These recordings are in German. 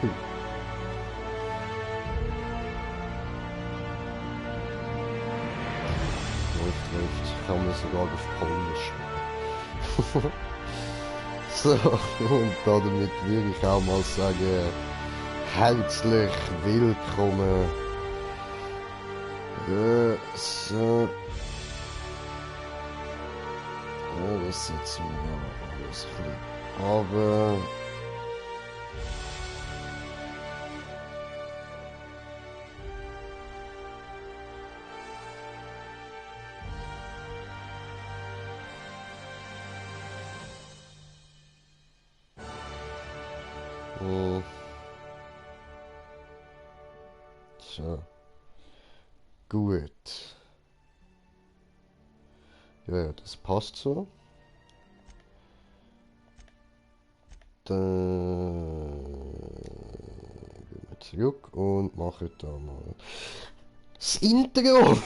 Läuft. Kann man sogar auf Polnisch. So, und damit will ich auch mal sagen, herzlich willkommen. So. Ja, das setzen wir ja alles ein bisschen. Aber so. Gut. Ja, das passt so. Dann gehen wir zurück und machen da mal das Intro.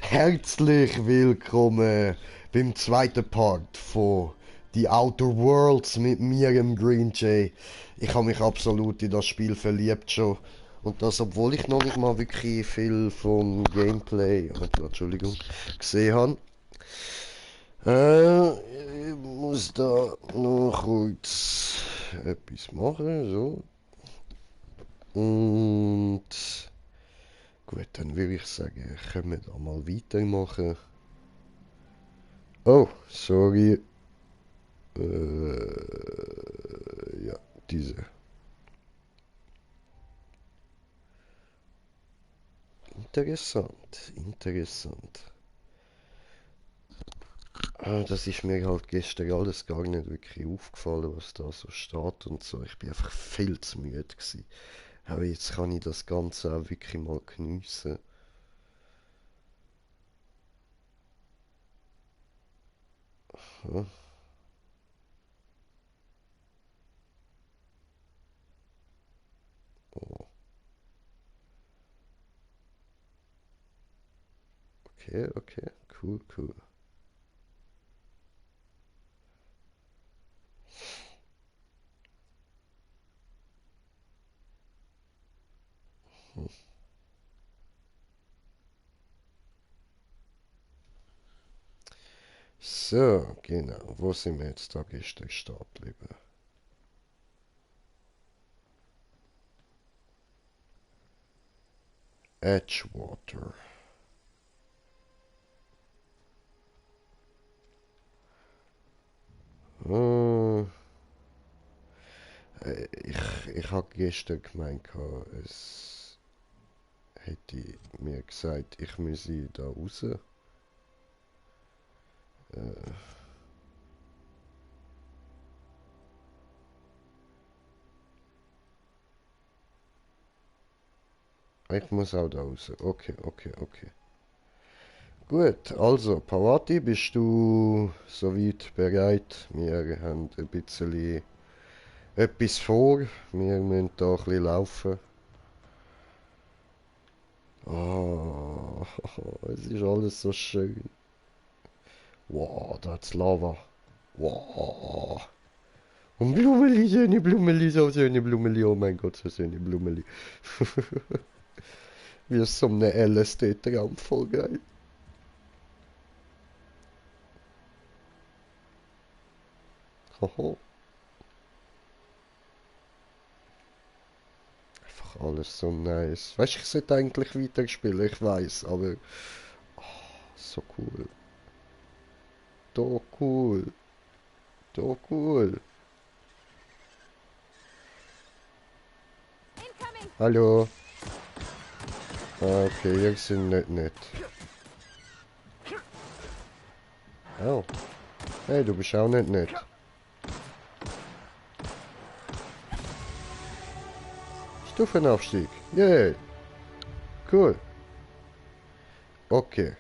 Herzlich willkommen beim zweiten Part von The Outer Worlds mit mir, dem Green Jay. Ich habe mich absolut in das Spiel verliebt schon. Und das, obwohl ich noch nicht mal wirklich viel vom Gameplay, Entschuldigung, gesehen habe. Ich muss da noch kurz etwas machen, so. Und gut, dann würde ich sagen, können wir da mal weitermachen. Oh, sorry. Ja, diese. Interessant, interessant. Das ist mir halt gestern alles gar nicht wirklich aufgefallen, was da so steht und so. Ich bin einfach viel zu müde gewesen. Aber jetzt kann ich das Ganze auch wirklich mal geniessen. Ja. Oh. Okay, okay, cool, cool. Hm. So, genau. Wo sind wir jetzt da gestern stehen geblieben? Edgewater. Äh, ich habe gestern gemeint, es hätte mir gesagt, ich müsse da raus. Ich muss auch da raus. Okay, okay, okay. Gut, also, Pawati, bist du soweit bereit? Wir haben ein bisschen etwas vor. Wir müssen da ein bisschen laufen. Oh, es ist alles so schön. Wow, da hat's Lava. Wow. Und Blumeli, schöne Blumeli, so schöne Blumeli. Oh mein Gott, so schöne Blumeli. Wie so eine LSD-Traum, voll geil. Hoho. Einfach alles so nice. Weißt du, ich sollte eigentlich weiterspielen, ich weiß, aber so cool. So cool. So cool. Hallo. Ah, okay, ihr seid nicht nett. Oh. Hey, du bist auch nicht nett. Stufenaufstieg. Yay. Cool. Okay.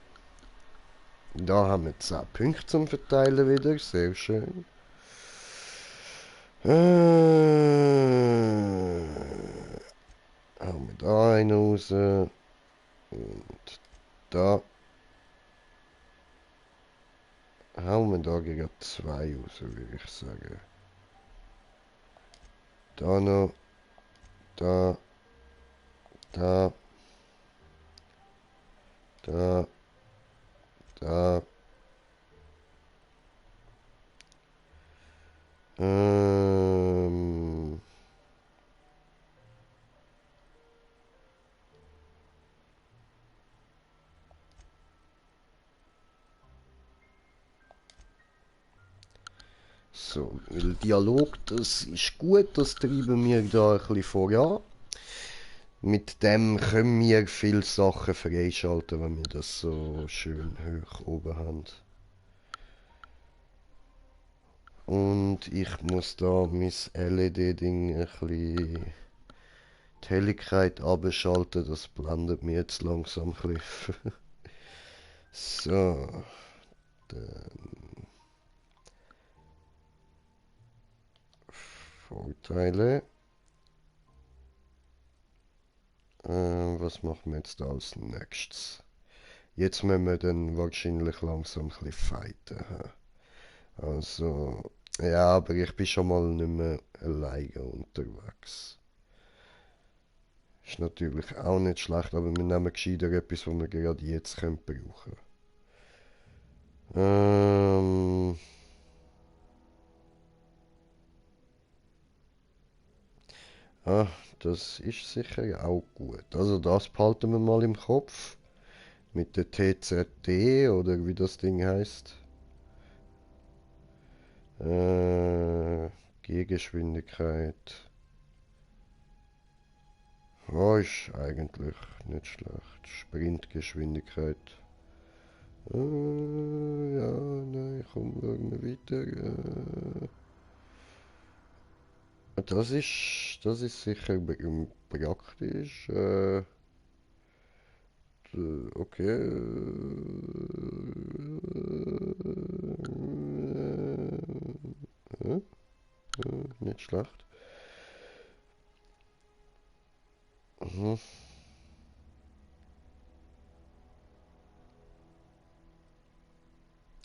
Da haben wir 10 Punkte zum Verteilen wieder. Sehr schön. Hauen wir da einen raus. Und da. Hauen wir da gegen 2 raus, würde ich sagen. Da noch. Da. Da. Da. Da. Ähm. So, weil Dialog, das ist gut, das treiben wir da ein bisschen voran. Mit dem können wir viele Sachen freischalten, wenn wir das so schön hoch oben haben. Und ich muss da mein LED-Ding ein bisschen die Helligkeit abschalten, das blendet mir jetzt langsam ein bisschen. So, dann Vorteile. Was machen wir jetzt als nächstes? Jetzt müssen wir dann wahrscheinlich langsam ein bisschen fighten. Also, ja, aber ich bin schon mal nicht mehr alleine unterwegs. Ist natürlich auch nicht schlecht, aber wir nehmen gescheiter etwas, was wir gerade jetzt brauchen können. Ah, das ist sicher auch gut. Also das behalten wir mal im Kopf. Mit der TZD oder wie das Ding heißt. Gehgeschwindigkeit. Ja, ist eigentlich nicht schlecht. Sprintgeschwindigkeit. Ja, nein, komm, schauen wir weiter. Das ist sicher praktisch. Okay. Nicht schlecht. Mhm.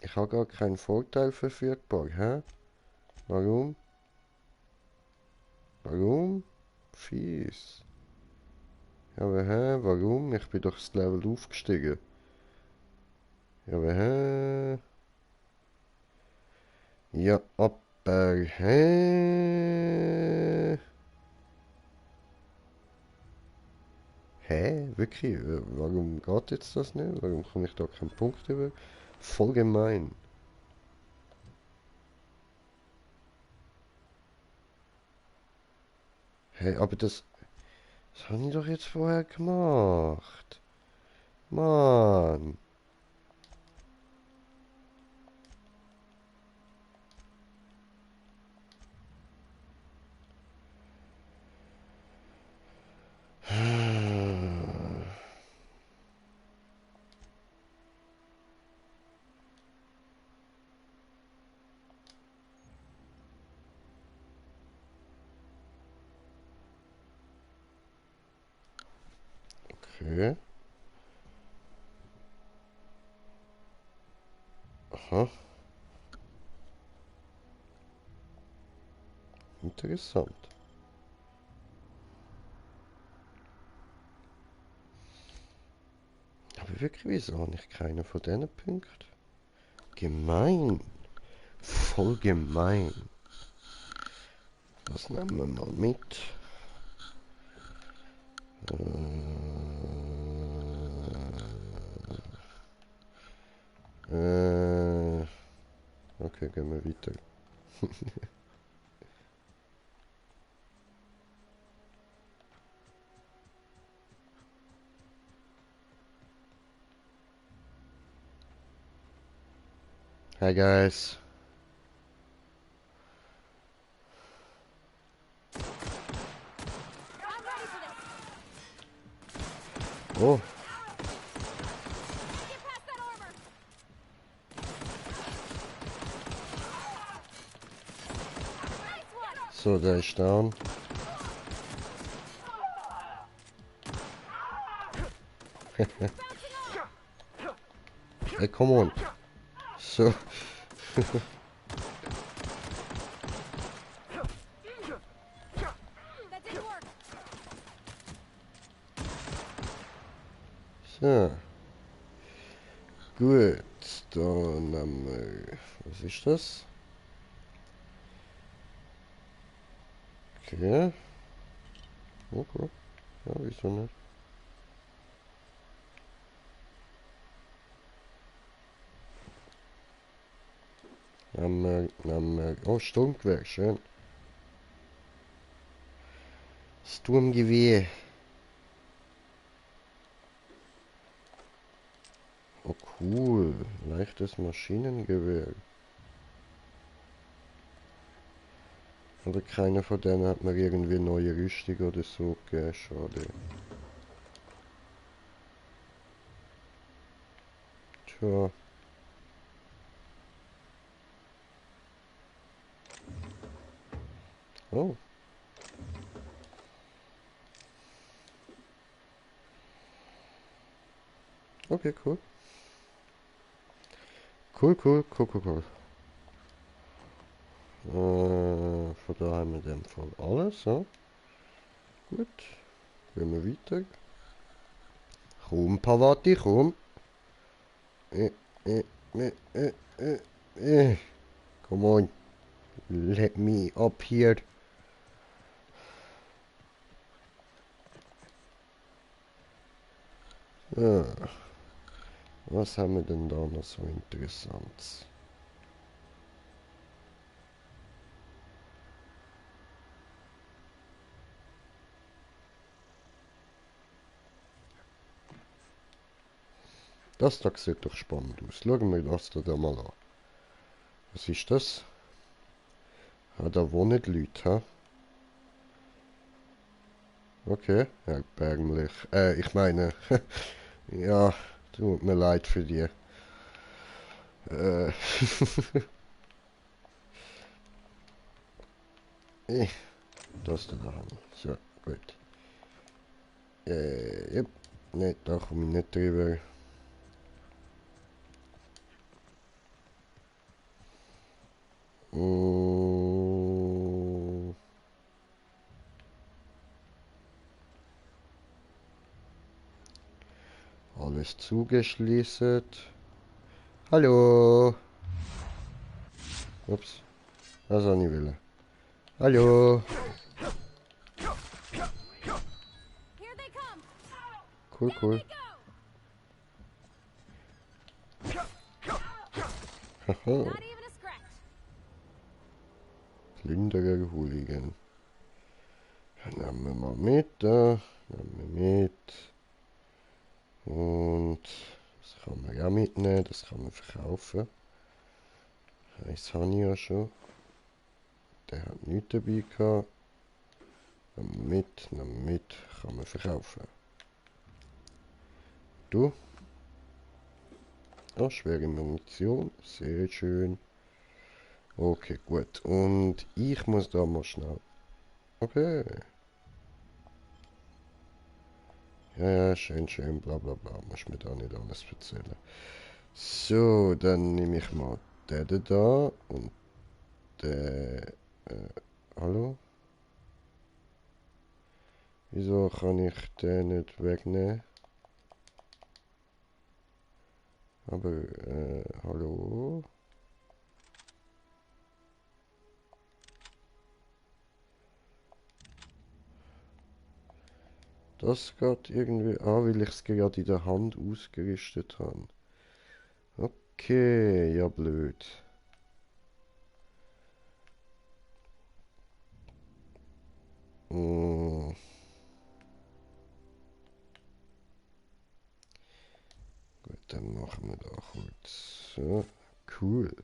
Ich habe gar keinen Vorteil verfügbar, hä? Warum? Warum? Fies. Ja, aber hä? Warum? Ich bin doch das Level aufgestiegen. Ja, aber hä? Ja, aber hä? Hä? Wirklich? Warum geht jetzt das nicht? Warum komme ich da keinen Punkt über? Voll gemein. Hä, aber das habe ich doch jetzt vorher gemacht. Mann. Okay. Aha. Interessant. Aber wirklich, wieso habe ich keinen von diesen Punkten? Gemein. Voll gemein. Das nehmen wir mal mit. Okay, gehen wir weiter. Hi guys. Oh. So, der ist down. Hey, come on. So. So. Gut, dann haben wir... Was ist das? Okay. Okay. Ja, wieso nicht? Oh, Sturmgewehr, schön. Sturmgewehr. Oh, cool. Leichtes Maschinengewehr. Aber keiner von denen hat mir irgendwie neue Rüstung oder so gegeben. Schade. Tja. Oh. Okay, cool. Cool. Von da haben wir in dem Fall alles, so. Gut. Gehen wir weiter. Komm, Pavati, komm. Äh, äh, äh, äh, Come on. Let me up here. Ja. Was haben wir denn da noch so Interessantes? Das da sieht doch spannend aus. Schauen wir das da mal an. Was ist das? Ah, da wohnen Leute, ha? Okay, erbärmlich. Ich meine, ja, tut mir leid für die. Äh, das da haben wir. So, gut. Yep. Ne, da komme ich nicht drüber. Mm. Alles zugeschließen. Hallo. Ups. Das habe ich will. Hallo. Cool. Haha. Plünderer Hooligan. Nehmen wir mal mit, da. Nehmen wir mit. Und das kann man ja mitnehmen, das kann man verkaufen. Das habe ich ja schon. Der hat nichts dabei gehabt. Nehmen wir mit, kann man verkaufen. Du? Ah, schwere Munition, sehr schön. Okay, gut. Und ich muss da mal schnell. Okay. Ja, schön, bla bla bla. Muss mir da nicht alles erzählen. So, dann nehme ich mal den da und der. Hallo? Wieso kann ich den nicht wegnehmen? Aber, hallo? Das geht irgendwie an, weil ich es gerade in der Hand ausgerüstet habe. Okay, ja blöd. Mm. Gut, dann machen wir da kurz. So, cool.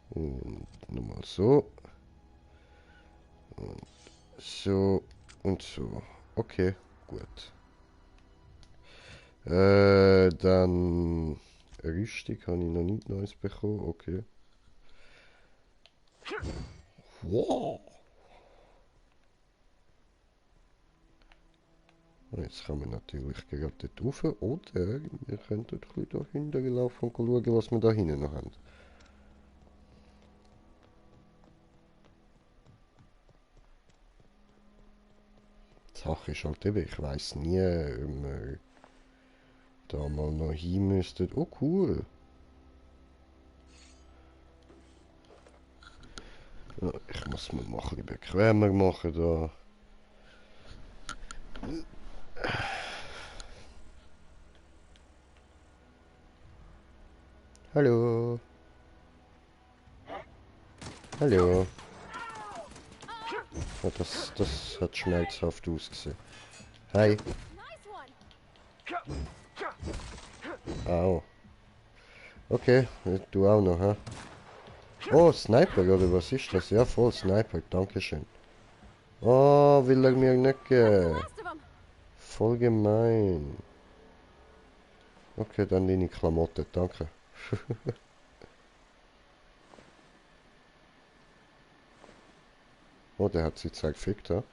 Und nochmal so. Und so und so. Okay, gut. Dann Rüstung habe ich noch nicht Neues bekommen. Okay. Wow. Jetzt kann man natürlich gerade dort rauf. Oder wir können dort ein bisschen da hinten laufen und schauen, was wir da hinten noch haben. Sache ist halt eben, ich weiss nie, ob wir da mal noch hin müssten. Oh cool. Ja, ich muss mir mal ein bisschen bequemer machen da. Hallo. Hallo. Ja, das hat schmerzhaft ausgesehen. Hi. Au. Okay, du auch noch, hä? Oh, Sniper, oder was ist das? Ja, voll Sniper, dankeschön. Oh, will er mir nicht geben. Voll gemein. Okay, dann deine Klamotten, danke. Oh, der hat sie zwei gefickt, ha?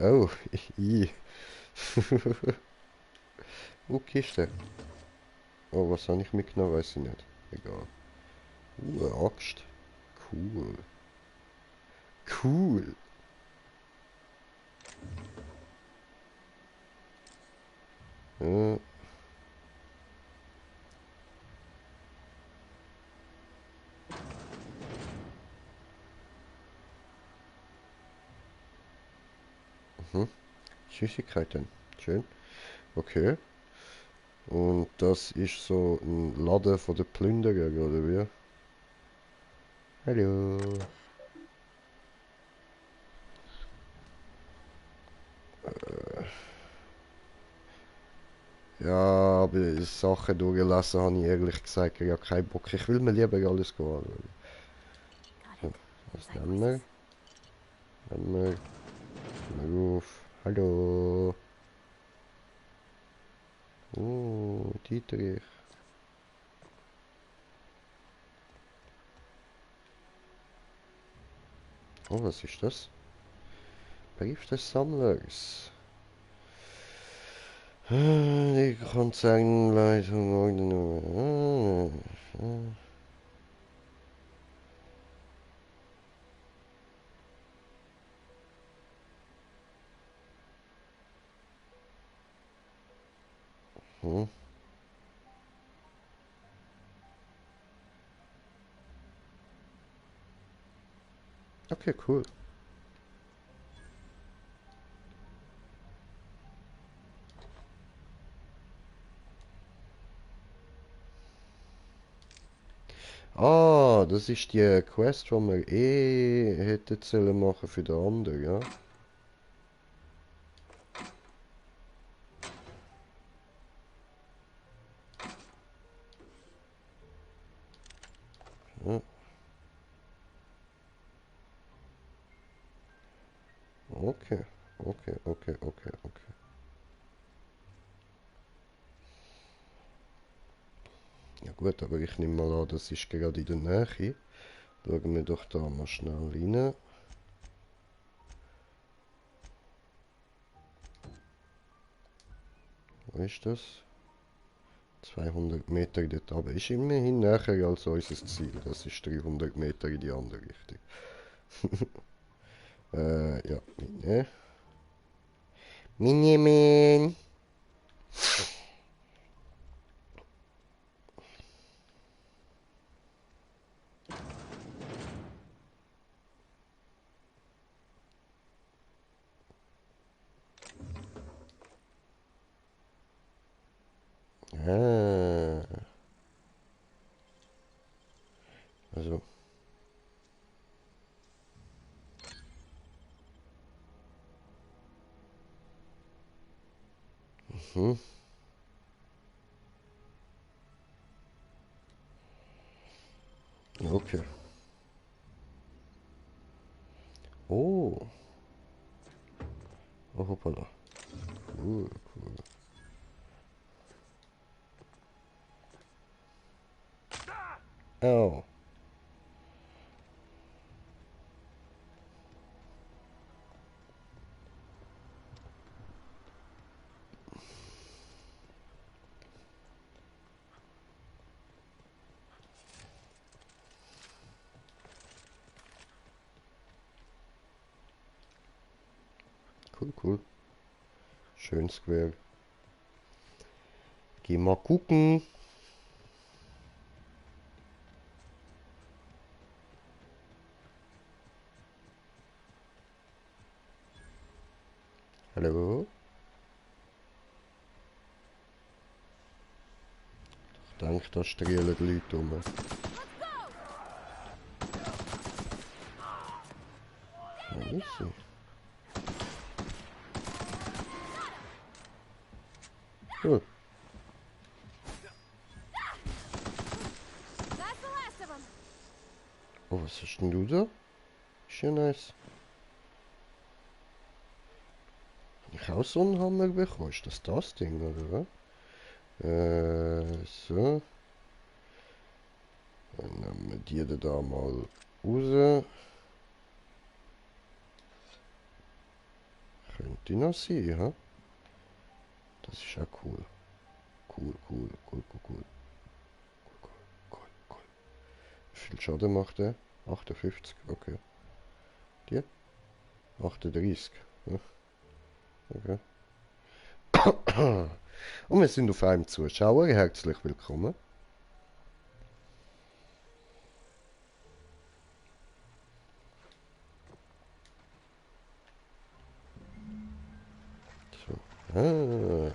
Oh, i. Kiste. Oh, was habe ich mitgenommen, weiß ich nicht. Egal. Eine Axt. Cool. Cool. Ja. Mhm. Süßigkeiten. Schön. Okay. Und das ist so ein Laden von den Plünderer, oder wie? Hallo. Ja, aber Sachen durchgelesen habe ich ehrlich gesagt ja keinen Bock. Ich will mir lieber alles anschauen. So, was nehmen wir? Nehmen wir auf. Hallo. Oh, Dietrich. Oh, was ist das? Brief des Sammlers. Die Konzernleitung. Hm. Okay, cool. Ah, das ist die Quest, die wir hätten sollen machen für den anderen, ja? Ja. Okay, okay. Ja gut, aber ich nehme mal an, das ist gerade in der Nähe. Schauen wir doch da mal schnell rein. Wo ist das? 200 Meter dort runter. Ist immerhin näher als unser Ziel. Das ist 300 Meter in die andere Richtung. Ja, meine. Miniman. Ah, also. Hm, okay. Oh. Oh, hoppala. Cool. Oh. cool. Schönes Gewehr. Geh mal gucken. Hallo? Ich denke, da strahlen die Leute rum. Wo ist sie? Oh. Oh, was hast denn du da? Ist ja nice. Habe ich auch so einen Hammer bekommen? Ist das Ding, oder was? So. Dann nehmen wir die da mal raus. Könnte noch sein, ha? Das ist auch cool. Cool. Wie viel Schaden macht der? 58, okay. Die? 38. Ja. Okay. Und wir sind auf einem Zuschauer. Herzlich willkommen. So. Ah,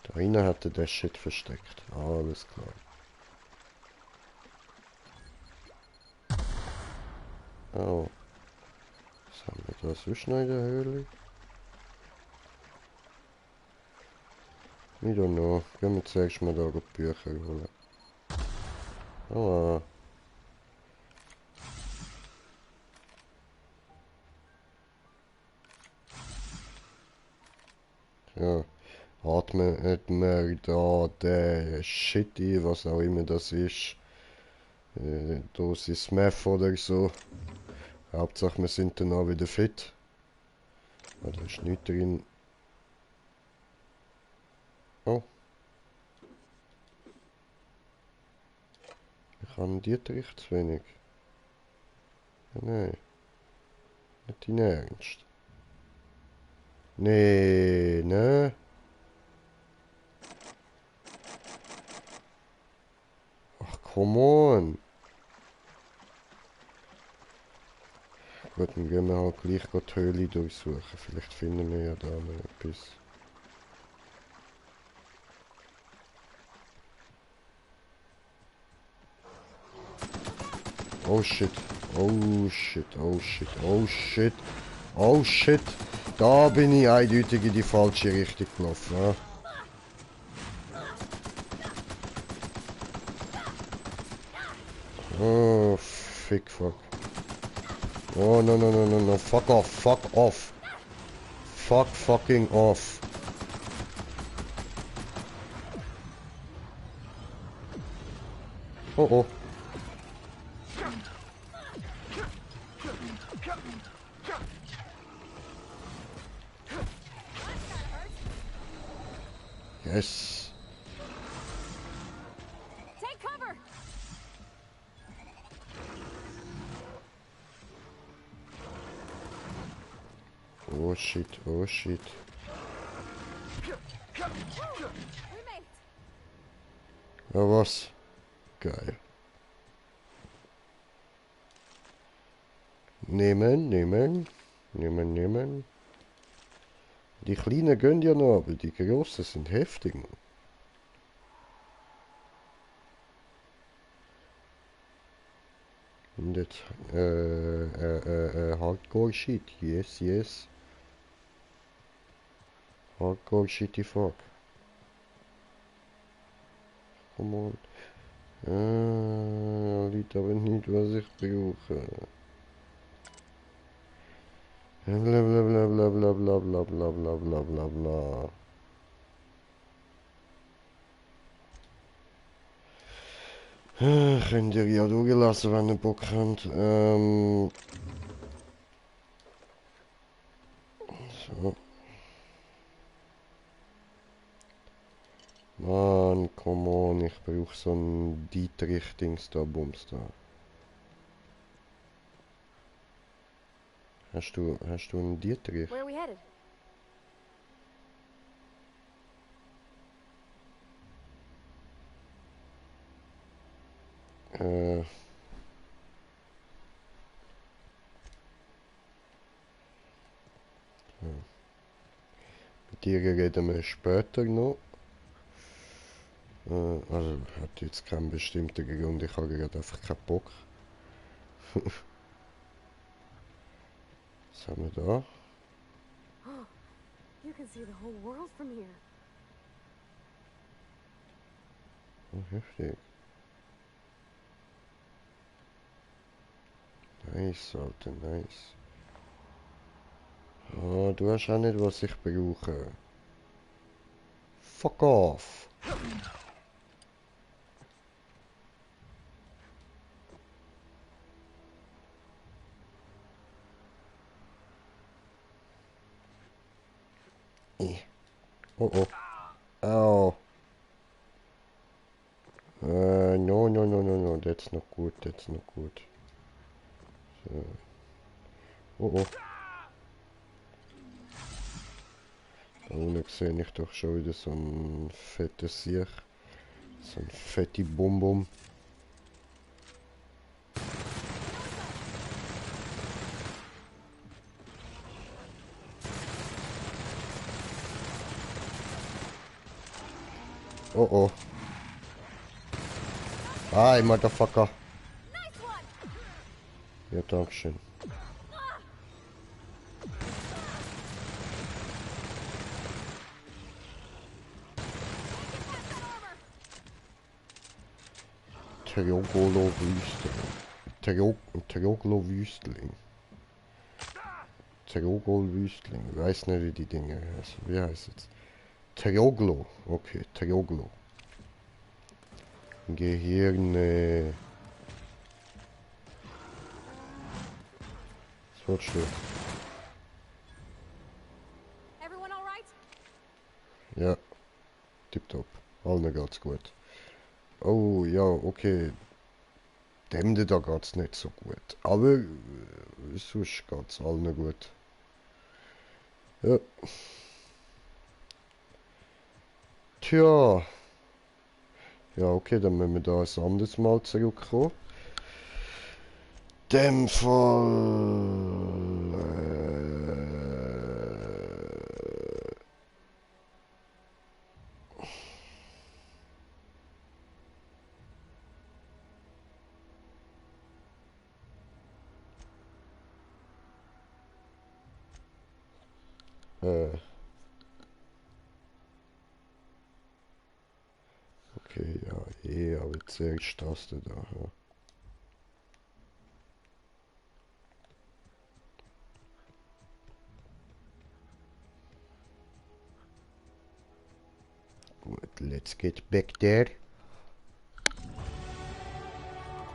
da innen hat er das Shit versteckt. Alles klar. Oh. Was haben wir da sonst noch in der Höhle? I don't know. Gehen wir zuerst mal da die Bücher holen. Oh. Ja. Atmen wir da den Shit ein, was auch immer das ist. Dosis Meth oder so. Hauptsache wir sind dann auch wieder fit. Ah, da ist nichts drin. Oh. Ich habe Dietrich zu wenig. Ja, nein. Nicht in Ernst. Nee, ne? Ach, come on. Gut, dann gehen wir halt gleich die Höhle durchsuchen. Vielleicht finden wir ja da noch etwas. Oh shit. Oh shit. Oh shit. Oh shit. Oh shit. Da bin ich eindeutig in die falsche Richtung gelaufen. Ja. Oh, fuck. Oh, no. Fuck off. Fuck fucking off. Oh. Yes. Take cover. Oh shit. Ja, was? Geil. Nehmen. Die kleinen gehen ja noch, aber die grossen sind heftig. Und jetzt, Hardcore Shit, yes. Hardcore Shitty fuck. Come on. Liegt aber nicht, was ich brauche. Blablabla. Könnt ihr ja durchlassen, wenn ihr Bock habt. So. Mann, come on, ich brauche so ein Dietrich-Dings da, Bums da. Hast du einen Dietrich? Where are we headed? Äh, mit dir reden wir später noch. Also, hat jetzt keinen bestimmten Grund, ich habe gerade einfach keinen Bock. Was haben wir da? Oh, you can see the whole world from here. Oh, heftig. Nice, Alter, nice. Oh, du hast auch nicht, was ich brauche. Fuck off. Oh oh. Au. No, no, no, no, no. That's not good, that's not good. So. Oh oh. Da unten sehe ich doch schon wieder so ein fettes Siech. So ein fette Bum-Bum. Oh oh. Hi, Motherfucker. Ja, dankeschön. Trogolo-Wüstling. Trogolo-Wüstling. Trogolo-Wüstling. Ich weiß nicht, wie die Dinge heißen. Wie heißt es? Troglo. Okay, Troglo. Gehirne. Was willst du? Everyone all right? Ja, tipptopp. Allen geht's gut. Oh, ja, okay. Dem da geht's nicht so gut. Aber sonst geht's allen gut. Ja. Tja. Ja, okay, dann müssen wir da ein anderes Mal zurückkommen. Dem Fall. Okay, ja, aber zuerst das da. Ja. Gut, let's get back there.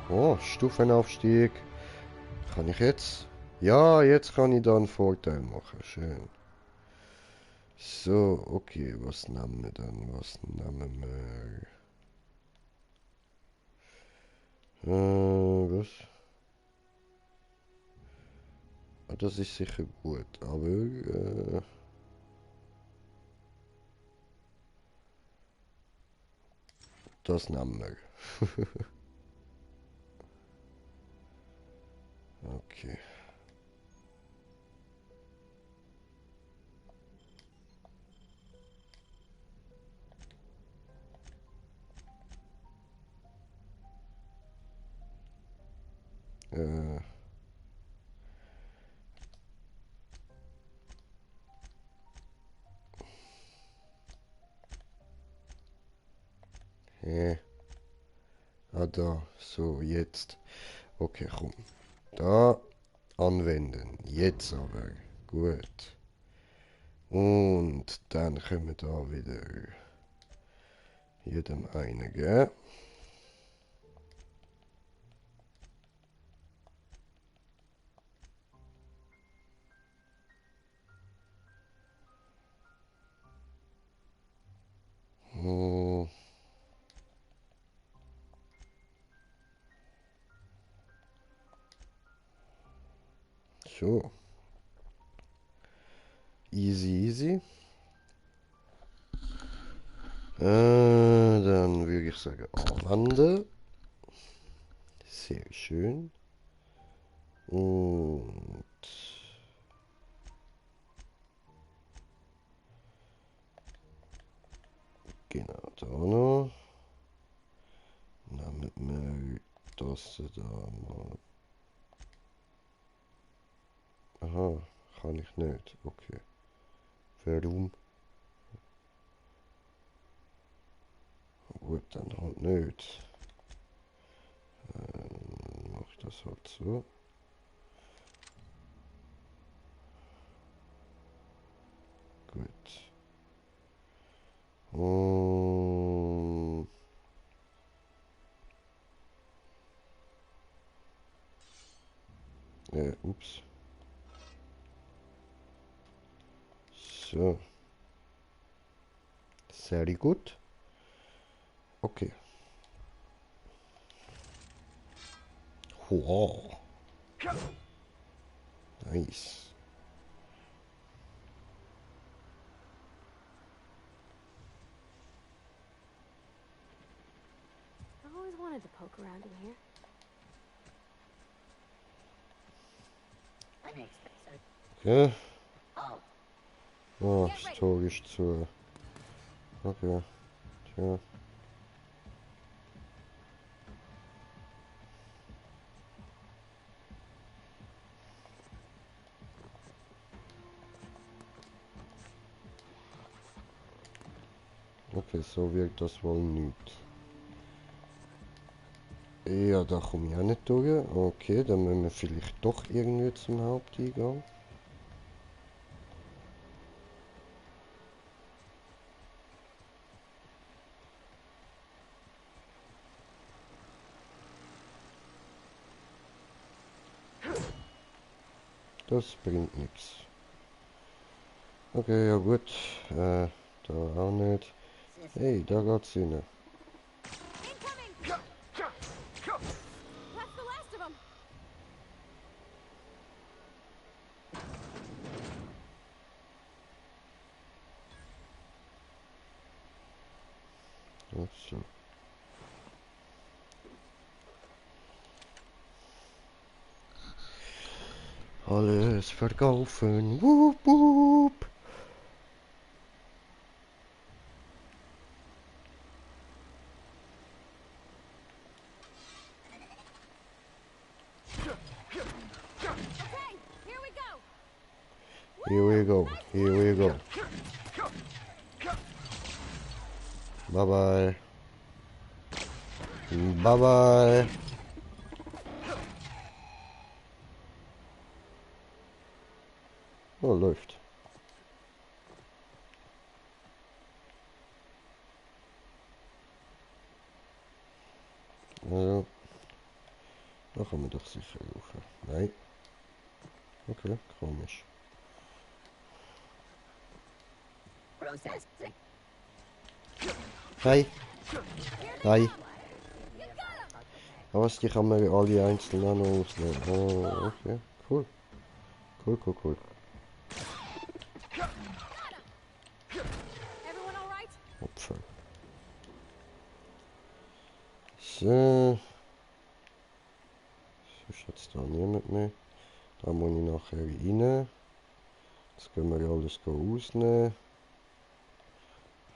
Oh, Stufenaufstieg. Kann ich jetzt? Ja, jetzt kann ich da einen Vorteil machen. Schön. So, okay, was nehmen wir dann? Was nehmen wir? Was? Ah, das ist sicher gut, aber das nehmen wir. Okay. Äh. Ah, da. So, jetzt. Okay, komm. Da anwenden. Jetzt aber. Gut. Und dann können wir da wieder jedem eine, gell? Hm. So. Easy, easy. Dann würde ich sagen, anwenden. Sehr schön. Und genau, da noch. Nehmen wir das da mal. Aha, kann ich nicht. Okay. Warum? Gut, dann halt nicht. Mach ich das halt so. Gut. Und ups. So. Sehr gut. Okay. Wow. Nice. I've always wanted to poke around in here. Okay. Oh, das Tor ist zu. Okay. Tja. Okay, so wirkt das wohl nicht. Ja, da komme ich auch nicht durch. Okay, dann müssen wir vielleicht doch irgendwie zum Haupteingang. Das bringt nichts. Okay, ja gut. Da auch nicht. Hey, da geht's rein. Incoming! That's the last of them! So. Alles verkaufen. Wup, wup. Okay, here we go! Here we go. Here we go. Bye bye. Bye bye. Oh, läuft. Also, da kann man doch sicher laufen. Nein. Okay, komisch. Hi. Hi. Aber was, die kann man alle einzeln auch noch ausnehmen. Oh, okay. Cool. Cool, cool, cool. Everyone all right? Opfer. So. Sonst hat es da niemand mehr. Da muss ich nachher rein. Jetzt können wir alles ausnehmen.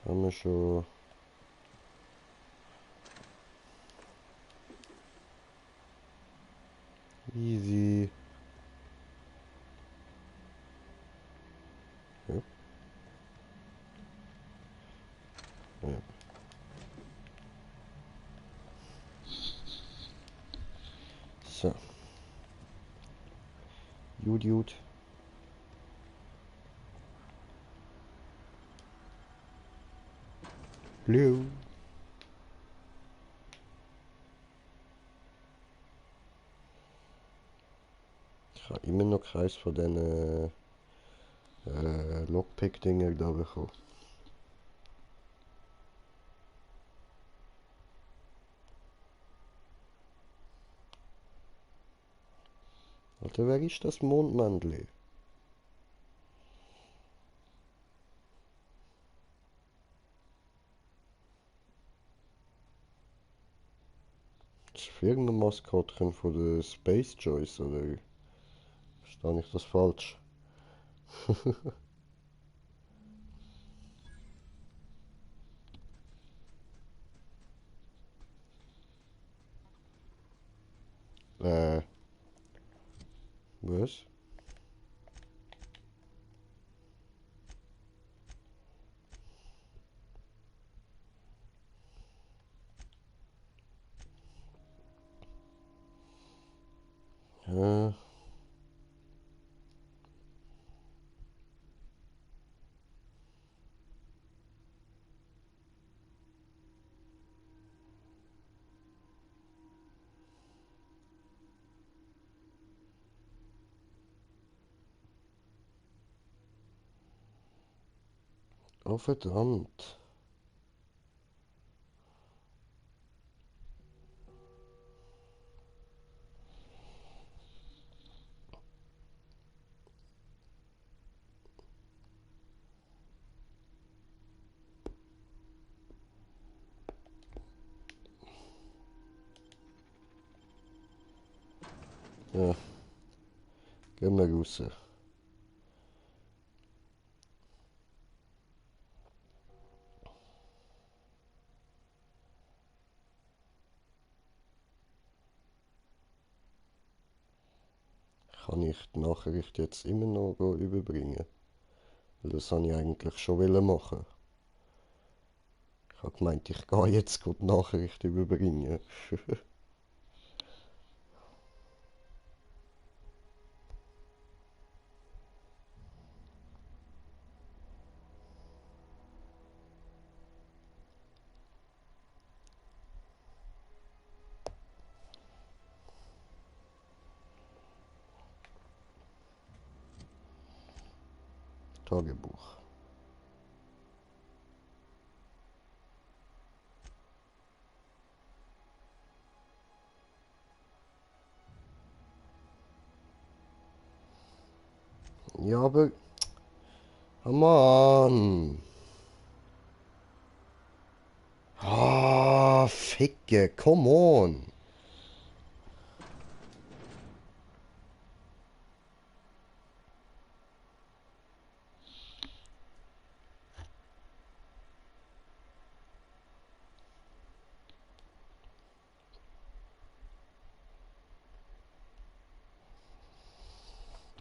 Haben wir schon. Easy. Ja. Ja. So. Gut. Blue. Ich habe immer noch keins von diesen Lockpick-Dinger da bekommen. Alter, wer ist das Mondmännchen? Das Firmenmaskottchen von der Space Joyce, oder wie? Verstehe ich das falsch? äh, was? Äh, oh verdammt. Ja, gehen wir raus. Kann ich die Nachricht jetzt immer noch überbringen? Weil das wollte ich eigentlich schon machen. Ich habe gemeint, ich gehe jetzt die Nachricht überbringen. Tagebuch. Ja, aber... Oh Mann! Ah, Ficke, come on!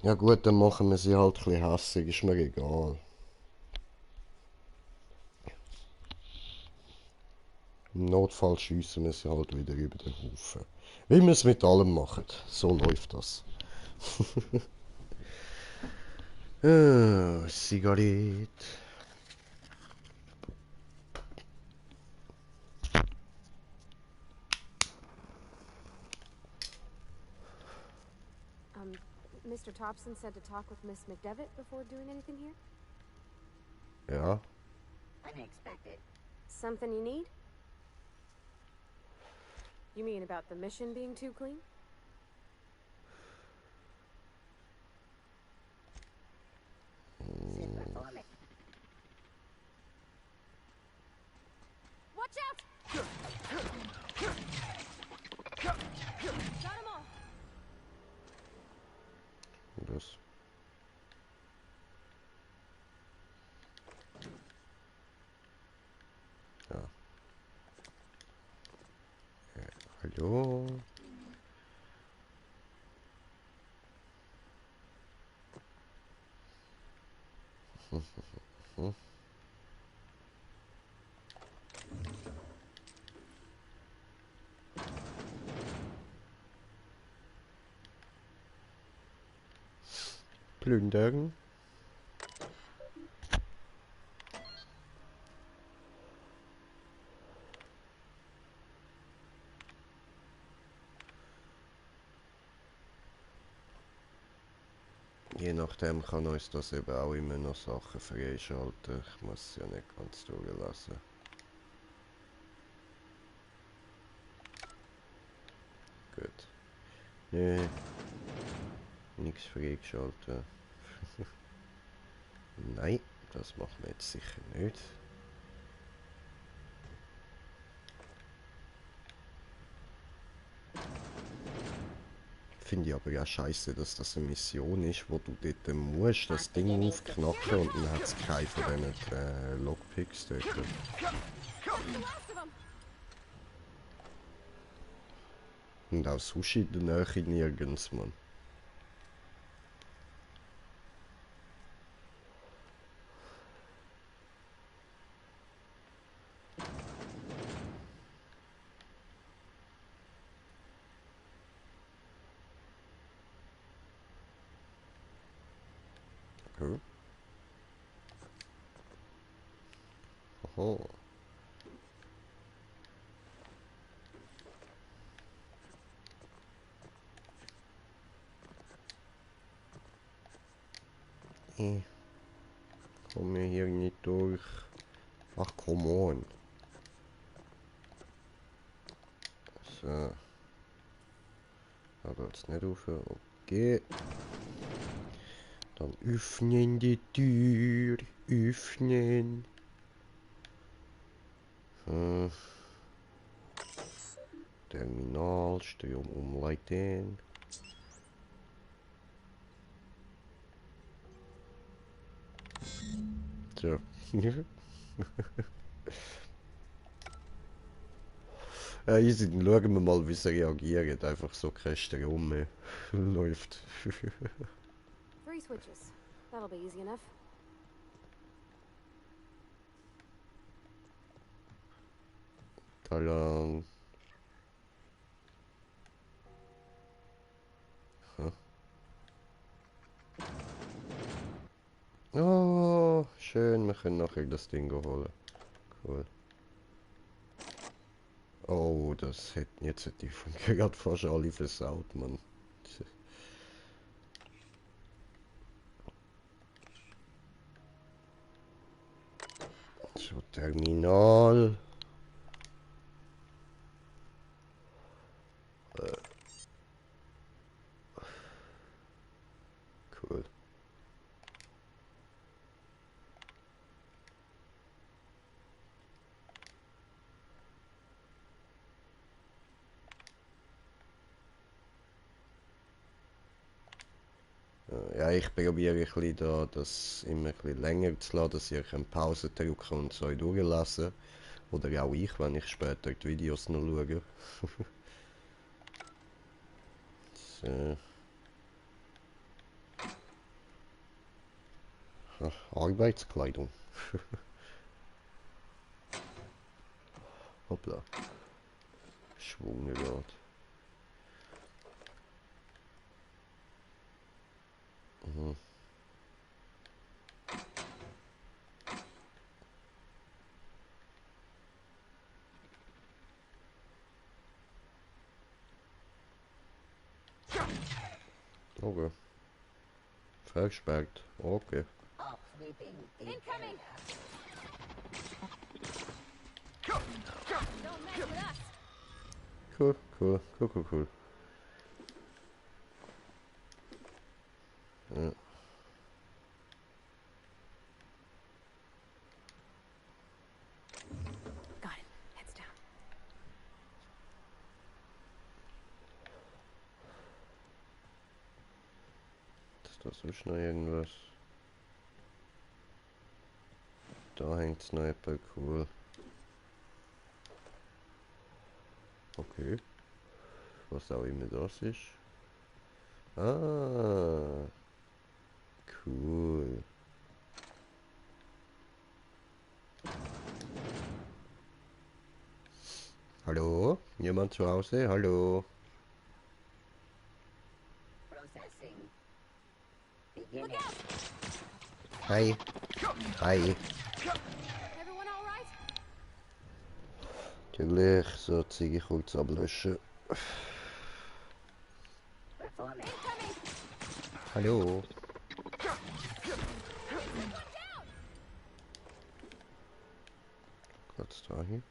Ja gut, dann machen wir sie halt ein bisschen hässig, ist mir egal. Im Notfall schiessen wir sie halt wieder über den Haufen. Wie wir es mit allem machen. So läuft das. Zigarette. Mr. Thompson said to talk with Miss McDevitt before doing anything here? Ja. Unexpected. Something you need? You mean about the mission being too clean? Sit performing. Watch out! Got him all. Das. Ja. Hallo? Plündern. Je nachdem kann uns das eben auch immer noch Sachen freischalten. Ich muss es ja nicht ganz durchlassen. Gut. Nee. Nichts freigeschaltet. Nein, das machen wir jetzt sicher nicht. Finde ich aber ja scheiße, dass das eine Mission ist, wo du dort musst, das Ding aufknacken und dann hat es keine von diesen Lockpicks dort. The last of them. Und auch Sushi in der Nähe nirgends, Mann. Okay. Aha. Ich komme hier nicht durch. Ach, come on. So. Da geht's nicht rauf. Okay. Dann öffnen die Tür. Öffnen. Terminal. Strom umleiten. So. Ja, easy, dann schauen wir mal, wie sie reagieren. Einfach so kein Strom mehr. Läuft. 3 switches. That'll be easy enough. Talang. Oh, schön, wir können nachher das Ding holen. Cool. Oh, das hätten jetzt die von gerade fast alle versaut, Mann. So, Terminal. Cool. Ja, ich probiere ein bisschen da, das immer ein bisschen länger zu lassen, dass ihr Pause drücken und so durchlesen. Oder auch ich, wenn ich später die Videos noch schaue. So. Ach, Arbeitskleidung. Hoppla. Schwung gerade. Mhm. Okay. Versperrt. Okay. All sweeping the Incoming! area. Don't mess with us. Cool, cool, cool, cool, cool. Ja. Got it. Heads down. Ist da sonst noch irgendwas? Da hängt Sniper, cool. Okay. Was auch immer das ist. Ah. Cool. Hallo? Jemand zu Hause? Hallo? Processing. Look Beginning. out! Hi. Hi. Everyone all right? Natürlich, so Ziege kurz ablöschen. Performing. Incoming! Hallo? Geht's da hin?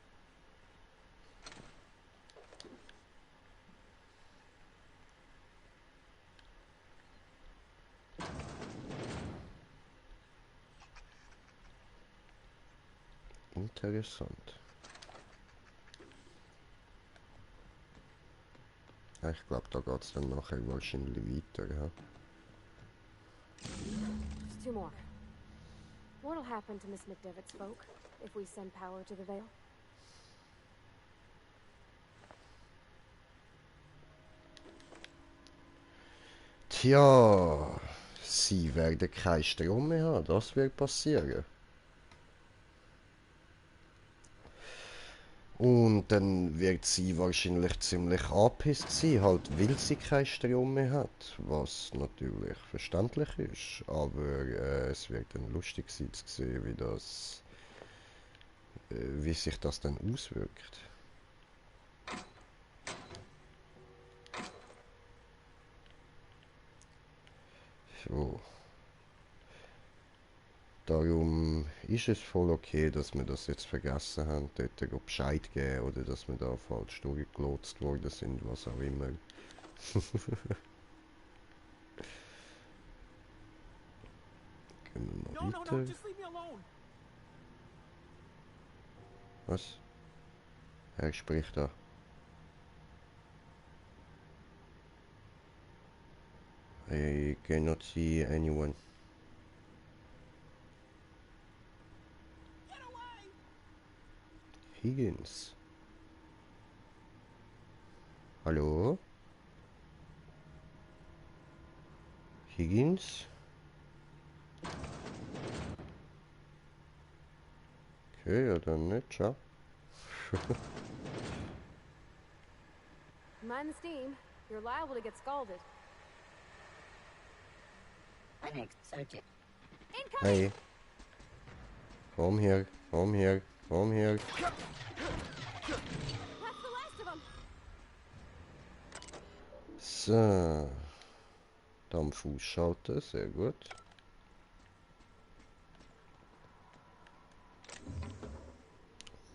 Interessant. Ja, ich glaube, da geht es dann nachher wahrscheinlich weiter. Ja. Just two more. What'll happen to Miss McDevitt's folk if we send power to the Vale? Tja, sie werden keinen Strom mehr haben, das wird passieren. Und dann wird sie wahrscheinlich ziemlich angepisst sein, halt weil sie keinen Strom mehr hat. Was natürlich verständlich ist, aber es wird dann lustig sein zu sehen, wie sich das dann auswirkt. So. Darum ist es voll okay, dass wir das jetzt vergessen haben, dort Bescheid geben oder dass wir da falsch durchgelotst worden sind, was auch immer. Gehen wir mal weiter. Was? Er spricht da. I cannot see anyone. Higgins. Hallo? Higgins? Okay, ja dann nicht, ciao. Mind the steam. You're liable to get scalded. Unexerted. Hey. Komm her, komm her, komm her. That's the last of them. So. Dampf ausschalten, sehr gut.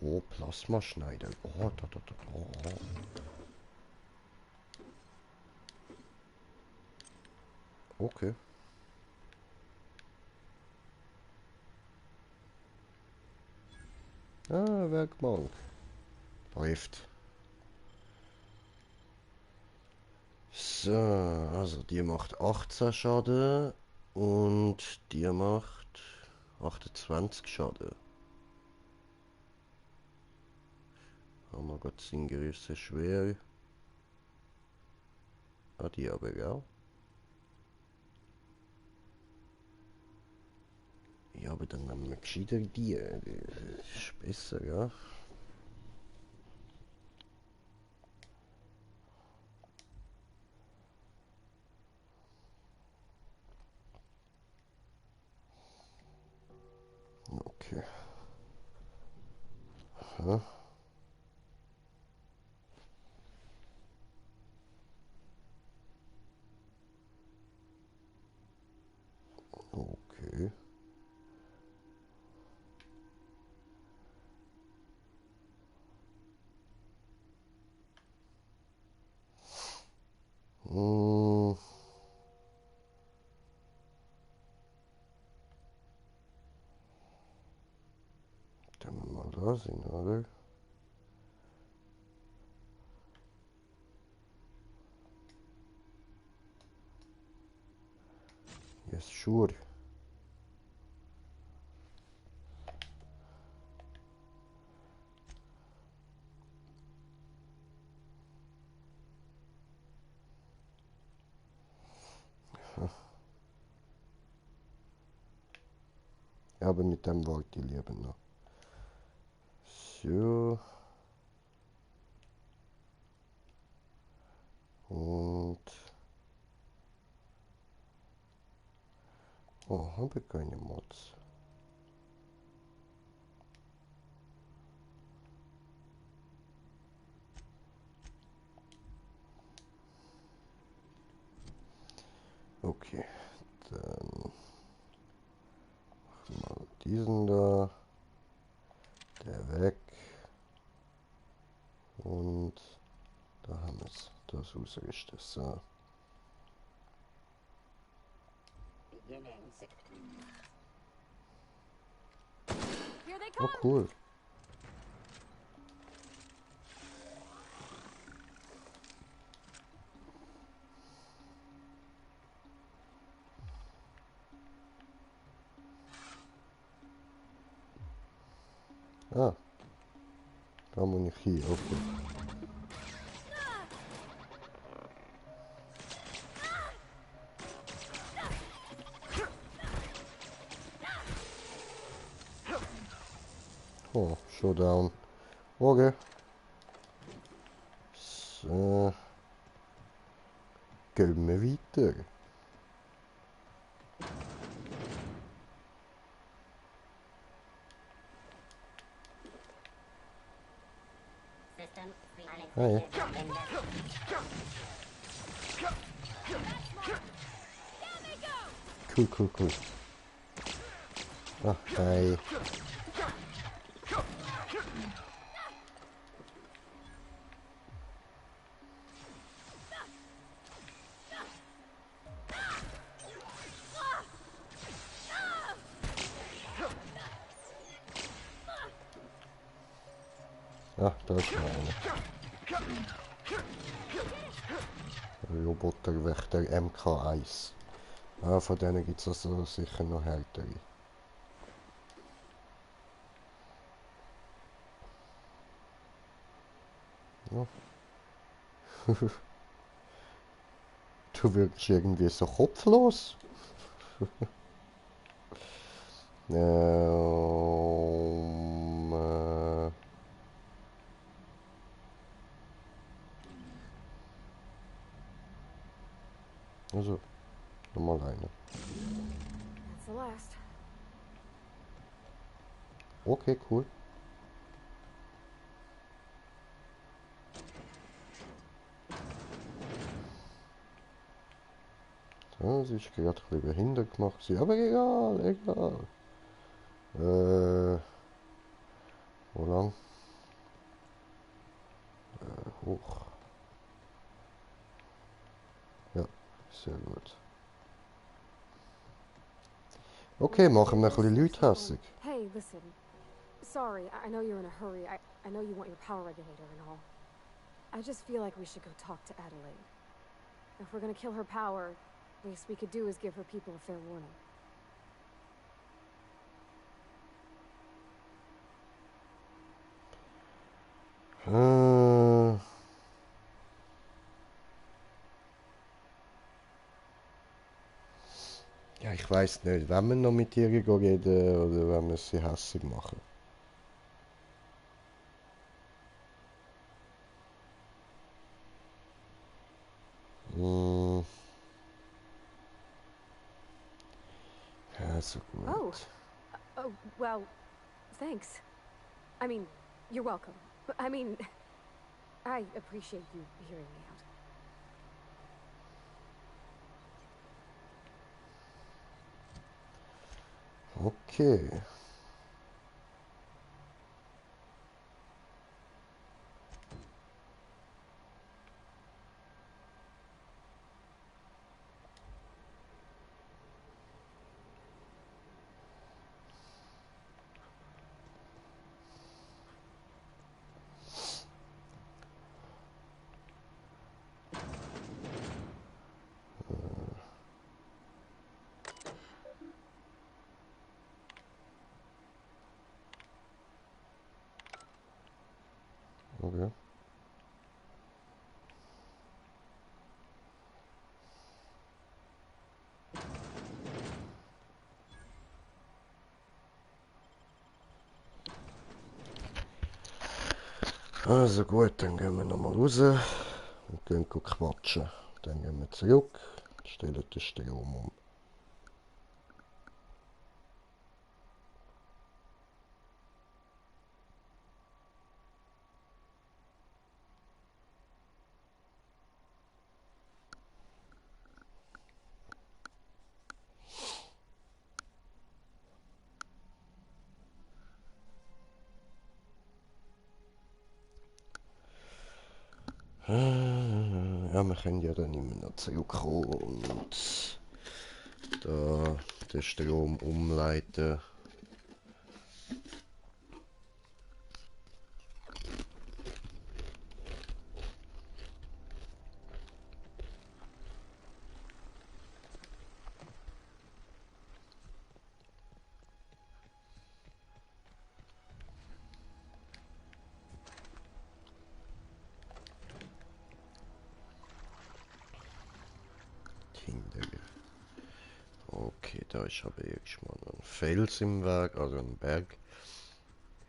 Oh, Plasmaschneider. Oh, da. Oh. Okay. Ah, Werkbank. Läuft. So, also die macht 18 Schaden und die macht 28 Schaden. Haben wir gerade Singerisse schwer. Ah, die aber auch. Ja, aber dann nehmen wir gescheiter die. Ist besser, ja. Okay. Aha. Okay. Hm. Dann wir mal da sind, oder? Yes, sure. Ja, aber mit dem wollte ich lieber noch. So. Und... Oh, habe ich keine Mods. Okay, dann machen wir mal diesen da. Der weg. Und da haben wir es. Das ausrichten. So. Beginning sequence. Here they Oh, come. cool. Ah. Da muss ich hin, okay. Oh, Showdown. Okay. So. Gehen wir weiter. System Ah ja. Cool, cool, cool. Ah, hey. Ah, da ist noch einer. Roboterwächter MK1. Ah, von denen gibt es also sicher noch härtere. Ja. Du wirkst irgendwie so kopflos. äh, also, nochmal eine. That's the last. Okay, cool. So, sie ist gerade ein bisschen behindert gemacht, aber egal, egal. Wo lang? Hoch. Ja, sehr gut. Okay, machen wir ein bisschen Leute hässig. Hey, listen. Sorry, I know you're in a hurry. I know you want your power regulator and all. I just feel like we should go talk to Adelaide. If we're gonna kill her power, the least we could do is give her people a fair warning. Ja, ich weiß nicht, wenn wir noch mit ihr reden oder wenn wir sie hässig machen. Hm. Ja, so gut. Oh, well, thanks. I mean, you're welcome. I mean, I appreciate you hearing me out. Okay. Okay. Also gut, dann gehen wir nochmal raus und gehen quatschen. Dann gehen wir zurück, stellen den Strom um. Ja, wir können ja dann immer noch zurückkommen und da den Strom umleiten. Da ist aber irgendwann ein Fels im Weg, also ein Berg,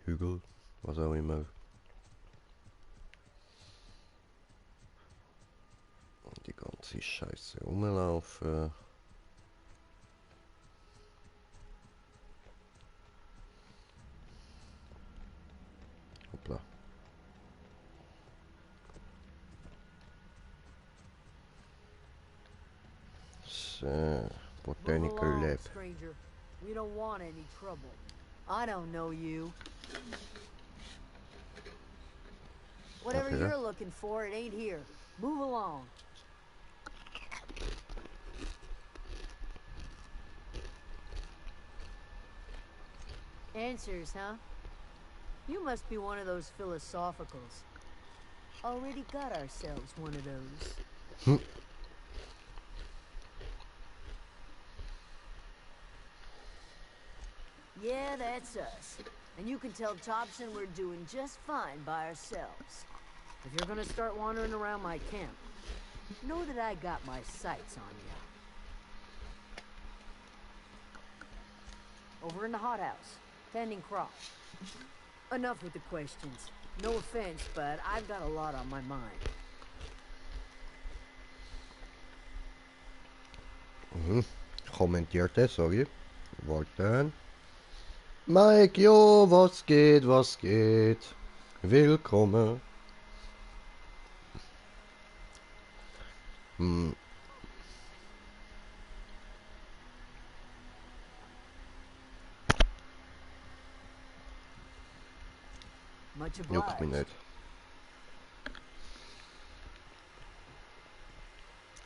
Hügel, was auch immer. Und die ganze Scheiße rumlaufen. Hoppla. So, Botanical Move along, Lab. stranger. We don't want any trouble. I don't know you. Whatever Okay. you're looking for, it ain't here. Move along. Answers, huh? You must be one of those philosophicals. Already got ourselves one of those. Yeah, that's us. And you can tell Thompson we're doing just fine by ourselves. If you're gonna start wandering around my camp, know that I got my sights on you. Over in the hothouse, tending crops. Enough with the questions. No offense, but I've got a lot on my mind. Kommentiert er, sorry. Warten. Mike, jo, was geht, was geht? Willkommen. Much Juckt mich obliged. nicht.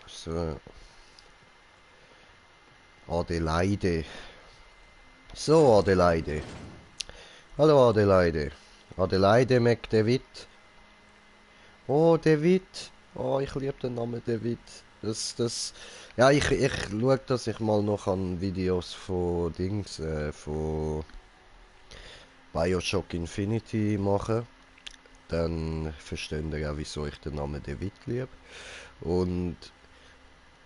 So. Adelaide. So, Adelaide. Hallo, Adelaide. Adelaide McDavid. Oh, David. Oh, ich liebe den Namen David. Ja, ich schaue, dass ich mal noch an Videos von Dings, von Bioshock Infinity mache. Dann versteht ihr auch, wieso ich den Namen David liebe. Und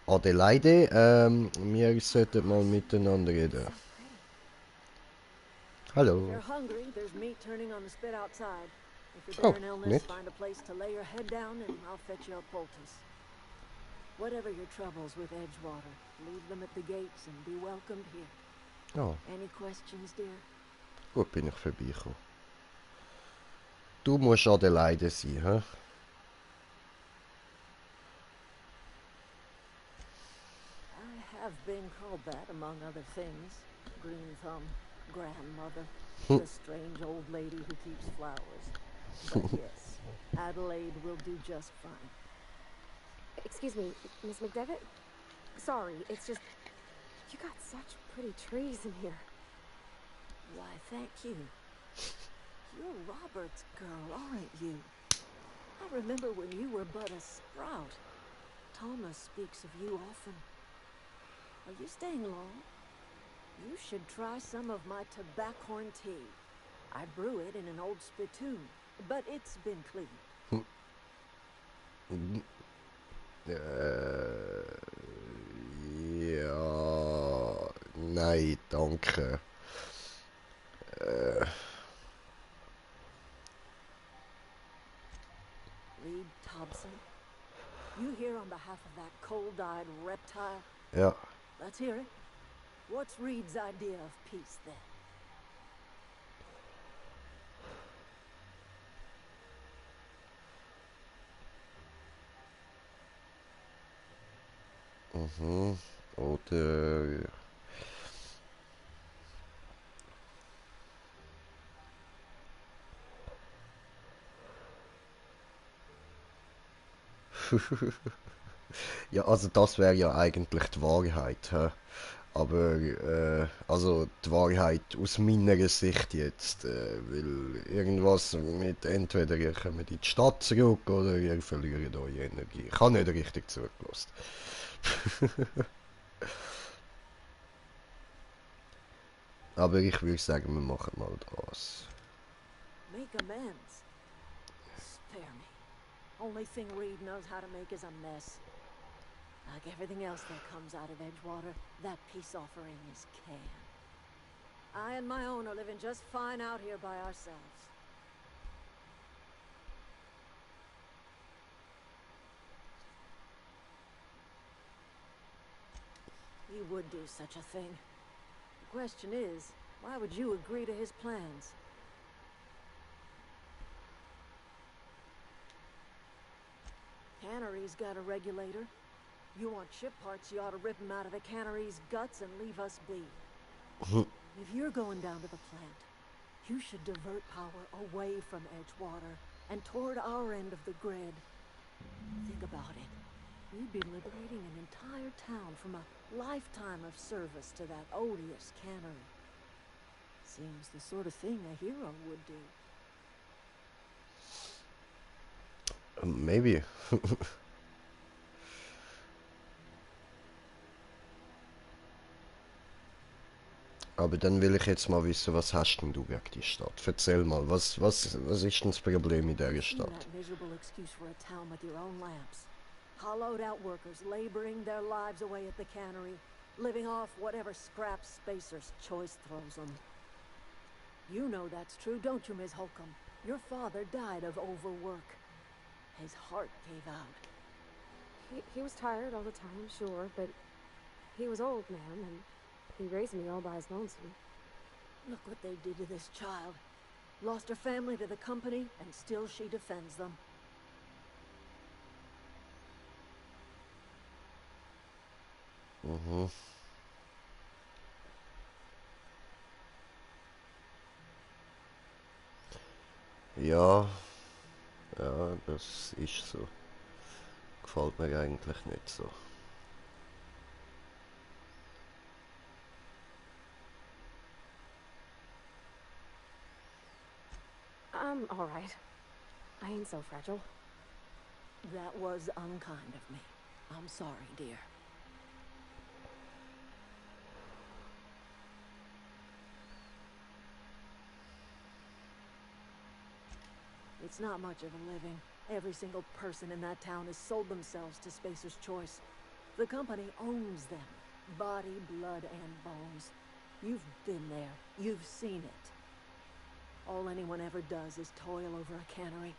Adelaide, wir sollten mal miteinander reden. If Hallo. you're hungry, there's meat turning on the spit outside. If you're Oh, bearing illness, nett. find a place to lay your head down and I'll fetch you a poultice. Whatever your troubles with Edgewater, leave them at the gates and be welcomed here. Oh, Any questions, dear? gut bin ich vorbeigekommen. Du musst Adelaide sein, hä? I have been called that, among other things. Green Thumb, grandmother, Hmm. the strange old lady who keeps flowers. But yes, Adelaide will do just fine. Excuse me, Miss McDevitt? Sorry, it's just... You got such pretty trees in here. Why, thank you. You're Robert's girl, aren't you? I remember when you were but a sprout. Thomas speaks of you often. Are you staying long? You should try some of my tobaccorn tea. I brew it in an old spittoon, but it's been cleaned. Ja, nein, danke. Reed Thompson, you here on behalf of that cold-eyed reptile? Ja, Let's hear it. What's Reed's idea of peace, then? oder... Ja, also das wäre ja eigentlich die Wahrheit, hä? Aber, also die Wahrheit aus meiner Sicht jetzt, weil irgendwas mit entweder ihr kommt in die Stadt zurück oder ihr verliert eure Energie. Ich habe nicht richtig zugelassen. Aber ich würde sagen, wir machen mal das. Make amends. Spare me. Only thing Reed knows how to make is a mess. Like everything else that comes out of Edgewater, that peace offering is canned. I and my own are living just fine out here by ourselves. He would do such a thing. The question is, why would you agree to his plans? Cannery's got a regulator. You want ship parts, you ought to rip him out of the cannery's guts and leave us be. If you're going down to the plant, you should divert power away from Edgewater and toward our end of the grid. Think about it. We'd be liberating an entire town from a lifetime of service to that odious cannery. Seems the sort of thing a hero would do. Maybe. Aber dann will ich jetzt mal wissen, was hast denn du gegen die Stadt? Erzähl mal, was ist denn das Problem in dieser Stadt? That miserable excuse for a town with your own lamps. Hollowed out workers laboring their lives away at the cannery, living off whatever scraps Spacer's choice throws them. You know that's true, don't you, Ms. Holcomb? Your father died of overwork. His heart gave out. He was tired all the time, sure, but he was old, ma'am, and he raised me all by his lonesome. Look what they did to this child. Lost her family to the company, and still she defends them. Ja, das ist so. Gefällt mir eigentlich nicht so. I'm all right. I ain't so fragile. That was unkind of me. I'm sorry, dear. It's not much of a living. Every single person in that town has sold themselves to Spacer's choice. The company owns them. Body, blood, and bones. You've been there. You've seen it. All anyone ever does is toil over a cannery.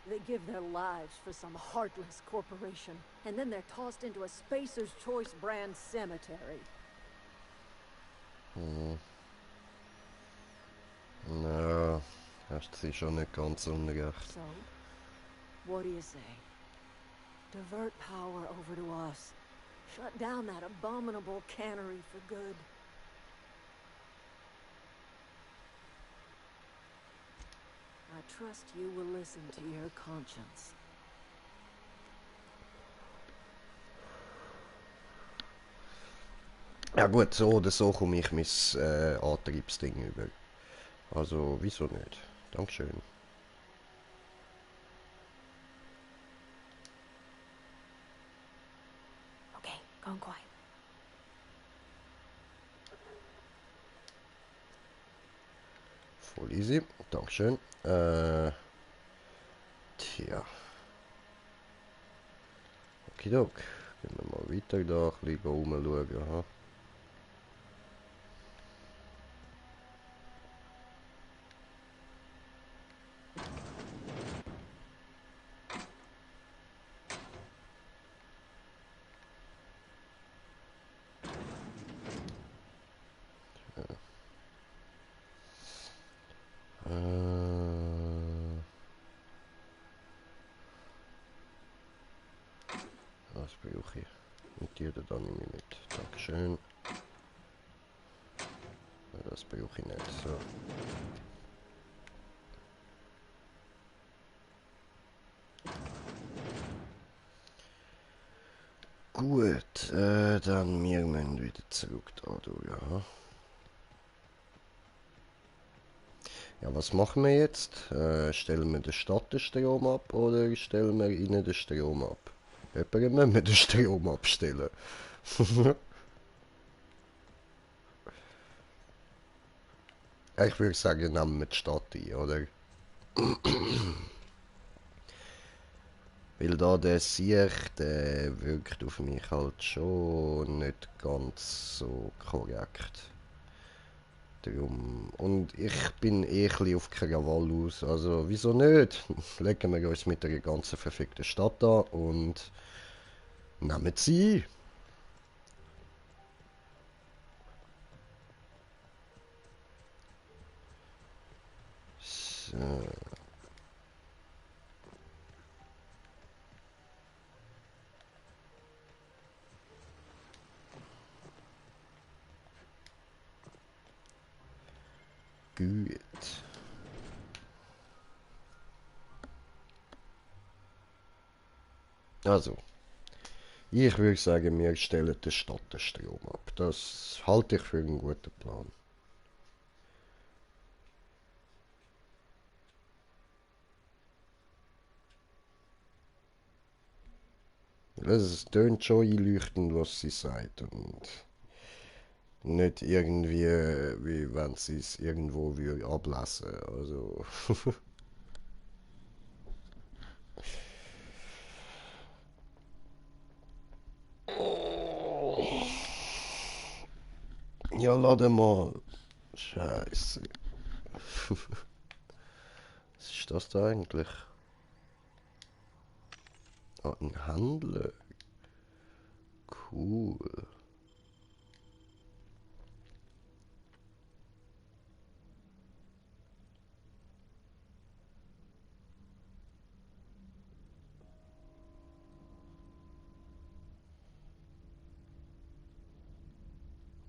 They give their lives for some heartless corporation, and then they're tossed into a Spacer's Choice brand cemetery. Ja, hast sie schon nicht ganz unrecht. So, what do you say? Divert power over to us. Shut down that abominable cannery for good. I trust you will listen to your conscience. Ja gut, so oder so komme ich mein Antriebsding über. Also, wieso nicht? Dankeschön. Okay, gone quiet. Voll easy. Dankeschön. Tja. Okidok. Gehen wir mal weiter da, ein bisschen rumschauen. Aha. Das brauche ich. Und die da nehme ich mit. Dankeschön. Das brauche ich nicht. So. Gut, dann wir müssen wieder zurück da durch, ja. Ja, was machen wir jetzt? Stellen wir der Stadt den Strom ab oder stellen wir ihnen den Strom ab? Jemandem müssen wir den Strom abstellen. Ich würde sagen, nehmen wir die Stadt ein, oder? Weil da der Sieg, der wirkt auf mich halt schon nicht ganz so korrekt. Darum. Und ich bin eh ein bisschen auf Krawall aus. Also wieso nicht? Legen wir uns mit der ganzen verfickten Stadt an und nehmen sie ein. So. Gut. Also, ich würde sagen, wir stellen der Stadt den Strom ab. Das halte ich für einen guten Plan. Es tönt schon einleuchtend, was sie sagt. Und nicht irgendwie, wie wenn sie es irgendwo würde ablesen. Also. Ja, lade mal. Scheiße. Was ist das da eigentlich? Ah, ein Handel. Cool.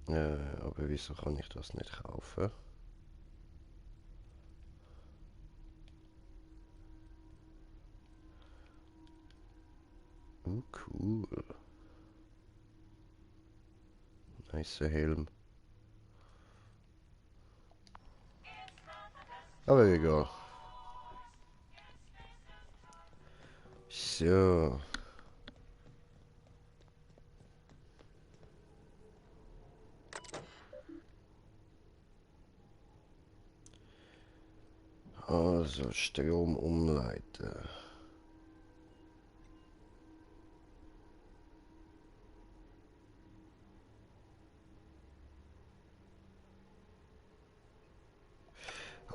Aber wieso kann ich das nicht kaufen? Cool. Nice Helm. Aber egal. So. Also Strom umleiten.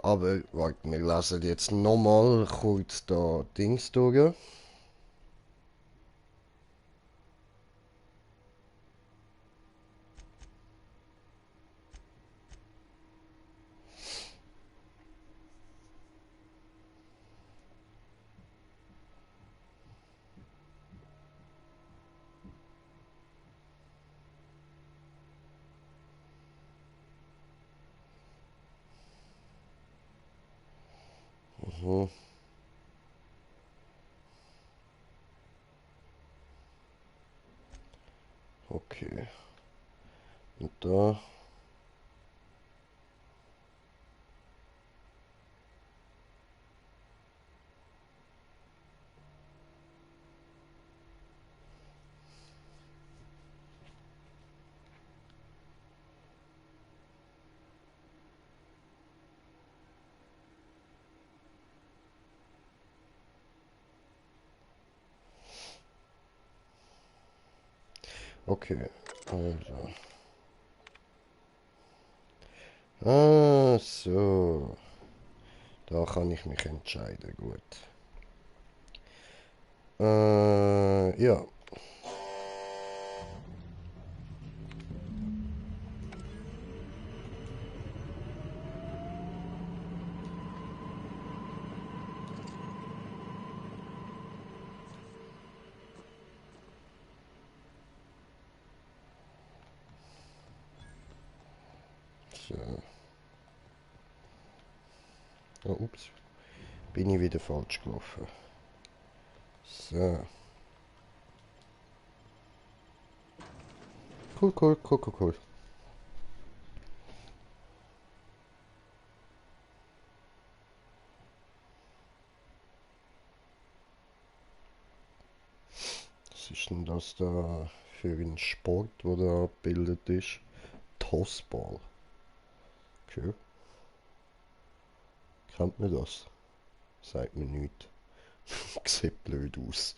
Aber warte, wir lesen jetzt nochmal kurz da Dings durch. Mhm. Okay. Und da. Okay. Also. Ah, so. Da kann ich mich entscheiden. Gut. Ja. So. Oh, ups. Bin ich wieder falsch gelaufen. So. Cool, cool, cool, cool, cool. Was ist denn das da für ein Sport, der da abgebildet ist? Tossball. Okay. Kennt man das? Sagt mir nichts. Sieht blöd aus.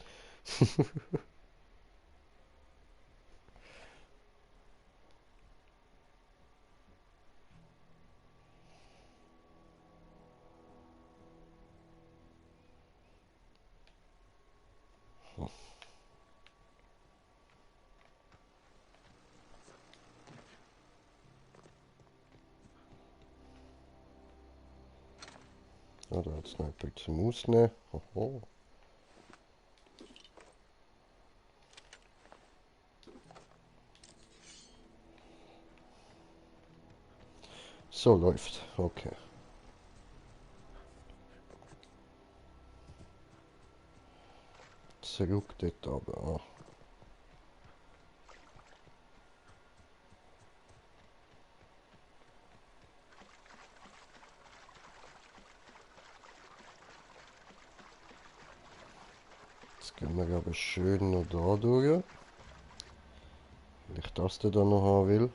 Ja, da hat es noch ein bisschen rausnehmen. Oho. So läuft. Okay. Zurück dort aber. Jetzt gehen wir aber schön noch da durch. Weil ich das da noch haben will.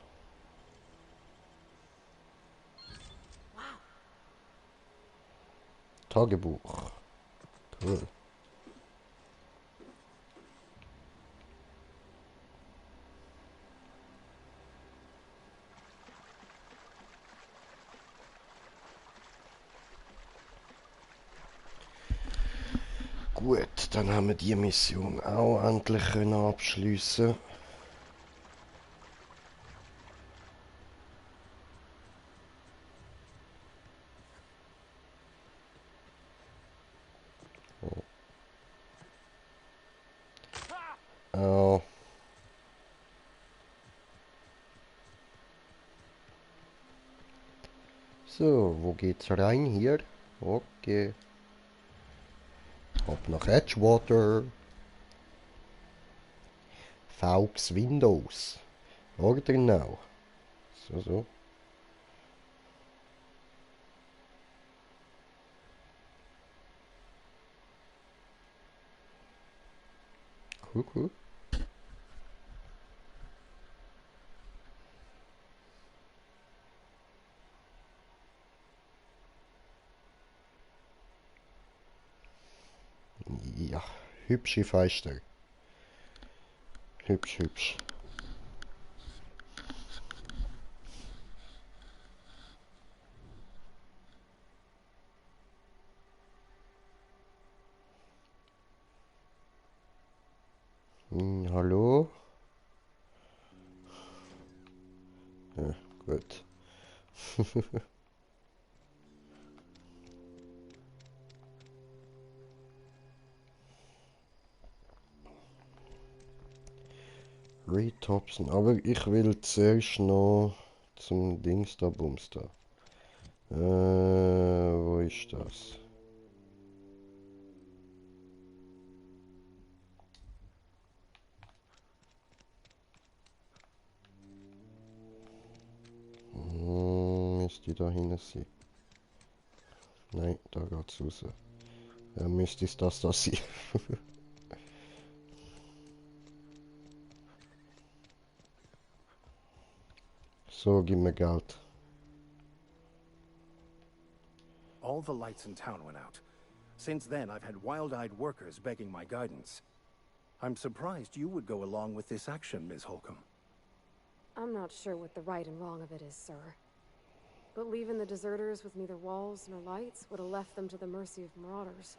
Tagebuch. Cool. Gut, dann haben wir die Mission auch endlich abschließen. Oh. So, wo geht's rein hier? Okay. Ab nach Edgewater. Faux Windows. Oder now. So, so. Cool, cool. Ja, hübsche Feister. Hübsch, hübsch. Hallo? Ja, gut. Retopsen, aber ich will zuerst noch zum Dings da, Bums da. Wo ist das? Müsste da hinten sein. Nein, da geht's raus. Ja, müsste es das da sein. So, gib mir Geld. All the lights in town went out. Since then, I've had wild-eyed workers begging my guidance. I'm surprised you would go along with this action, Ms. Holcomb. I'm not sure what the right and wrong of it is, sir. But leaving the deserters with neither walls nor lights would have left them to the mercy of marauders.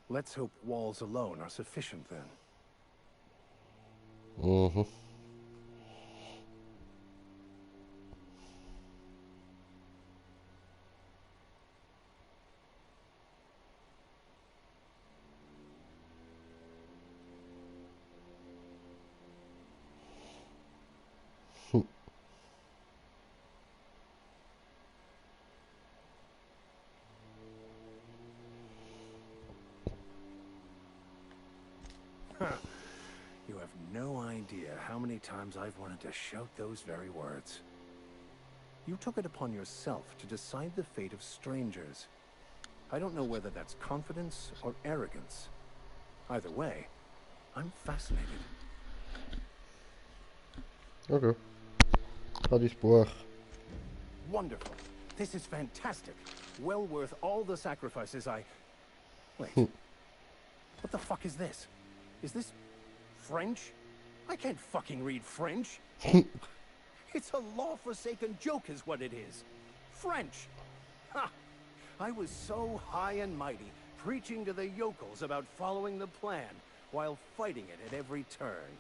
Let's hope walls alone are sufficient, then. Mm-hmm. You have no idea how many times I've wanted to shout those very words. You took it upon yourself to decide the fate of strangers. I don't know whether that's confidence or arrogance. Either way, I'm fascinated. Okay. Dat is Buch. Wonderful. This is fantastic. Well worth all the sacrifices I... Wait. What the fuck is this? Is this French? I can't fucking read French. It's a law-forsaken joke is what it is. French. Ha! I was so high and mighty, preaching to the yokels about following the plan, while fighting it at every turn.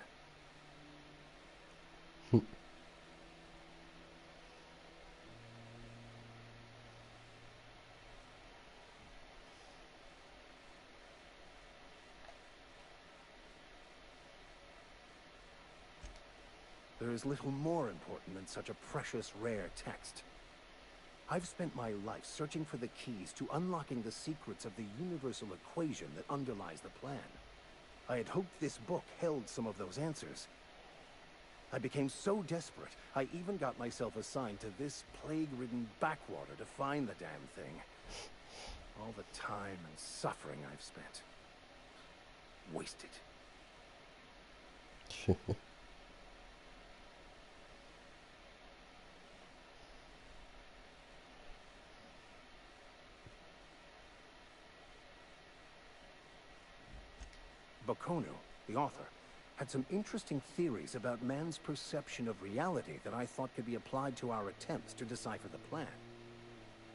There is little more important than such a precious, rare text. I've spent my life searching for the keys to unlocking the secrets of the universal equation that underlies the plan. I had hoped this book held some of those answers. I became so desperate, I even got myself assigned to this plague-ridden backwater to find the damn thing. All the time and suffering I've spent. Wasted. Bocconu, the author, had some interesting theories about man's perception of reality that I thought could be applied to our attempts to decipher the plan.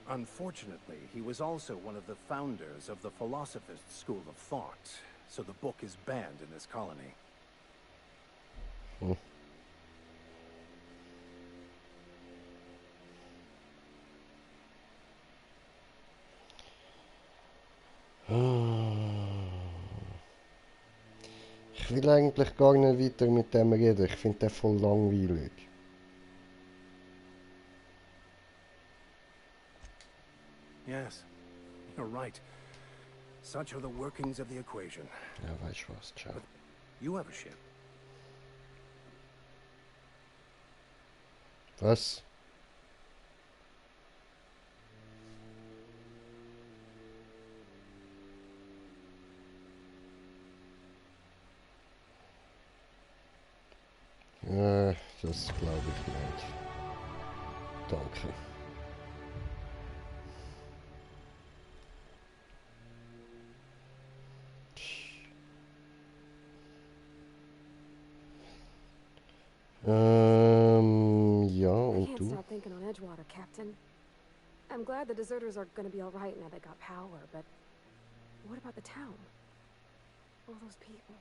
Unfortunately, he was also one of the founders of the philosophist school of thought, so the book is banned in this colony. Ich will eigentlich gar nicht weiter mit dem reden. Ich finde den voll langweilig. Yes, you're right. Such are the workings of the equation. Ja, weißt du was, ciao. But you have a ship. Was? Das glaube ich nicht. Danke. Ja, I und can't du? stop thinking on Edgewater, Captain. I'm glad the deserters are gonna be all right now they got power, but what about the town? All those people.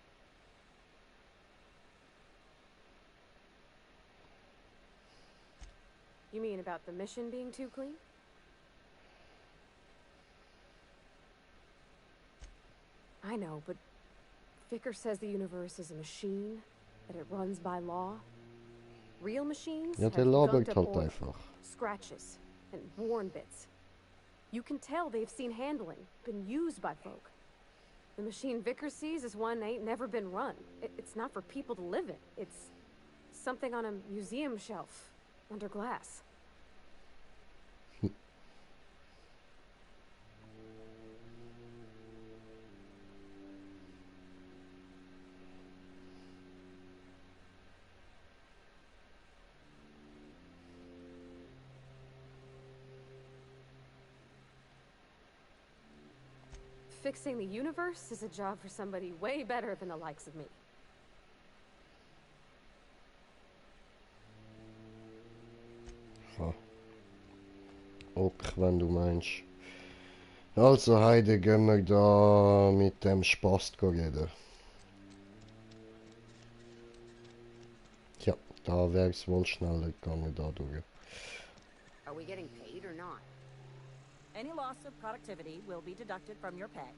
You mean about the mission being too clean? I know, but Vicker says the universe is a machine, that it runs by law. Real machines Ja, have der labert gunked up halt oil, einfach. scratches, and worn bits. You can tell they've seen handling, been used by folk. The machine Vicker sees is one ain't never been run. It's not for people to live in. It's something on a museum shelf, under glass. Fixing the universe is a job for somebody way better than the likes of me. Ja. Ok, wenn du meinst. Also, Heide, gehen wir da mit dem Spast reden. Ja, da wäre es wohl schneller gegangen dadurch. Are we getting paid or not? Any loss of productivity will be deducted from your pay.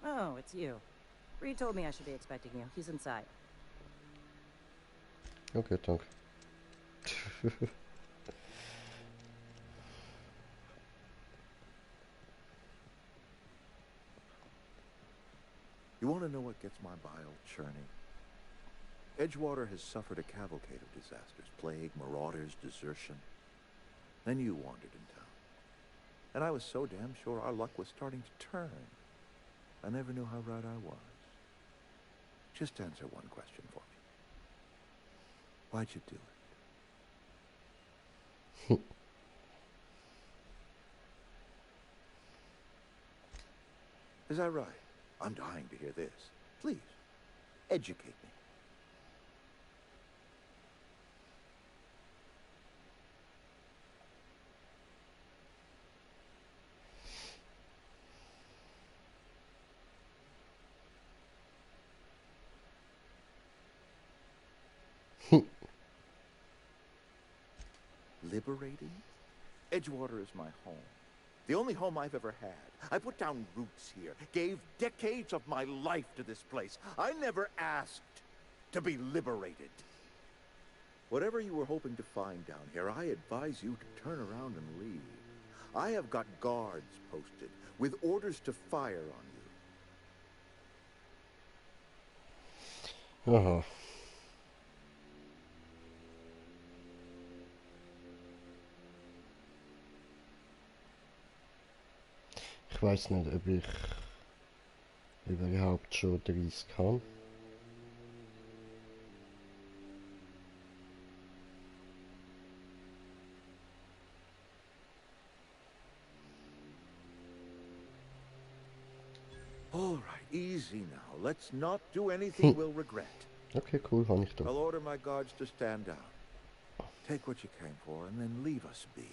Oh, it's you. Reed told me I should be expecting you. He's inside. Okay, danke. You want to know what gets my bile churning? Edgewater has suffered a cavalcade of disasters. Plague, marauders, desertion. Then you wandered in town. And I was so damn sure our luck was starting to turn. I never knew how right I was. Just answer one question for me. Why'd you do it? Is that right? I'm dying to hear this. Please, educate me. Liberating? Edgewater is my home. The only home I've ever had. I put down roots here, gave decades of my life to this place. I never asked to be liberated. Whatever you were hoping to find down here, I advise you to turn around and leave. I have got guards posted with orders to fire on you. Aha. Ich weiß nicht, ob ich überhaupt schon 30 kann. All right, easy now. Let's not do anything we'll regret. Okay, cool, habe ich I'll da. order my guards to stand down. Take what you came for and then leave us be.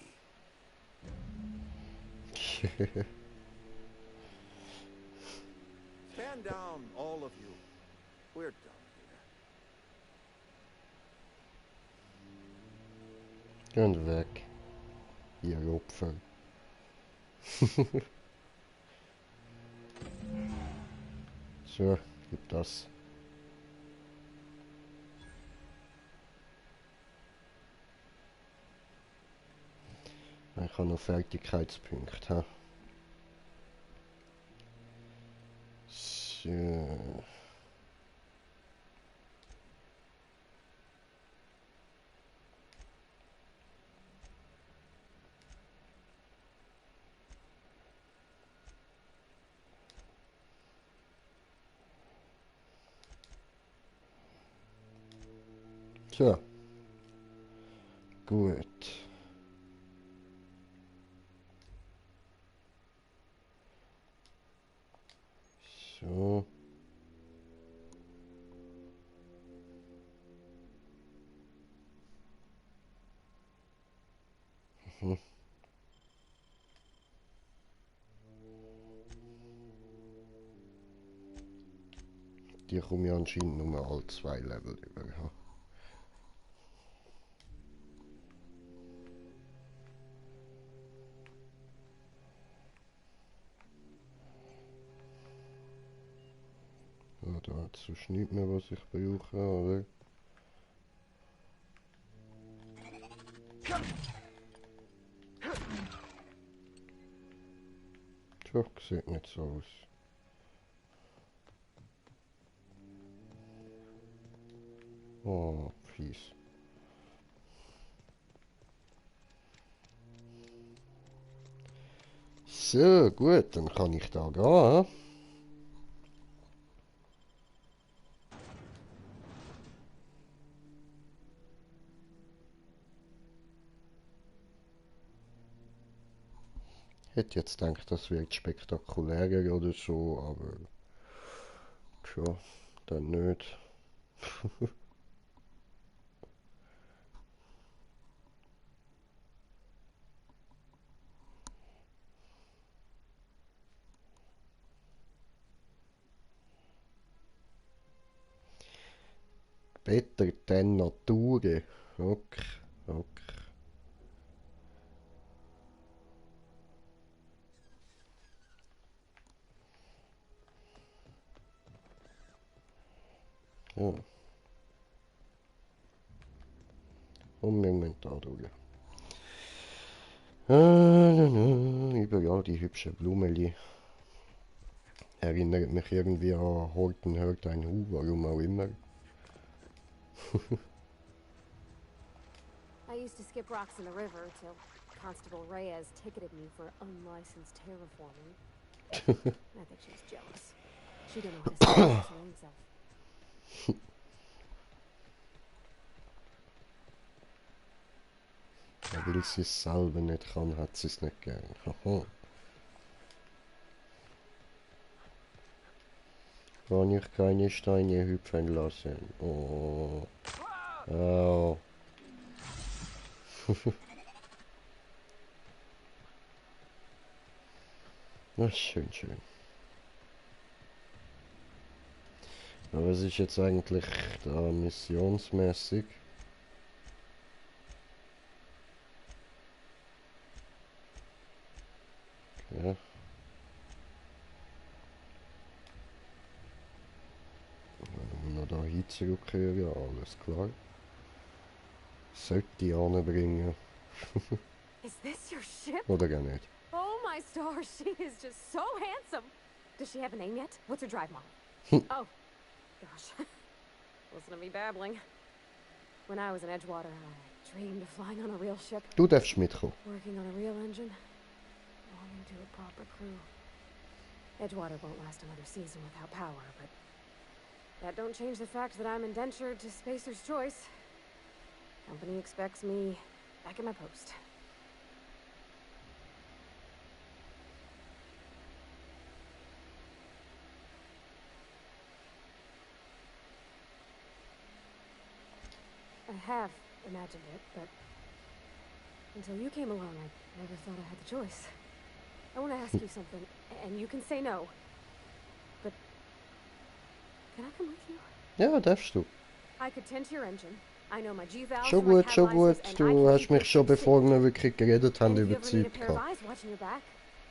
Stand down, all of you. We're done here. Geht weg. Ihr Opfer. So, gib das. Ich habe noch Fertigkeitspunkte. Ha? So. So. Gut. So. Mhm. Die kommen ja anscheinend nur alle 2 Level über. Ja. So, da hat es sonst nichts mehr, was ich brauche, oder? Tja, sieht nicht so aus. Oh, fies. So, gut, dann kann ich da gehen. Hätte jetzt gedacht, das wird spektakulärer oder so, aber tja, dann nicht. Better denn Nature. Okay, okay. Ja. Und wir müssen da durch. Überall die hübschen Blumenli. Erinnert mich irgendwie an Horten hört ein Hu, warum auch immer. I used to skip rocks in the river till Constable Reyes ticketed me for unlicensed terraforming. I think she was jealous. She didn't know how to save her own self. Weil sie es selber nicht kann, hat sie es nicht gern. Haha. Kann ich keine Steine hüpfen lassen. Oh. Au. Das ist schön, schön. Aber was ist jetzt eigentlich da missionsmäßig? Ja. Wenn wir noch da hin zurückkehren, ja, alles klar. Sollte die anbringen. Is this your ship? Oder gar nicht. Oh my stars, she is just so handsome. Does she have a name yet? What's her drive model? Oh, gosh. Listen to me babbling. When I was in Edgewater, I dreamed of flying on a real ship, Du darfst mitkommen. working on a real engine, belonging to a proper crew. Edgewater won't last another season without power, but that don't change the fact that I'm indentured to Spacer's Choice. Company expects me back at my post. I have imagined it, but until you came along, I never thought I had the choice. I want to ask you something, and you can say no. But can I come with you? Ja, darfst du. I could tend to your engine. I know my G-valves Schon and my gut, schon gut. catalyzers, and I Du can hast keep mich your schon ship bevor safe. wir wirklich geredet haben And if you ever need a überzeugt pair of gehabt. eyes watching your back,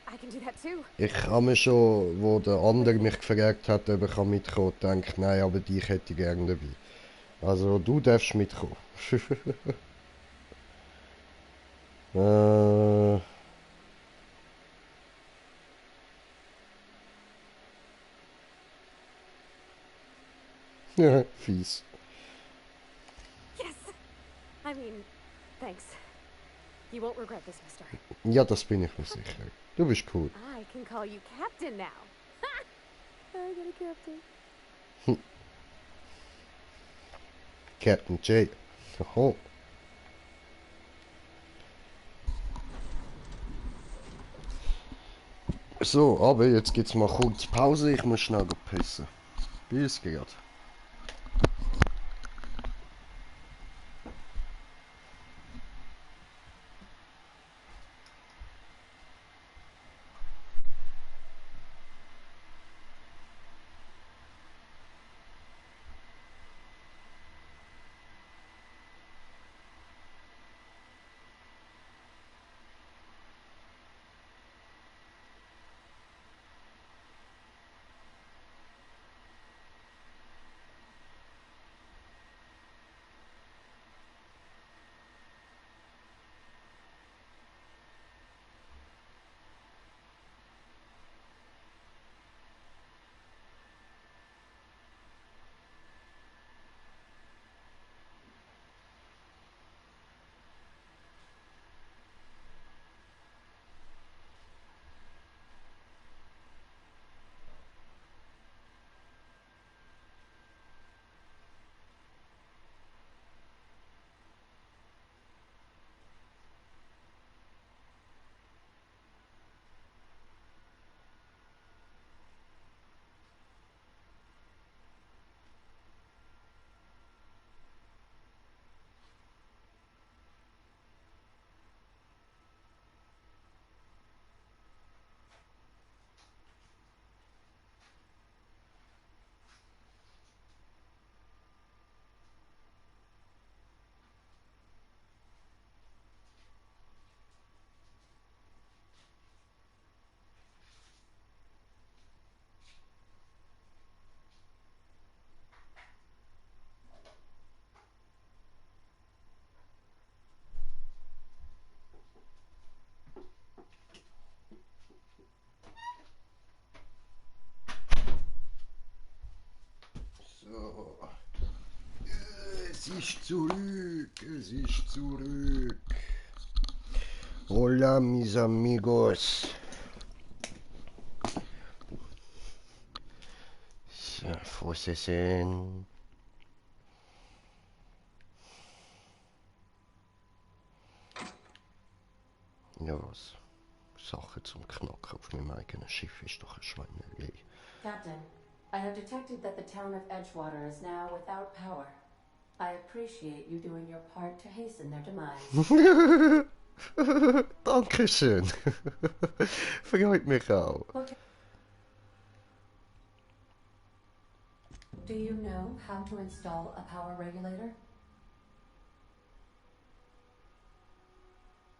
I can do that too. Ich habe mir schon, wo der andere mich gefragt hat, ob ich mitkommen kann, gedacht, nein, aber dich hätte ich gerne dabei. Also, du darfst mitkommen. Ja, fies. Yes! I mean, thanks. You won't regret this, mister. Ja, das bin ich mir sicher. Du bist cool. I can call you Captain now. Ha! I got a captain. Captain J. Oho. So, aber jetzt gibt's mal kurz Pause. Ich muss schnell pissen. Bis gleich. So. Es ist zurück. Es ist zurück. Hola, mis amigos. So, Vorsessen. Ja, was? Sachen zum Knacken auf meinem eigenen Schiff ist doch ein Schweinerei. Captain, I have detected that the town of Edgewater is now without power. I appreciate you doing your part to hasten their demise. Dankeschön. Freut mich auch. Okay. Do you know how to install a power regulator?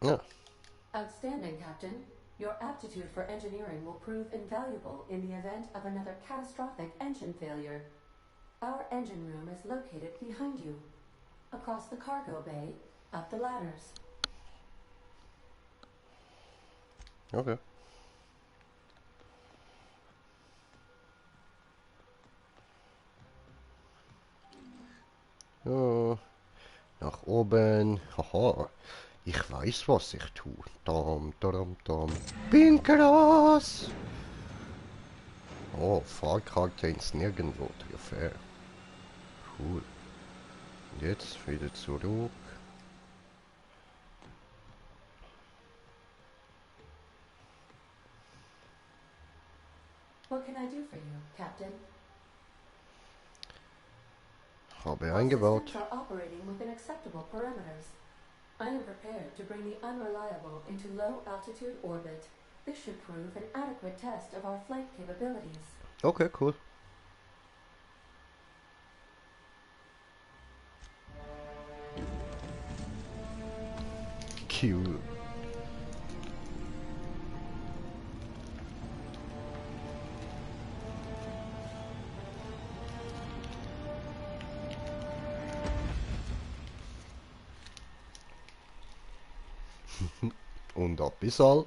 Ja. Outstanding, Captain. Your aptitude for engineering will prove invaluable in the event of another catastrophic engine failure. Our engine room is located behind you, across the cargo bay, up the ladders. Okay. Ja, nach oben. Haha. Ich weiß, was ich tue. Dam, dam, dam. Pinkras! Oh, Fahrkarte ins Nirgendwo. Trophäe. Cool. Und jetzt wieder zurück. What can I do for you, Captain? Habe Our eingebaut. systems are operating within acceptable parameters. I am prepared to bring the unreliable into low-altitude orbit. This should prove an adequate test of our flight capabilities. Okay, cool. Cool. Und ab bis all.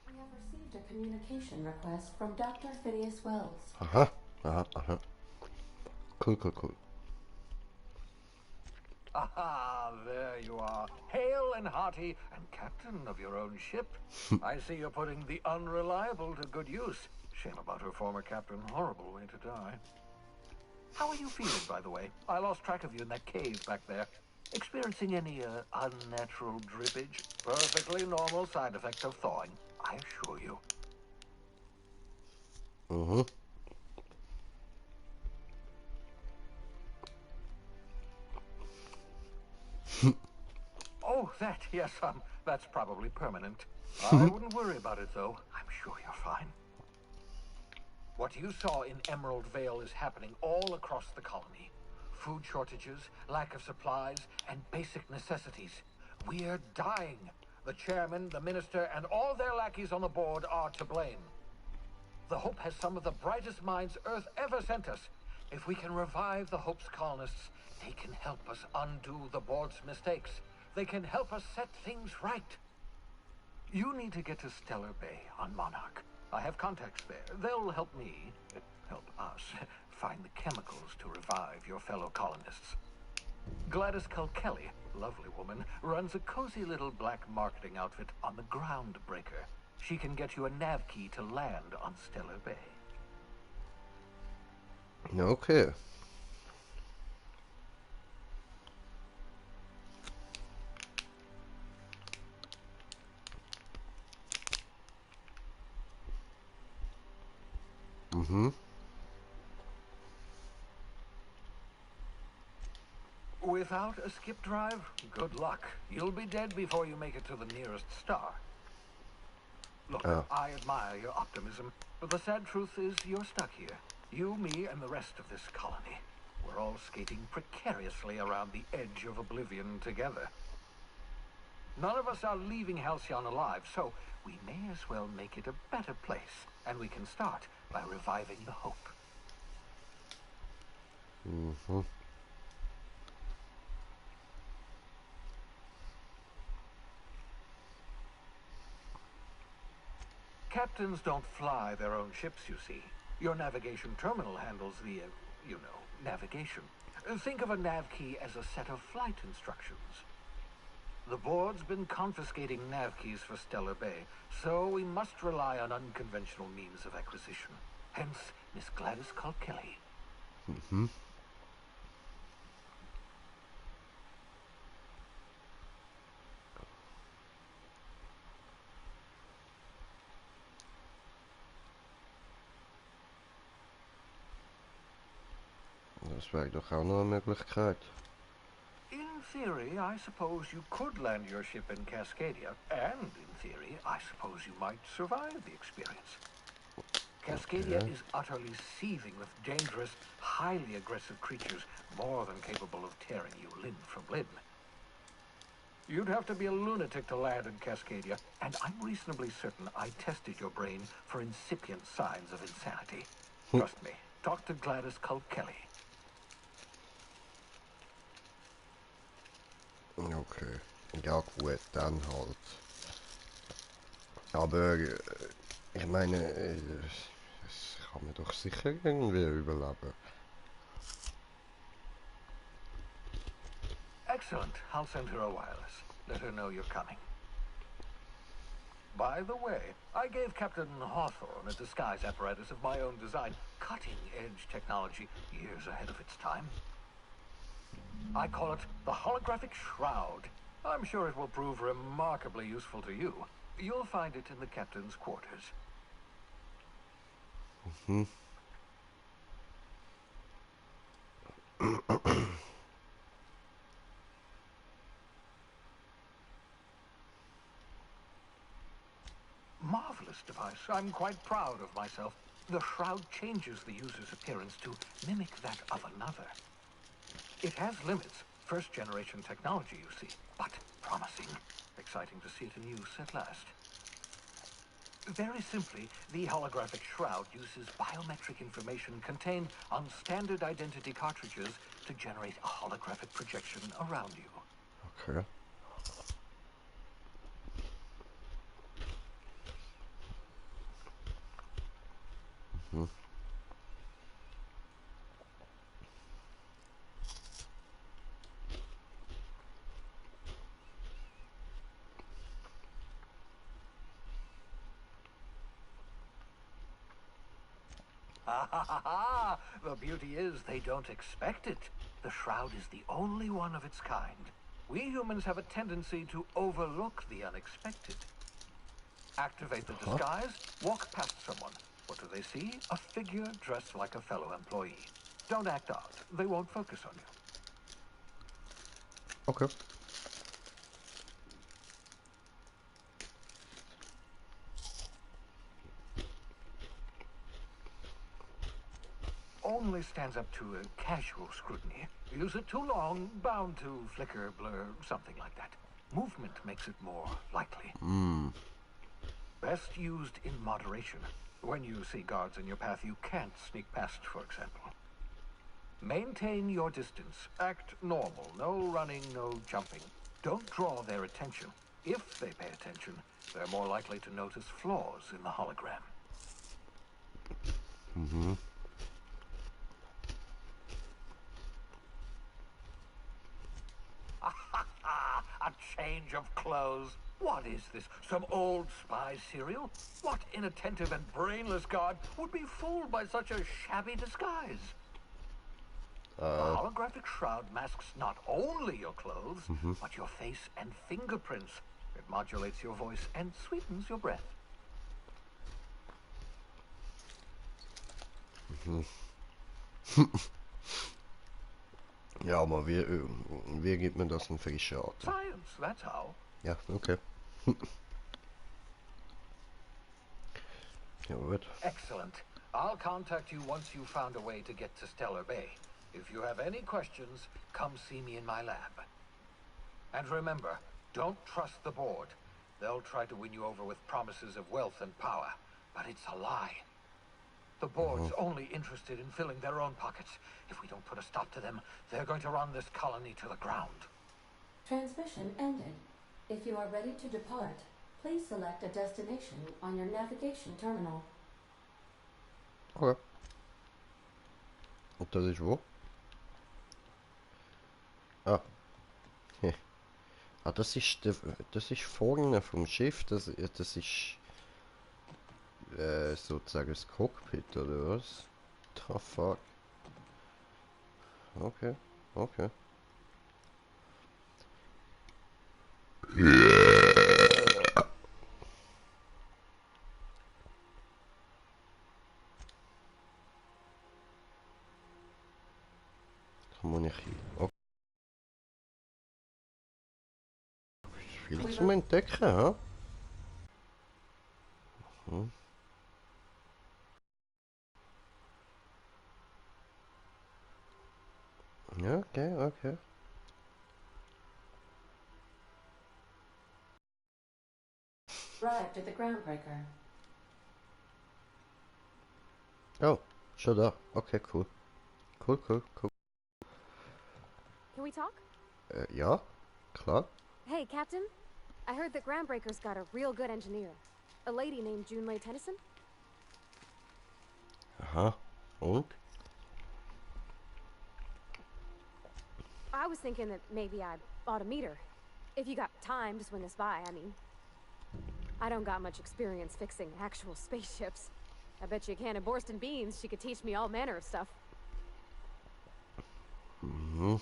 We have received a communication request from Dr. Phineas Wells. Aha, aha, aha. Cool, cool, cool. Aha, there you are. Hale and hearty, and captain of your own ship. I see you're putting the unreliable to good use. Shame about her former captain. Horrible way to die. How are you feeling, by the way? I lost track of you in that cave back there. Experiencing any unnatural drippage? Perfectly normal side effect of thawing, I assure you. Mhm. Oh, that, yes, that's probably permanent. I wouldn't worry about it, though. I'm sure you're fine. What you saw in Emerald Vale is happening all across the colony. Food shortages, lack of supplies, and basic necessities. We're dying. The chairman, the minister, and all their lackeys on the board are to blame. The Hope has some of the brightest minds Earth ever sent us. If we can revive the Hope's colonists, they can help us undo the board's mistakes. They can help us set things right. You need to get to Stellar Bay on Monarch. I have contacts there. They'll help me, help us, find the chemicals to revive your fellow colonists. Gladys Kilkelly, lovely woman, runs a cozy little black marketing outfit on the Groundbreaker. She can get you a nav key to land on Stellar Bay. Okay. Mhm. Without a skip drive, good luck. You'll be dead before you make it to the nearest star. Look, I admire your optimism, but the sad truth is you're stuck here. You, me, and the rest of this colony. We're all skating precariously around the edge of oblivion together. None of us are leaving Halcyon alive, so we may as well make it a better place, and we can start by reviving the Hope. Mhm. Captains don't fly their own ships, you see. Your navigation terminal handles the, navigation. Think of a nav key as a set of flight instructions. The board's been confiscating nav keys for Stellar Bay, so we must rely on unconventional means of acquisition. Hence, Miss Gladys Kilkelly. Das wäre doch auch noch eine Möglichkeit. In theory, I suppose you could land your ship in Cascadia, and in theory, I suppose you might survive the experience. Cascadia is utterly seething with dangerous, highly aggressive creatures, more than capable of tearing you limb from limb. You'd have to be a lunatic to land in Cascadia, and I'm reasonably certain I tested your brain for incipient signs of insanity. Trust me, talk to Gladys Kilkelly. Okay, ja gut, dann halt. Aber ich meine, das kann man doch sicher irgendwie überleben. Excellent. I'll send her a wireless. Let her know you're coming. By the way, I gave Captain Hawthorne a disguise apparatus of my own design, cutting-edge technology, years ahead of its time. I call it the holographic shroud. I'm sure it will prove remarkably useful to you. You'll find it in the captain's quarters. Marvelous device. I'm quite proud of myself. The shroud changes the user's appearance to mimic that of another. It has limits. First-generation technology, you see, but promising. Exciting to see it in use at last. Very simply, the holographic shroud uses biometric information contained on standard identity cartridges to generate a holographic projection around you. Okay. The beauty is they don't expect it. The shroud is the only one of its kind. We humans have a tendency to overlook the unexpected. Activate the disguise, walk past someone. What do they see? A figure dressed like a fellow employee. Don't act out. They won't focus on you. Okay. Only stands up to a casual scrutiny. Use it too long, bound to flicker, blur, something like that. Movement makes it more likely. Best used in moderation. When you see guards in your path you can't sneak past, for example. Maintain your distance. Act normal. No running, no jumping. Don't draw their attention. If they pay attention, they're more likely to notice flaws in the hologram. A change of clothes. What is this? Some old spy serial? What inattentive and brainless guard would be fooled by such a shabby disguise? The holographic shroud masks not only your clothes, but your face and fingerprints. It modulates your voice and sweetens your breath. Ja, aber wie gibt man das einen frischen Atem? Science, that's how. Ja, okay. Ja, gut. Excellent. I'll contact you once you've found a way to get to Stellar Bay. If you have any questions, come see me in my lab. And remember, don't trust the board. They'll try to win you over with promises of wealth and power, but it's a lie. The board's only interested in filling their own pockets. If we don't put a stop to them, they're going to run this colony to the ground. Transmission ended. If you are ready to depart, Please select a destination on your navigation terminal. Okay. Und das ist wo? Ah. Ah, das ist vorne vom Schiff, das ist sozusagen das Cockpit, oder was? The fuck? Okay, okay. Kann man nicht hin. Okay. Viel zum Entdecken, ha? Hm. Ja, okay, okay. Arrived at the groundbreaker. Oh, schon da. Okay, cool. Cool, cool, cool. Can we talk? Ja, klar. Hey, Captain. I heard that Groundbreaker's got a real good engineer. A lady named Junlei Tennyson? Aha. Und? I was thinking that maybe I ought to meet her. If you got time to swing us by, I mean. I don't got much experience fixing actual spaceships. I bet you a can of Borston beans she could teach me all manner of stuff. Mhm.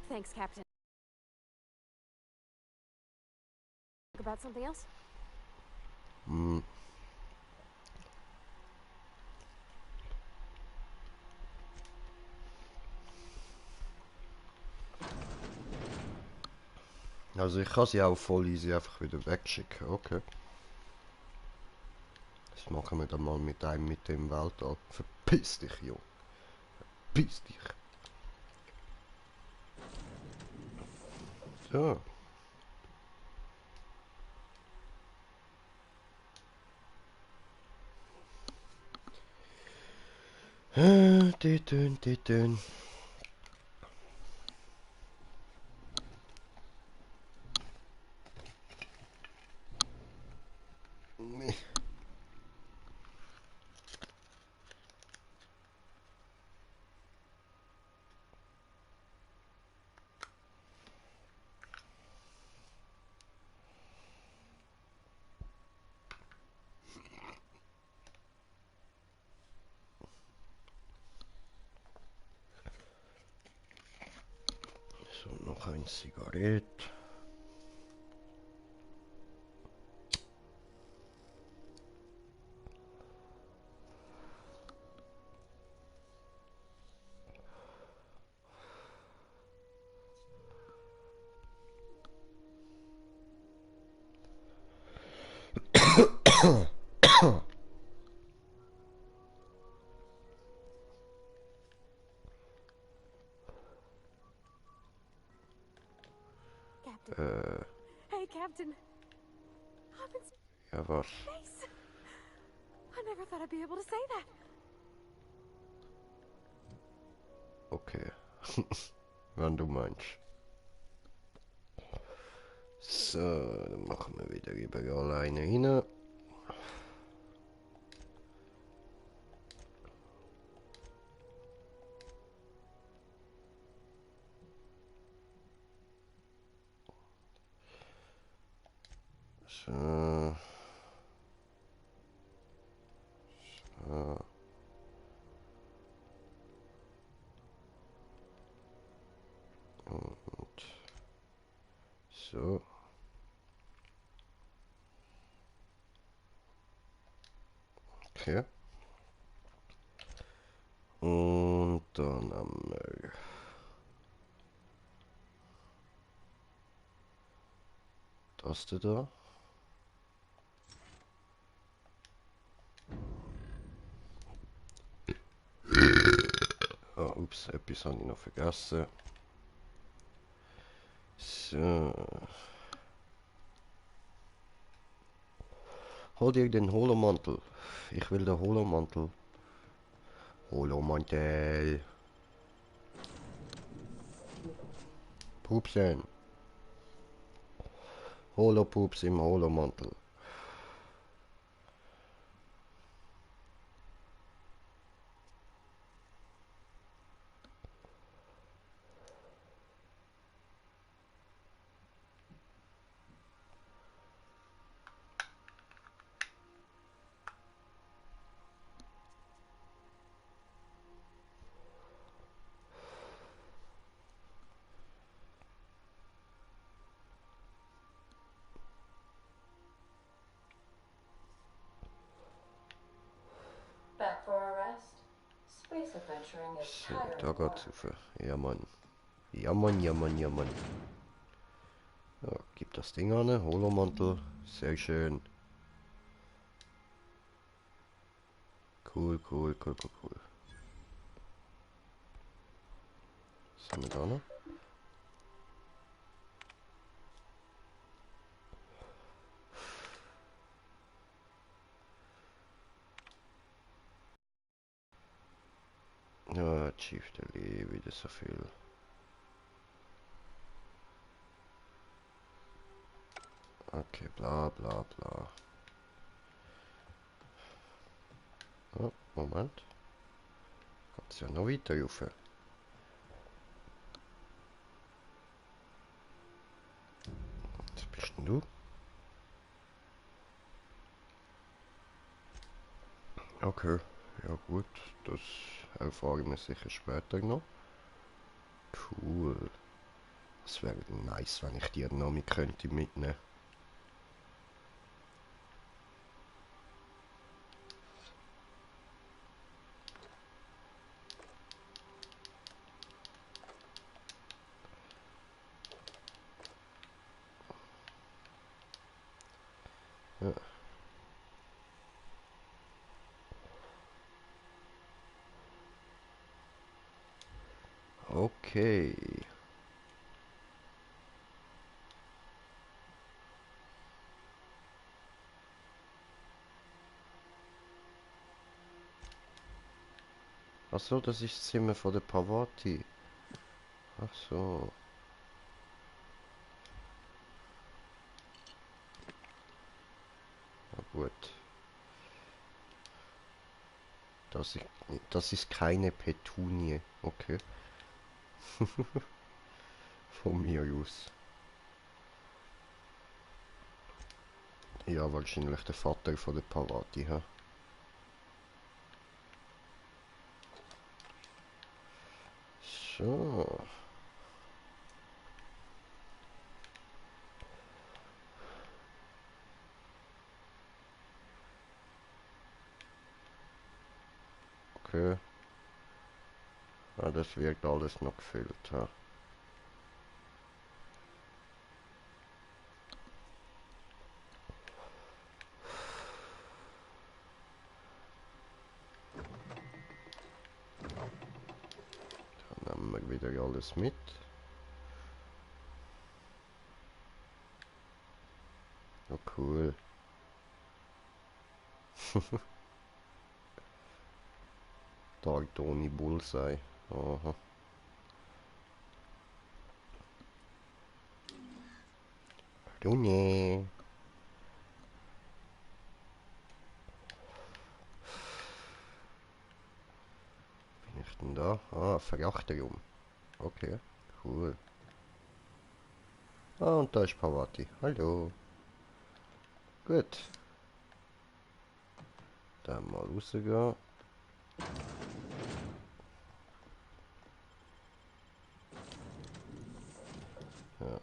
Thanks, Captain. About something else? Hm. Also ich kann sie auch voll easy einfach wieder wegschicken, okay. Das machen wir dann mal mit dem Weltall. Verpiss dich, Junge. Verpiss dich. So. Die. So, noch ein Zigarett. Captain. Hey, Captain. I'm in Ja, was? space. I never thought I'd be able to say that. Okay. Wenn du meinst. So, dann machen wir wieder überall eine rein. So. So. Und so. Okay. Und dann haben wir das da. ups, etwas habe ich noch vergessen. So. Hol dir den Holomantel. Ich will den Holomantel. Holomantel. Pupsen. Holopups im Holomantel. Back for a rest? Space adventuring is So, tiring da geht's work. rauf. Ja, Mann. Ja, Mann, ja, Mann, ja, Mann. Ja, gib das Ding an, Holomantel. Sehr schön. Cool, cool, cool, cool, cool. Was haben wir da noch? Ja, Chief Delay, wieder so viel. Okay, bla bla bla. Oh, Moment. Geht's ja noch weiter rauf. Was bist denn du? Okay, ja gut, das erfahren wir sicher später noch. Cool. Es wäre nice, wenn ich die noch mit könnte mitnehmen. Ja. Okay. Ach so, das ist das Zimmer von der Pavati. Ach so. Na gut. Das ist keine Petunie. Okay. Von mir aus. Ja, wahrscheinlich der Vater von der Pavati, ha? So. Okay. Ja, das wird alles noch gefüllt, ha? Dann nehmen wir wieder alles mit. Oh, cool. Dark Tony Bullseye. Aha. Junge. Bin ich denn da? Ah, Verachtung. Okay, cool. Ah, und da ist Pavati. Hallo. Gut. Dann mal rausgehen. Ja.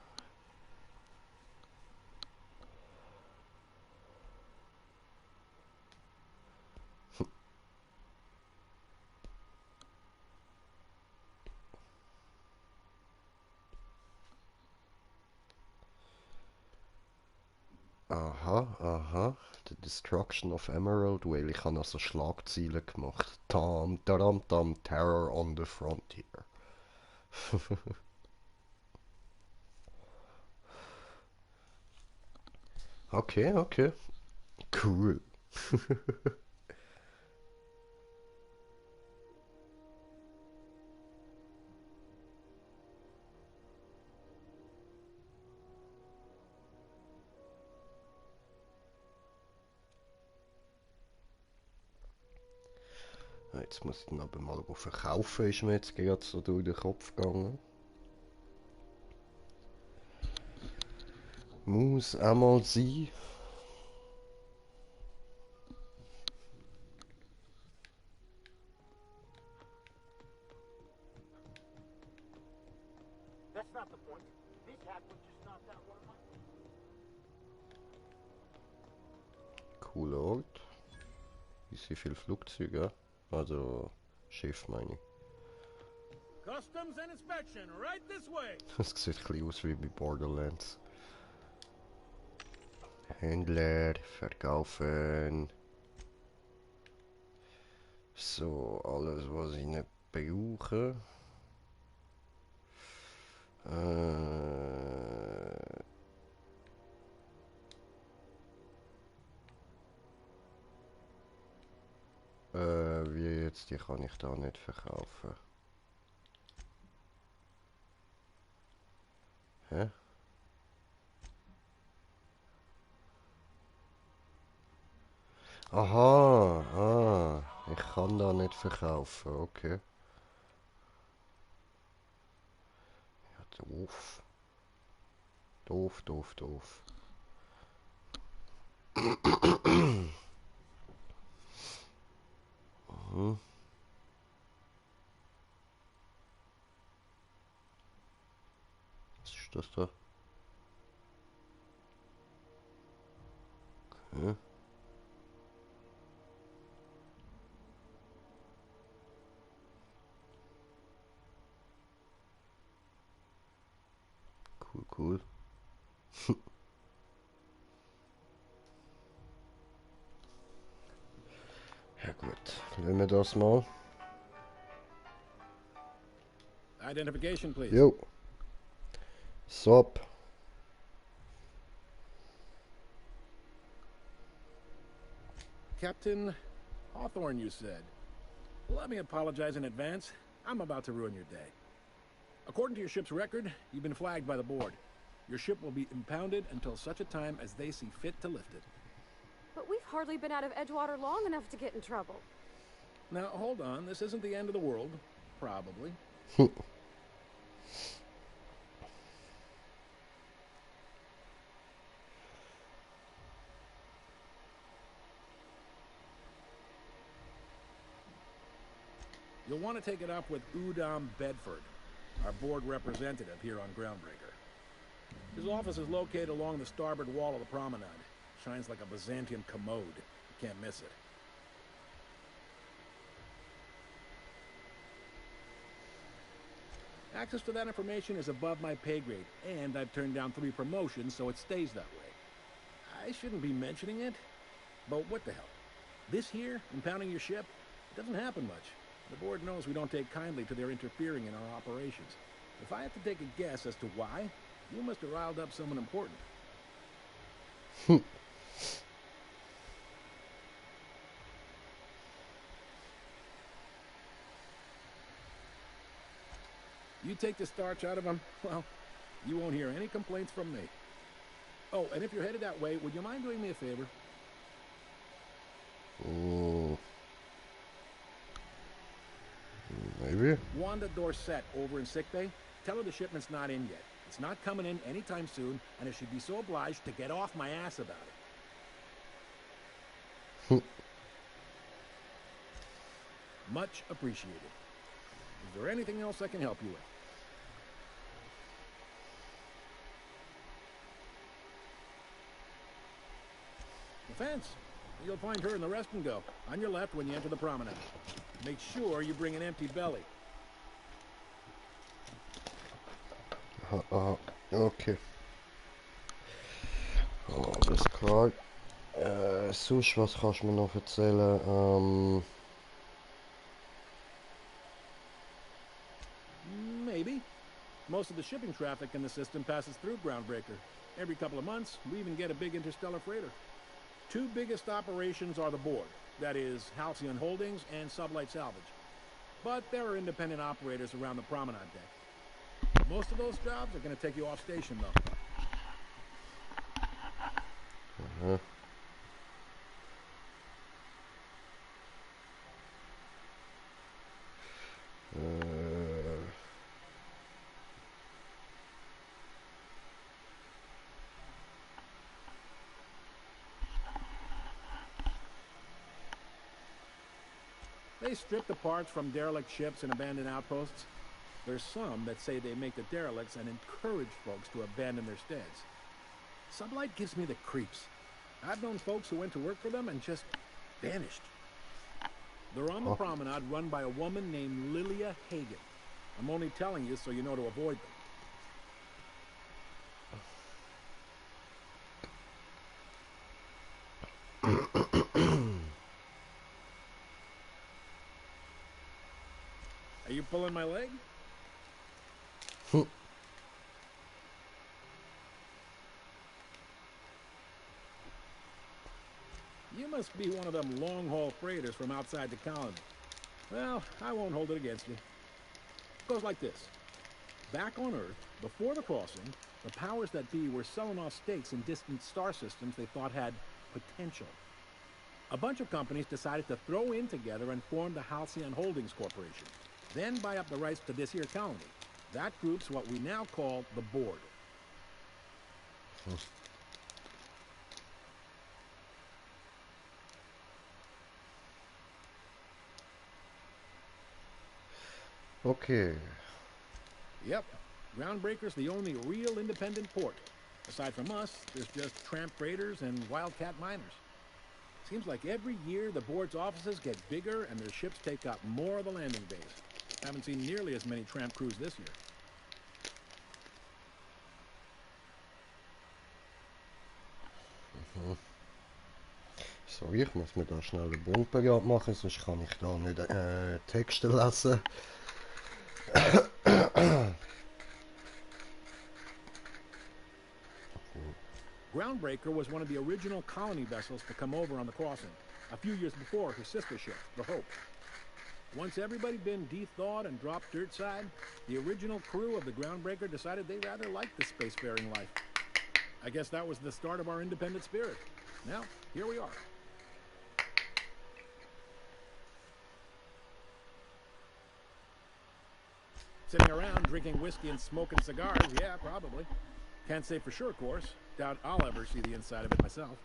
Aha, aha. The Destruction of Emerald Whale. Ich habe also Schlagzeilen gemacht. Tam, taram, tam, Terror on the Frontier. Okay, okay. Cool. Jetzt muss ich dann aber mal verkaufen, ist mir jetzt gerade so durch den Kopf gegangen. Muss einmal sein. Cooler Ort. Wie viele Flugzeuge? Also Schiff meine ich. Customs and inspection, right this way. Das sieht ein bisschen aus wie bei Borderlands. Händler, verkaufen. So, alles was ich nicht brauche. Wie jetzt, die kann ich da nicht verkaufen. Hä? Aha, ich kann da nicht verkaufen, okay. Ja, doof. Doof, doof, doof. Mhm. Was ist das da? Okay. Cool, cool. Ja gut, nehmen wir das mal. Identification, please. Jo. Sup. Captain Hawthorne, you said. Well, let me apologize in advance. I'm about to ruin your day. According to your ship's record, you've been flagged by the board. Your ship will be impounded until such a time as they see fit to lift it. But we've hardly been out of Edgewater long enough to get in trouble. Now, hold on. This isn't the end of the world. Probably. You'll want to take it up with Udom Bedford, our board representative here on Groundbreaker. His office is located along the starboard wall of the promenade. Shines like a Byzantine commode. You can't miss it. Access to that information is above my pay grade, and I've turned down 3 promotions, so it stays that way. I shouldn't be mentioning it, but what the hell? This here, impounding your ship, it doesn't happen much. The board knows we don't take kindly to their interfering in our operations. If I have to take a guess as to why, you must have riled up someone important. You take the starch out of them, well, you won't hear any complaints from me. Oh, and if you're headed that way, would you mind doing me a favor? Oh. Maybe. Wanda Dorset over in sickbay. Tell her the shipment's not in yet. It's not coming in anytime soon, and if she'd be so obliged to get off my ass about it. Much appreciated. Is there anything else I can help you with? The fence. You'll find her in the rest and go. On your left when you enter the promenade. Make sure you bring an empty belly. Okay. Oh, alles klar. Frage. Sonst, was kannst du mir noch erzählen? Maybe. Most of the shipping traffic in the system passes through Groundbreaker. Every couple of months, we even get a big interstellar freighter. Two biggest operations are the board, that is, Halcyon Holdings and Sublight Salvage. But there are independent operators around the promenade deck. Most of those jobs are going to take you off station, though. They strip the parts from derelict ships and abandoned outposts. There's some that say they make the derelicts and encourage folks to abandon their steads. Sublight gives me the creeps. I've known folks who went to work for them and just vanished. They're on the promenade run by a woman named Lilia Hagen. I'm only telling you so you know to avoid them. Are you pulling my leg? You must be one of them long-haul freighters from outside the colony. Well, I won't hold it against you. It goes like this. Back on Earth, before the crossing, the powers that be were selling off stakes in distant star systems they thought had potential. A bunch of companies decided to throw in together and form the Halcyon Holdings Corporation, then buy up the rights to this here colony. That group's what we now call the Board. Okay. Yep. Groundbreaker's the only real independent port. Aside from us, there's just tramp freighters and wildcat miners. Seems like every year the board's offices get bigger and their ships take up more of the landing bays. Haven't seen nearly as many tramp crews this year. So, ich muss mir da schnell einen Bundbegrad machen, sonst kann ich da nicht Texte lesen. Groundbreaker was one of the original colony vessels to come over on the crossing, a few years before her sister ship, the Hope. Once everybody'd been de-thawed and dropped dirtside, the original crew of the Groundbreaker decided they rather liked the spacefaring life. I guess that was the start of our independent spirit. Now, here we are. Sitting around drinking whiskey and smoking cigars, yeah, probably. Can't say for sure, of course. Doubt I'll ever see the inside of it myself.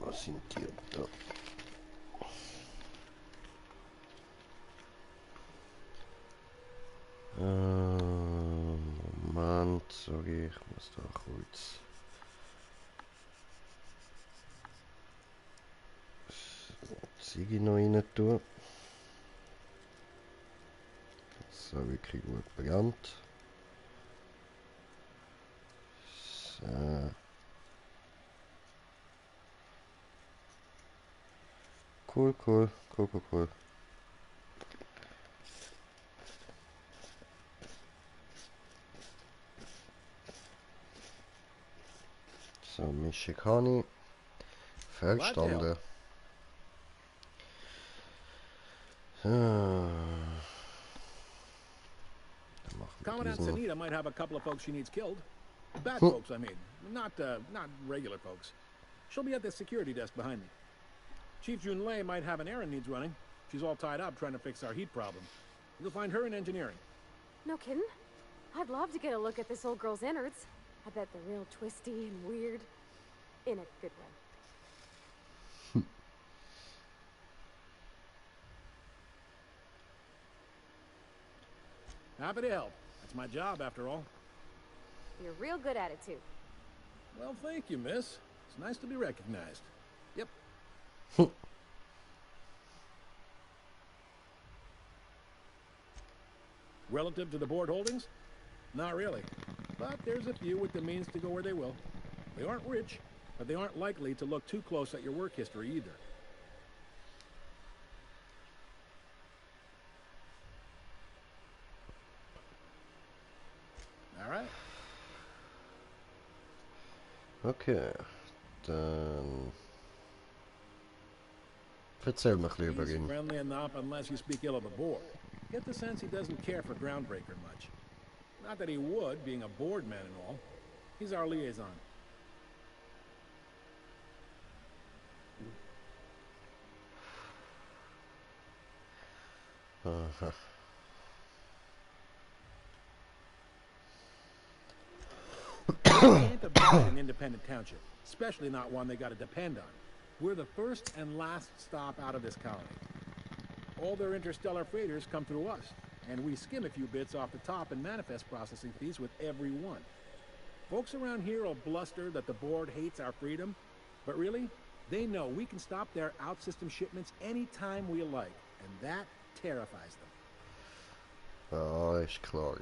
Was sind die da? Moment, sorry, ich muss da kurz. Ziege noch rein tun. So, wirklich gut brennt. So. Cool. So, Mischikani. Verstanden. Commandant Sanita might have a couple of folks she needs killed. Bad folks, I mean. Not regular folks. She'll be at the security desk behind me. Chief Junlei might have an errand needs running. She's all tied up trying to fix our heat problem. You'll find her in engineering. No kidding? I'd love to get a look at this old girl's innards. I bet they're real twisty and weird. In a good way. Happy to help. That's my job, after all. You're real good at it, too. Well, thank you, miss. It's nice to be recognized. Yep. Relative to the board holdings? Not really. But there's a few with the means to go where they will. They aren't rich, but they aren't likely to look too close at your work history either. All right. Okay, dann erzähl mir ein bisschen über He's ihn. friendly enough unless you speak ill of the board. Get the sense he doesn't care for Groundbreaker much. Not that he would, being a board man and all. He's our liaison. Aha. Can't abandon an independent township, especially not one they gotta depend on. We're the first and last stop out of this colony. All their interstellar freighters come through us, and we skim a few bits off the top and manifest processing fees with every one. Folks around here will bluster that the board hates our freedom, but really, they know we can stop their out-system shipments anytime we like, and that terrifies them. Ja, ist klar.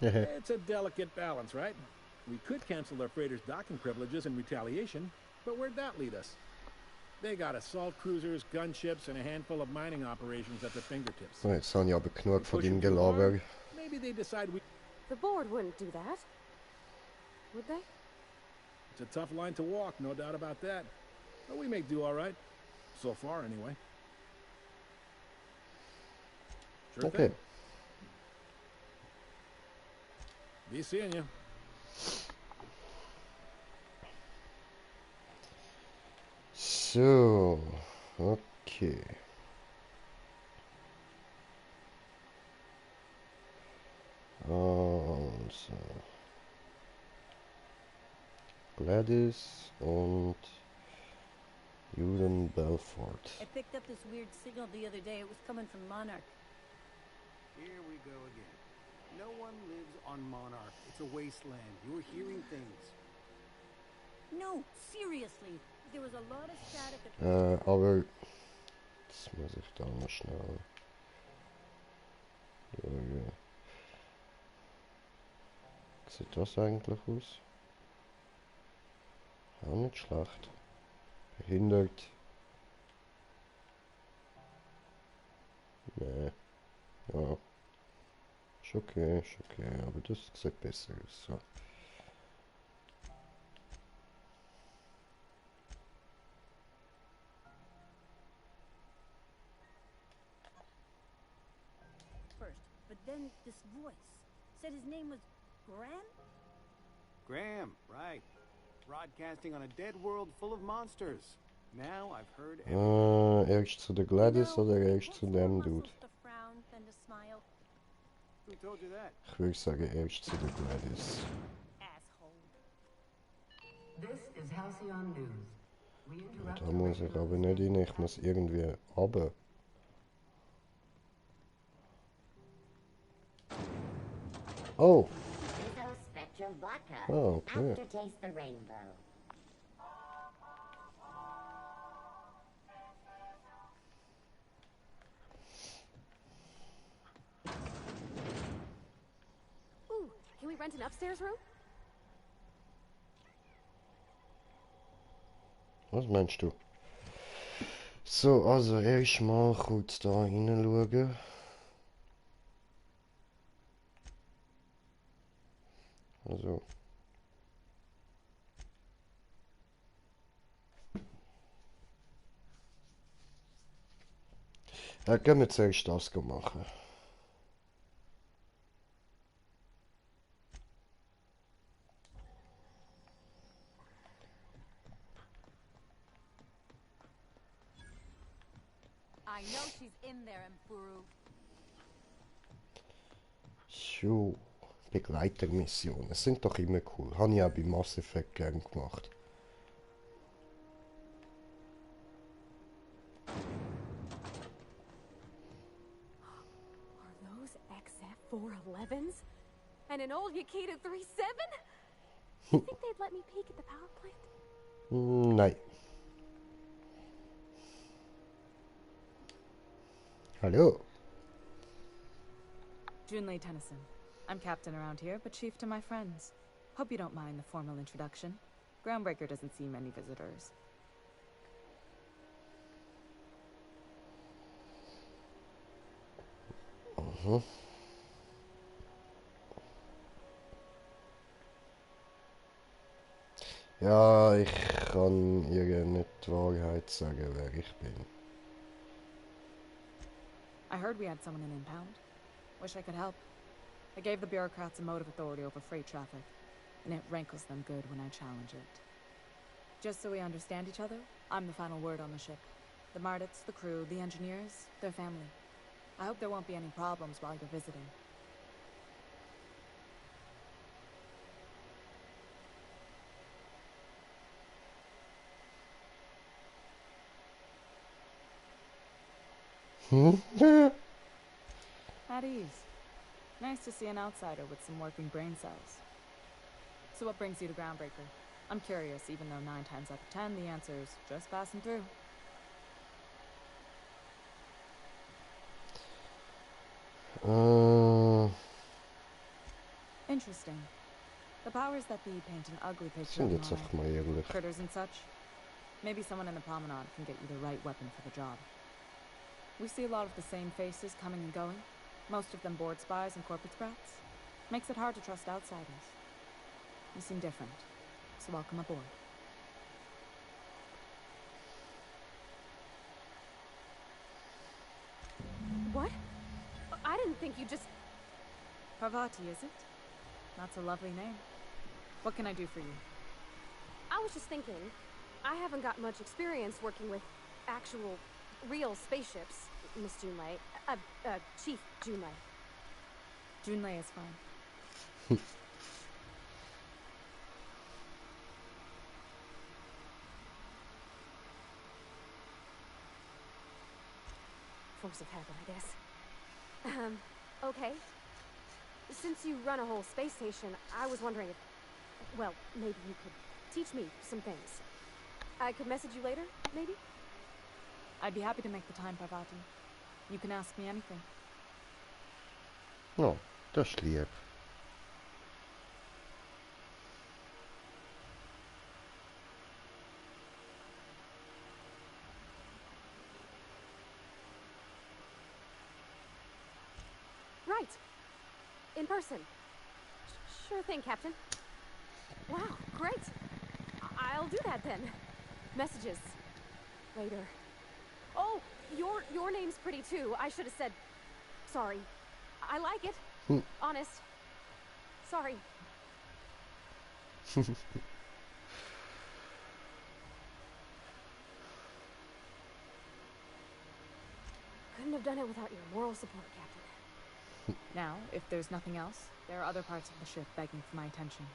It's a delicate balance, right? We could cancel their freighters' docking privileges in retaliation, but where'd that lead us? They got assault cruisers, gunships, and a handful of mining operations at their fingertips. So, jetzt habe ich aber genug von Push deinem them too hard, Gelaber. maybe they decide we... The board wouldn't do that. Would they? It's a tough line to walk, no doubt about that. But we make do all right. So far, anyway. Sure Okay. thing. Be seeing you. So, okay. Also. Gladys und Julian Belfort. I picked up this weird signal the other day. It was coming from Monarch. Here we go again. No one lives on Monarch. It's a wasteland. You're hearing things. No, seriously. There was a lot of static at Aber jetzt muss ich da mal schnell schauen. Wie sieht das eigentlich aus? Auch nicht schlecht. Behindert. Nee. Ja. Ist okay, aber das sieht besser aus. So. first, but then this voice said his name was Graham? Graham, right. Broadcasting on a dead world full of monsters. Now I've heard Erst zu der Gladys oder erst zu dem Dude? To frown, then to smile. Who told you that? Ich würde sagen erst zu der Gladys. Asshole. This is Halcyon News. We interrupt Da muss ich aber nicht rein, ich muss irgendwie runter. Oh! Spectrum vodka. Oh, okay. Aftertaste the rainbow. Ooh, can we rent an upstairs room? Was meinst du? So, also erstmal kurz da hineinschauen. Also. Ja, gehen wir zuerst das machen. I know she's in there, Mpuru. So, Begleitermissionen sind doch immer cool. Habe ich auch bei Mass Effect gern gemacht. 3.7s? And an old Yakita 3.7? You think they'd let me peek at the power plant? Nein. Hallo. Junlei Tennyson. I'm captain around here, but chief to my friends. Hope you don't mind the formal introduction. Groundbreaker doesn't see many visitors. Ja, ich kann ihr nicht die Wahrheit sagen, wer ich bin. I heard we had someone in impound. Wish I could help. I gave the bureaucrats a motive authority over freight traffic, and it rankles them good when I challenge it. Just so we understand each other, I'm the final word on the ship. The Mardits, the crew, the engineers, their family. I hope there won't be any problems while you're visiting. At ease. Nice to see an outsider with some working brain cells. So what brings you to Groundbreaker? I'm curious, even though 9 times out of 10 the answer's just passing through. Interesting. The powers that be paint an ugly picture of Jetzt einfach mal ehrlich. critters and such. Maybe someone in the promenade can get you the right weapon for the job. We see a lot of the same faces coming and going. Most of them board spies and corporate brats. Makes it hard to trust outsiders. You seem different, so welcome aboard. What? I didn't think you just... Parvati, is it? That's a lovely name. What can I do for you? I was just thinking, I haven't got much experience working with actual, real spaceships, Miss Junlei. Chief Junlei. Junlei is fine. Force of habit, I guess. Okay. Since you run a whole space station, I was wondering if... Well, maybe you could teach me some things. I could message you later, maybe? I'd be happy to make the time, Parvati. You can ask me anything. Oh, das ist lieb. Right. In person. Sure thing, Captain. Wow, great. I'll do that then. Messages. Later. Oh, your name's pretty too. I should have said... Sorry. I like it. Honest. Sorry. Couldn't have done it without your moral support, Captain. Now, if there's nothing else, there are other parts of the ship begging for my attention.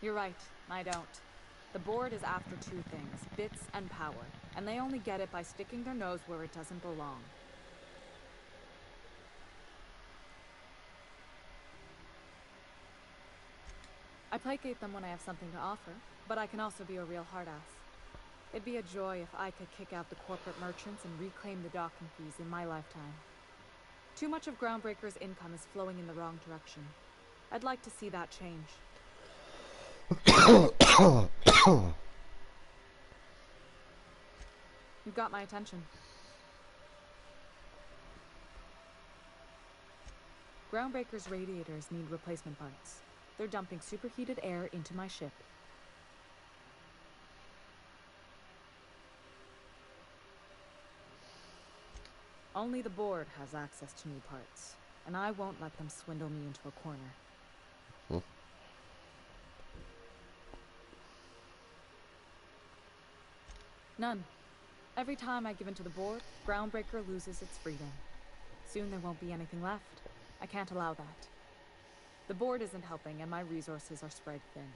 You're right, I don't. The board is after 2 things, bits and power, and they only get it by sticking their nose where it doesn't belong. I placate them when I have something to offer, but I can also be a real hard-ass. It'd be a joy if I could kick out the corporate merchants and reclaim the docking fees in my lifetime. Too much of Groundbreaker's income is flowing in the wrong direction. I'd like to see that change. You've got my attention. Groundbreaker's radiators need replacement parts. They're dumping superheated air into my ship. Only the board has access to new parts, and I won't let them swindle me into a corner. None. Every time I give in to the board, Groundbreaker loses its freedom. Soon there won't be anything left. I can't allow that. The board isn't helping, and my resources are spread thin.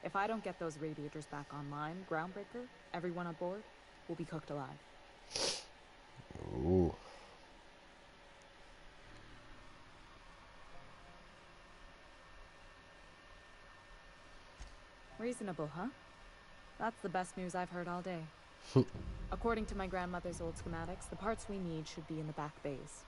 If I don't get those radiators back online, Groundbreaker, everyone on board, will be cooked alive. Ooh. Reasonable, huh? That's the best news I've heard all day. According to my grandmother's old schematics, the parts we need should be in the back bays.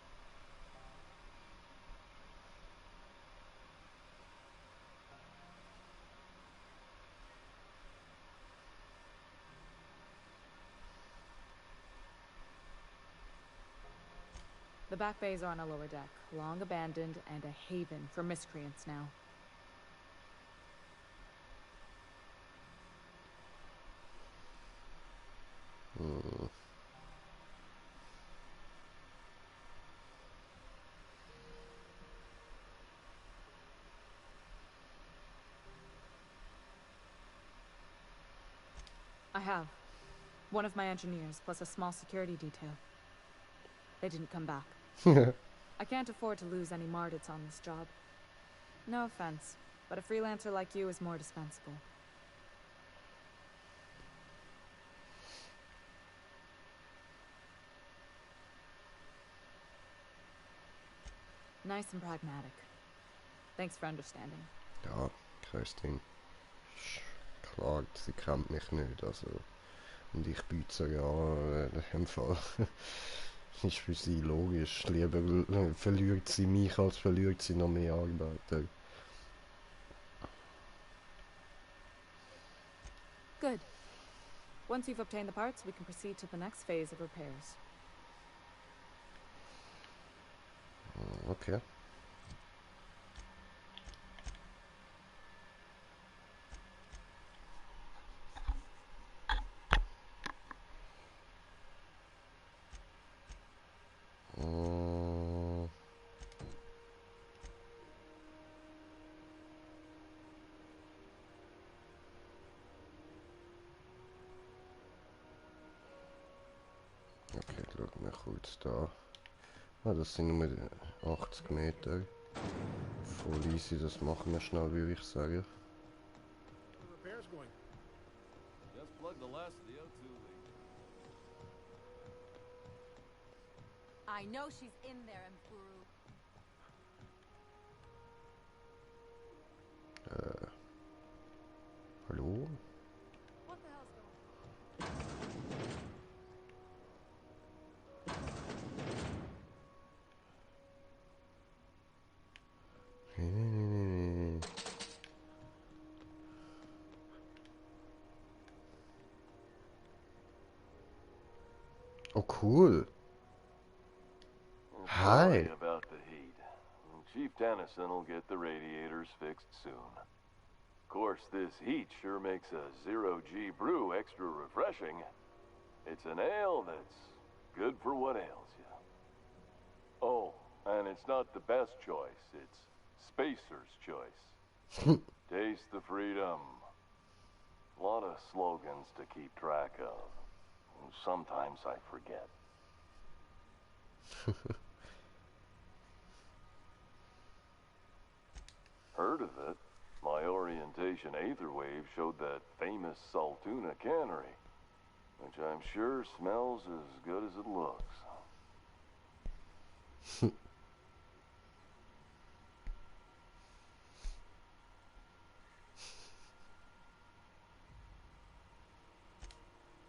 The back bays are on a lower deck, long abandoned and a haven for miscreants now. I have. One of my engineers, plus a small security detail. They didn't come back. I can't afford to lose any Mardits on this job. No offense, but a freelancer like you is more dispensable. Nice and pragmatic. Thanks for understanding. Ja, Kerstin klagt, sie kennt mich nicht, also. Und ich biete ja, in dem Fall. Ist für sie logisch. Lieber verliert sie mich, als verliert sie noch mehr Arbeiter. Good. Once you've obtained the parts, we can proceed to the next phase of repairs. Okay. Okay, schauen wir kurz da. Ah, das sind nur 80 Meter. Voll easy, das machen wir schnell, würde ich sagen. Just plug the last of the O2 lead. I know she's in there, Emperor. Hallo? What the hell's going on? Oh, cool. Hi. Sorry about the heat. Chief Tennyson will get the radiators fixed soon. Of course, this heat sure makes a zero-G brew extra refreshing. It's an ale that's good for what ails you. Oh, and it's not the best choice. It's Spacer's choice. Taste the freedom. A lot of slogans to keep track of. Sometimes I forget. Heard of it? My orientation aetherwave showed that famous Saltuna cannery, which I'm sure smells as good as it looks.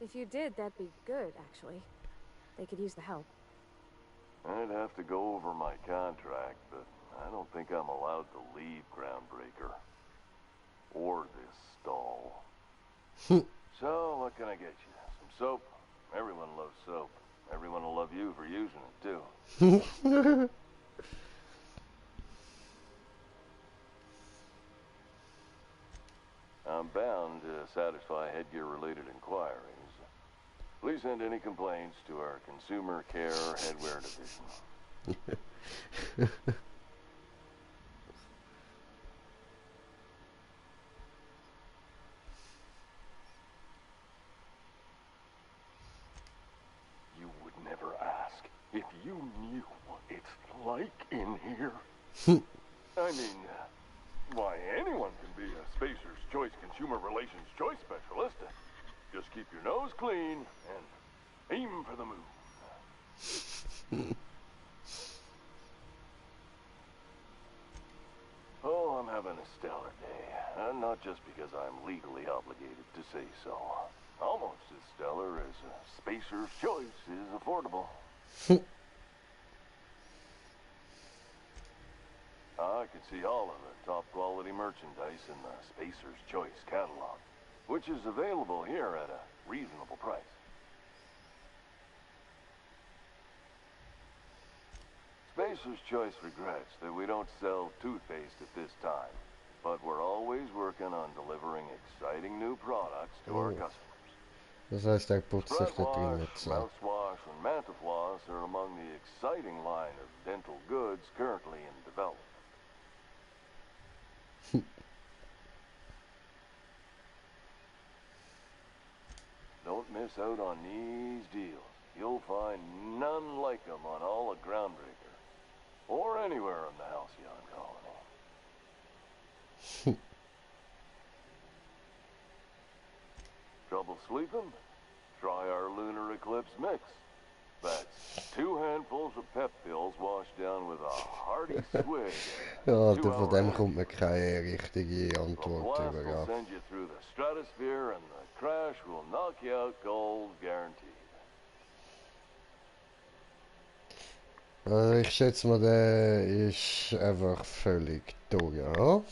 If you did, that'd be good, actually. They could use the help. I'd have to go over my contract, but I don't think I'm allowed to leave Groundbreaker. Or this stall. So, what can I get you? Some soap? Everyone loves soap. Everyone will love you for using it, too. I'm bound to satisfy headgear-related inquiries. Please send any complaints to our Consumer Care Headwear Division. You would never ask if you knew what it's like in here. I mean, why anyone can be a Spacer's Choice Consumer Relations Choice Specialist. Just keep your nose clean and aim for the moon. Oh, I'm having a stellar day. Not just because I'm legally obligated to say so. Almost as stellar as Spacer's Choice is affordable. I can see all of the top quality merchandise in the Spacer's Choice catalog, which is available here at a reasonable price. Spacer's Choice regrets that we don't sell toothpaste at this time, but we're always working on delivering exciting new products to our customers. Das heißt, er putzt sich da drin Breadwash, jetzt. mouthwash, and Mantafloss are among the exciting line of dental goods currently in development. Don't miss out on these deals. You'll find none like them on all of Groundbreaker, or anywhere in the Halcyon colony. Trouble sleeping? Try our lunar eclipse mix. That's 2 handfuls of pep pills washed down with a hearty swig. Ja, von dem kommt mir keine richtige Antwort The über. blast will send you through the stratosphere and the crash will knock you out cold, guaranteed. Also ich schätze mal, der ist einfach völlig durch, ja?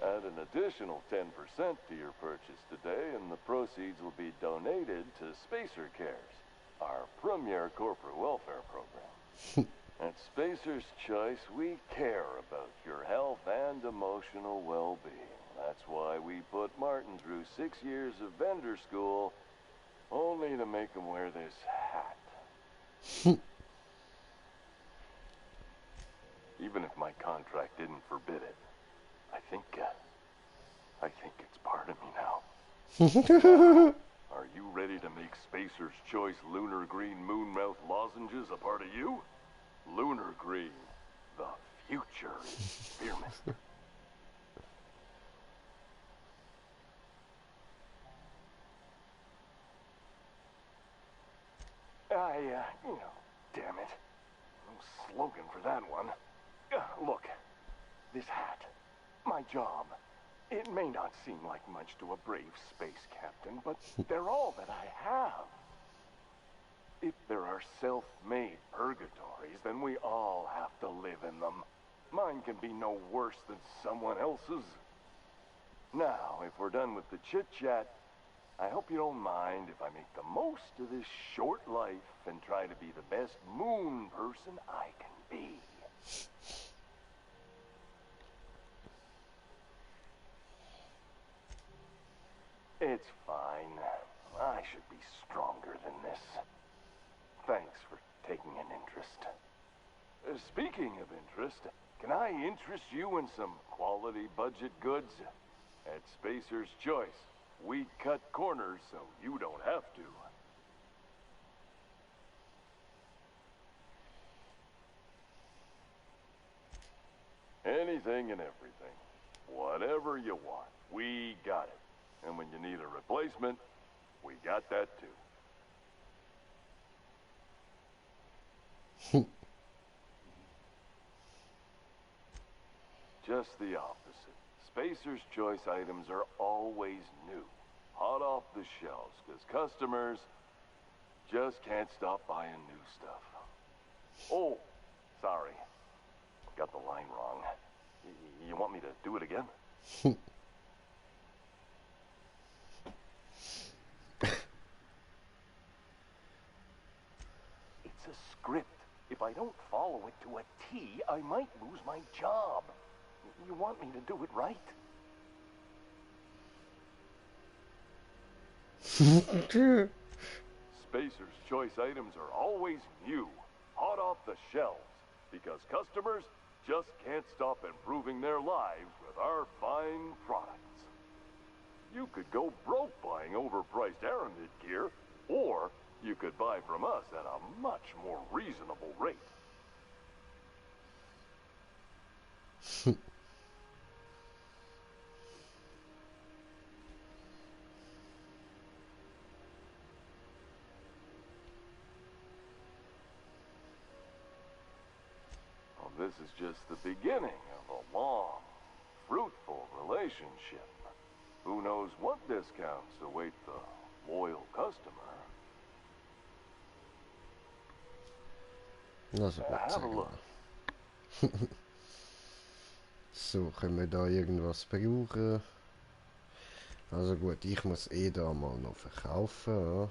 Add an additional 10% to your purchase today and the proceeds will be donated to Spacer Cares, our premier corporate welfare program. At Spacer's Choice, we care about your health and emotional well-being. That's why we put Martin through 6 years of vendor school, only to make him wear this hat. Even if my contract didn't forbid it, I think it's part of me now. Are you ready to make Spacer's Choice Lunar Green Moonmouth lozenges a part of you? Lunar Green, the future is spearmint. Damn it. No slogan for that one. Look, this hat, my job, it may not seem like much to a brave space captain, but they're all that I have. If there are self-made purgatories, then we all have to live in them. Mine can be no worse than someone else's. Now, if we're done with the chit-chat, I hope you don't mind if I make the most of this short life and try to be the best moon person I can be. It's fine. I should be stronger than this. Thanks for taking an interest. Speaking of interest, can I interest you in some quality budget goods? At Spacer's Choice, we cut corners so you don't have to. Anything and everything. Whatever you want, we got it. And when you need a replacement, we got that too. Just the opposite. Spacer's Choice items are always new, hot off the shelves, because customers just can't stop buying new stuff. Oh, sorry. Got the line wrong. You want me to do it again? It's a script. If I don't follow it to a T, I might lose my job. You want me to do it right? Spacer's Choice items are always new, hot off the shelves, because customers just can't stop improving their lives with our fine products. You could go broke buying overpriced Aramid gear, or you could buy from us at a much more reasonable rate. is just the beginning of a long, fruitful relationship. Who knows what discounts await the loyal customer? Also gut, Have a sagen look. wir. So, können wir da irgendwas brauchen? Also gut, ich muss eh da mal noch verkaufen, ja.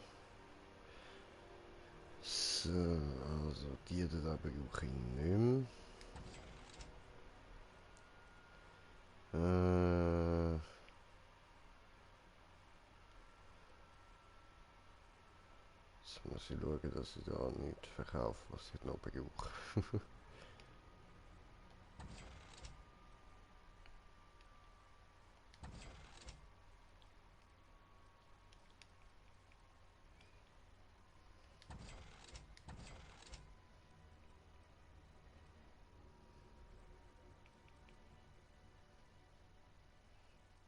So, also die da brauche ich nicht mehr. Jetzt muss ich schauen, dass ich da nicht verkaufe, was ich noch brauche.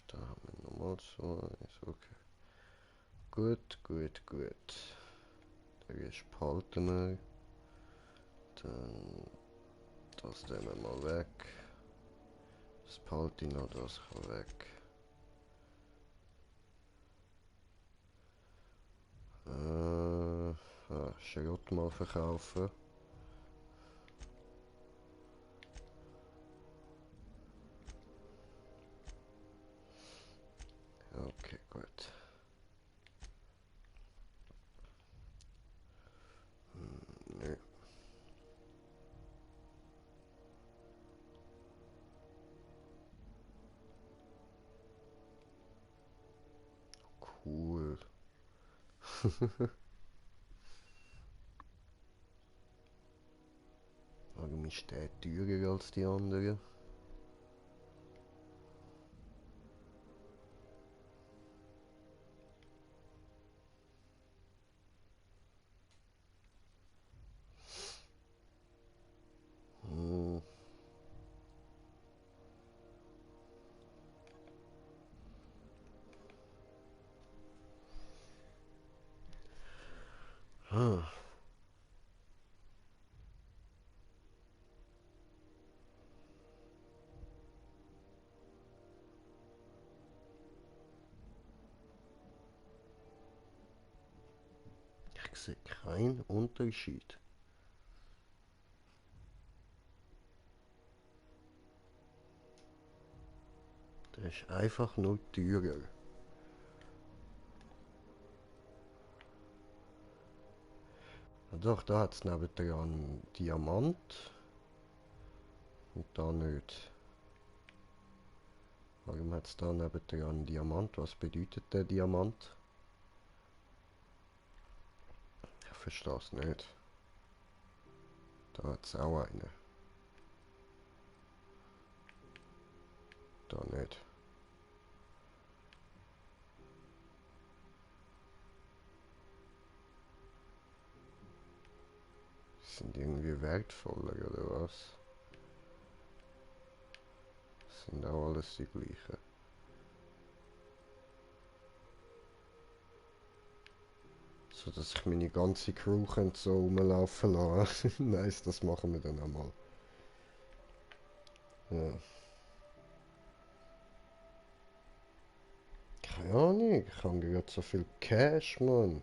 Da haben wir nochmal so eins, okay. Gut, gut, gut. Der ist behalten wir. Dann das nehmen wir mal weg. Das behalte ich noch, das kann weg. Schrott mal verkaufen. Okay, gut. Nö. Cool. Warum ist der teurer als die anderen? Ich sehe keinen Unterschied. Der ist einfach nur teurer. Ja doch, da hat es nebendran Diamant. Und da nicht. Warum hat es da nebendran Diamant? Was bedeutet der Diamant? Ich verstehe es nicht. Da hat es auch einen. Da nicht. Sind irgendwie wertvoller oder was? Sind auch alles die gleichen. So dass ich meine ganze Crew so rumlaufen lassen. Nice, das machen wir dann einmal. Ja. Keine Ahnung, ich habe gerade so viel Cash, Mann.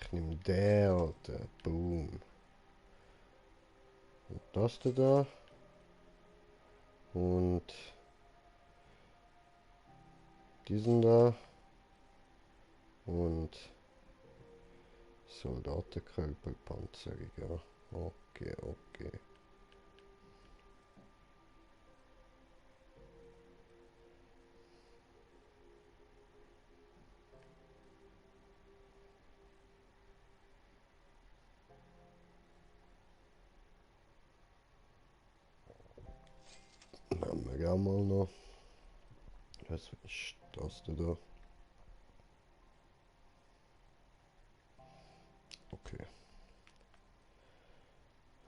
Ich nehme den, Alter. Boom. Und das da. Und diesen da. Und Soldatenkörperpanzerung, ja. Okay, okay. Haben wir auch mal noch. Was ist das da? Okay.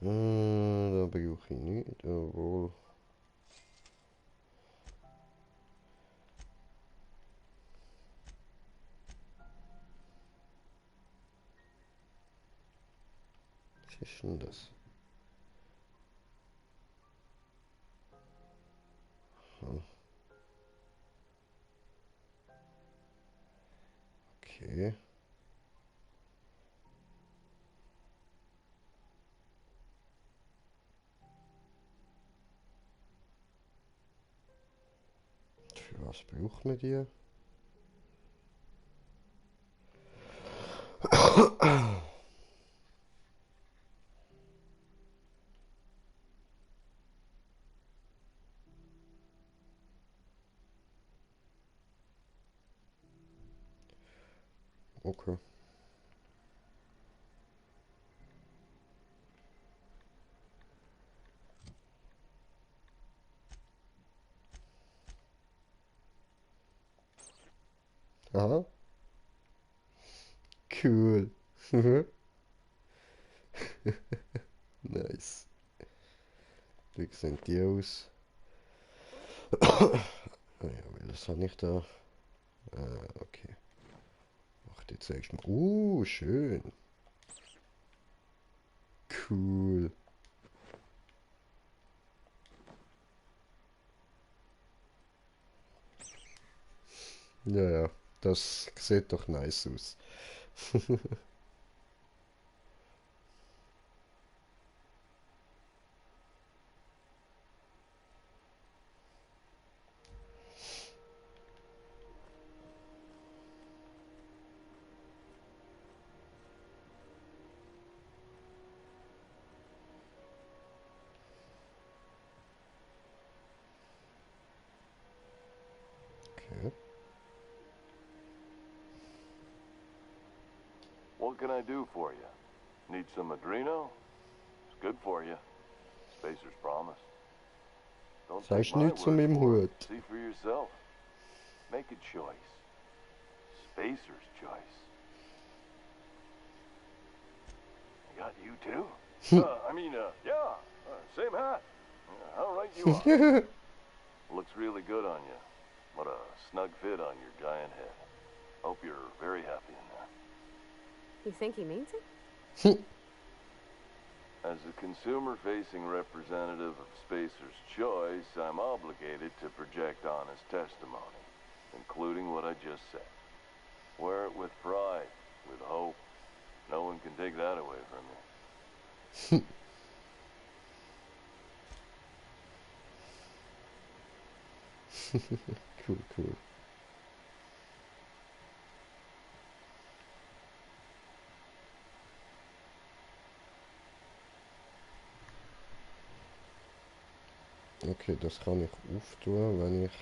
Da brauche ich nicht, obwohl. Was ist denn das? dran. Okay. Für was braucht man die? Okay. Aha. Cool. Nice. Wie sehen die aus? Ja, was habe ich da? Okay. Ach, die zeigst du mal. Schön. Cool. Ja, ja. Das sieht doch nice aus. Okay. What can I do for you? Need some Adreno? It's good for you. Spacer's promise. Don't take Sagst my nichts zu word meinem for it. Hut. See for yourself. Make a choice. Spacer's choice. I got you too. Yeah. Same hat. How right you are. Looks really good on you. What a snug fit on your giant head. Hope you're very happy in there. You think he means it? As a consumer-facing representative of Spacer's Choice, I'm obligated to project honest testimony, including what I just said. Wear it with pride, with hope. No one can take that away from me. Cool, cool. Okay, das kann ich auftun, wenn ich...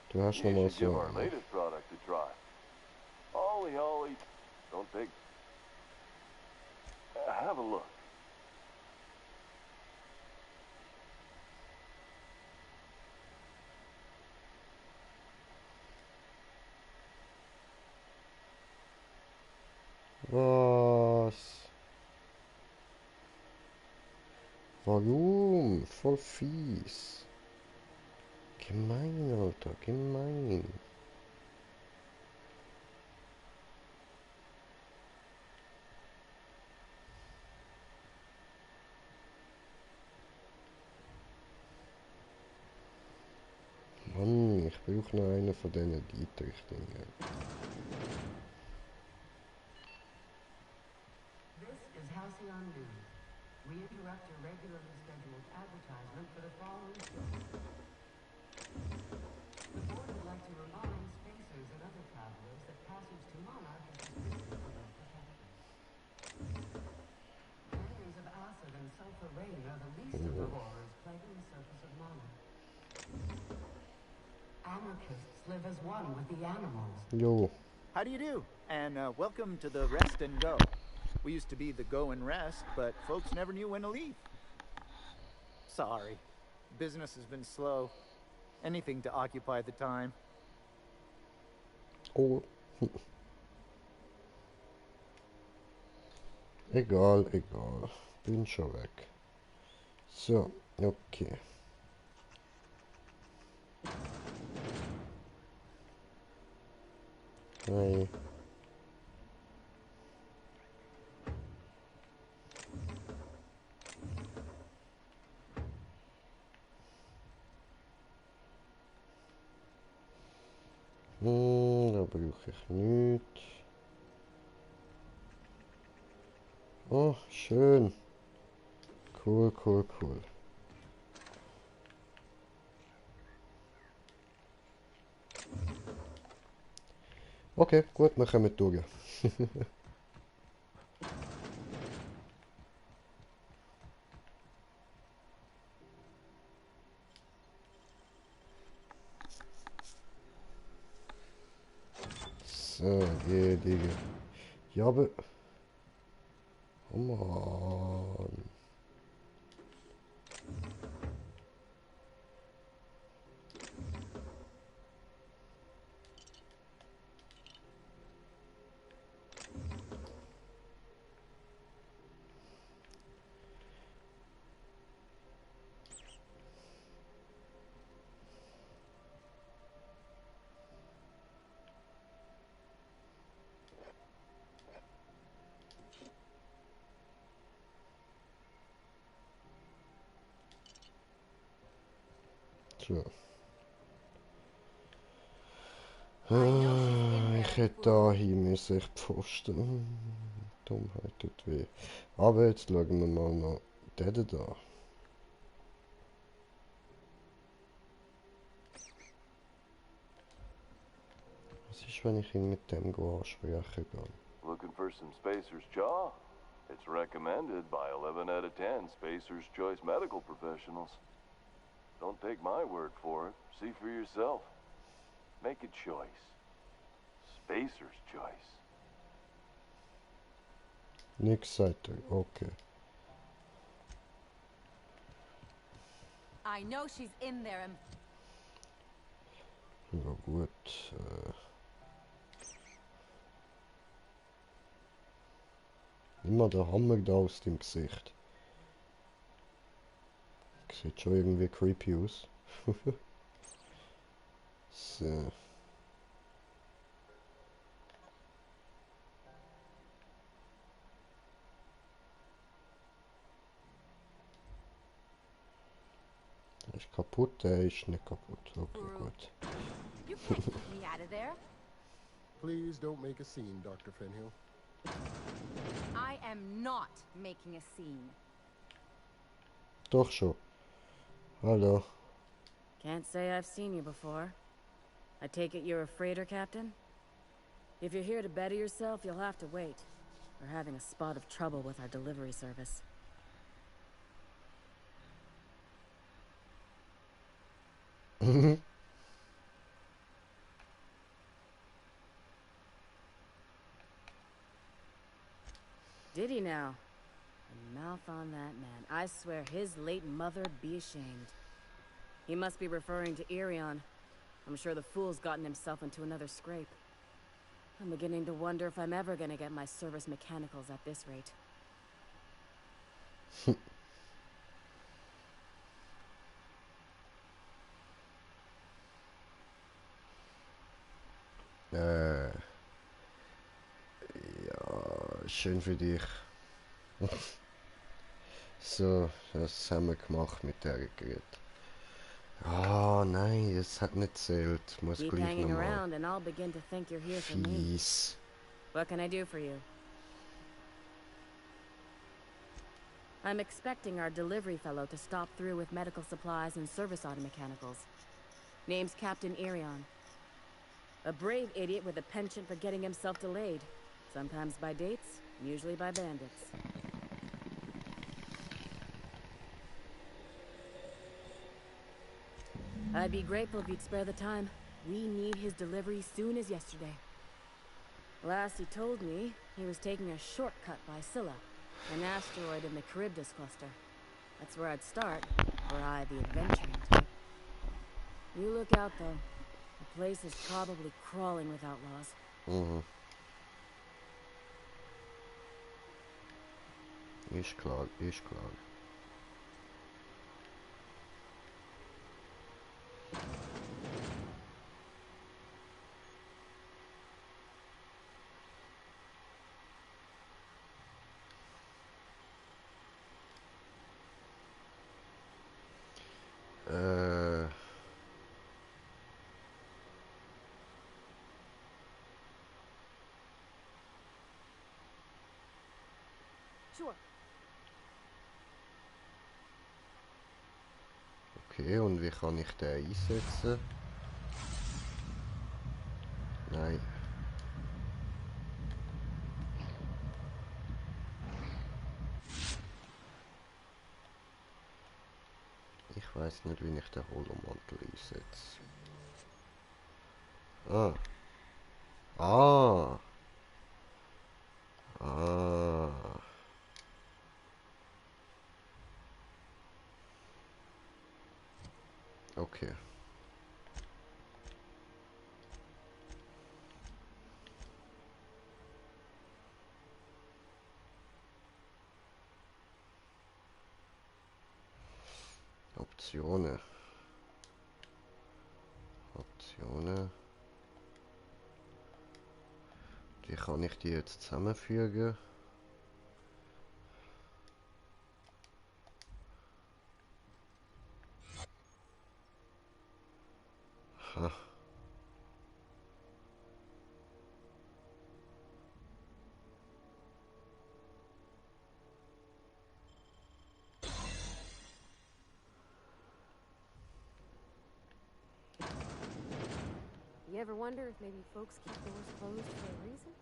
Du hast noch You mal should give so... our latest product a try. Ollie, don't take... have a look. Was? Warum? Voll fies. Gemein, Alter, gemein. Mann, ich brauche noch einen von diesen Dietrich-Dingen. This is Halcyon News. We interrupt your regularly scheduled advertisement for the following show. The board would like to remind spacers and other travelers that passage to Monarch is restricted for low protection. Barriers of acid and sulfur rain are the least of the horrors plaguing the surface of Monarch. Anarchists live as one with the animals. Yo. How do you do? And welcome to the Rest and Go. We used to be the Go and Rest, but folks never knew when to leave. Sorry. Business has been slow. Anything to occupy the time. Oh. Egal. Bin schon weg. So, okay. Hi. Oh, schön. Cool, cool, cool. Okay, gut, wir kommen durch. So, geh, Digga. Ja, aber... Oh Mann. So. Ich hätte da hin müssen, ich Pfosten. Dummheit tut weh. Aber jetzt schauen wir mal noch den da. Was ist, wenn ich ihn mit dem ansprechen gehe? Looking for some Spacer's Jaw? It's recommended by 11 out of 10 Spacer's Choice medical professionals. Don't take my word for it. See for yourself. Make a choice. Spacer's Choice. Nix sagt er, okay. I know she's in there and Ja gut, immer der Hammer da aus dem Gesicht. Sieht schon irgendwie creepy aus. So. Der ist kaputt, der ist nicht kaputt. Okay, gut. you can't keep me out of there. Please don't make a scene, Dr. Fenhill. I am not making a scene. Doch schon. Hallo. Can't say I've seen you before. I take it you're a freighter captain? If you're here to better yourself, you'll have to wait. We're having a spot of trouble with our delivery service. Did he now? A mouth on that man. I swear his late mother'd be ashamed. He must be referring to Irion. I'm sure the fool's gotten himself into another scrape. I'm beginning to wonder if I'm ever gonna get my service mechanicals at this rate. Ja, schön für dich. So, das haben wir gemacht mit der Gerät. Ah, nein, es hat nicht zählt. Muss Keep gleich hanging nochmal. around and I'll begin to think you're here for me. Fies. What can I do for you? I'm expecting our delivery fellow to stop through with medical supplies and service auto mechanicals. Name's Captain Irion. A brave idiot with a penchant for getting himself delayed. Sometimes by dates, usually by bandits. I'd be grateful if you'd spare the time. We need his delivery soon as yesterday. Last he told me, he was taking a shortcut by Scylla, an asteroid in the Charybdis cluster. That's where I'd start, were I the adventuring type. You look out, though. The place is probably crawling with outlaws. Ist klar, ist klar. Sure. Okay, und wie kann ich den einsetzen? Nein. Ich weiß nicht, wie ich den Holomantel einsetze. Ah. Ah. Ah. Okay. Optionen. Optionen. Wie kann ich die jetzt zusammenfügen? Ha. You ever wonder if maybe folks keep doors closed for a reason?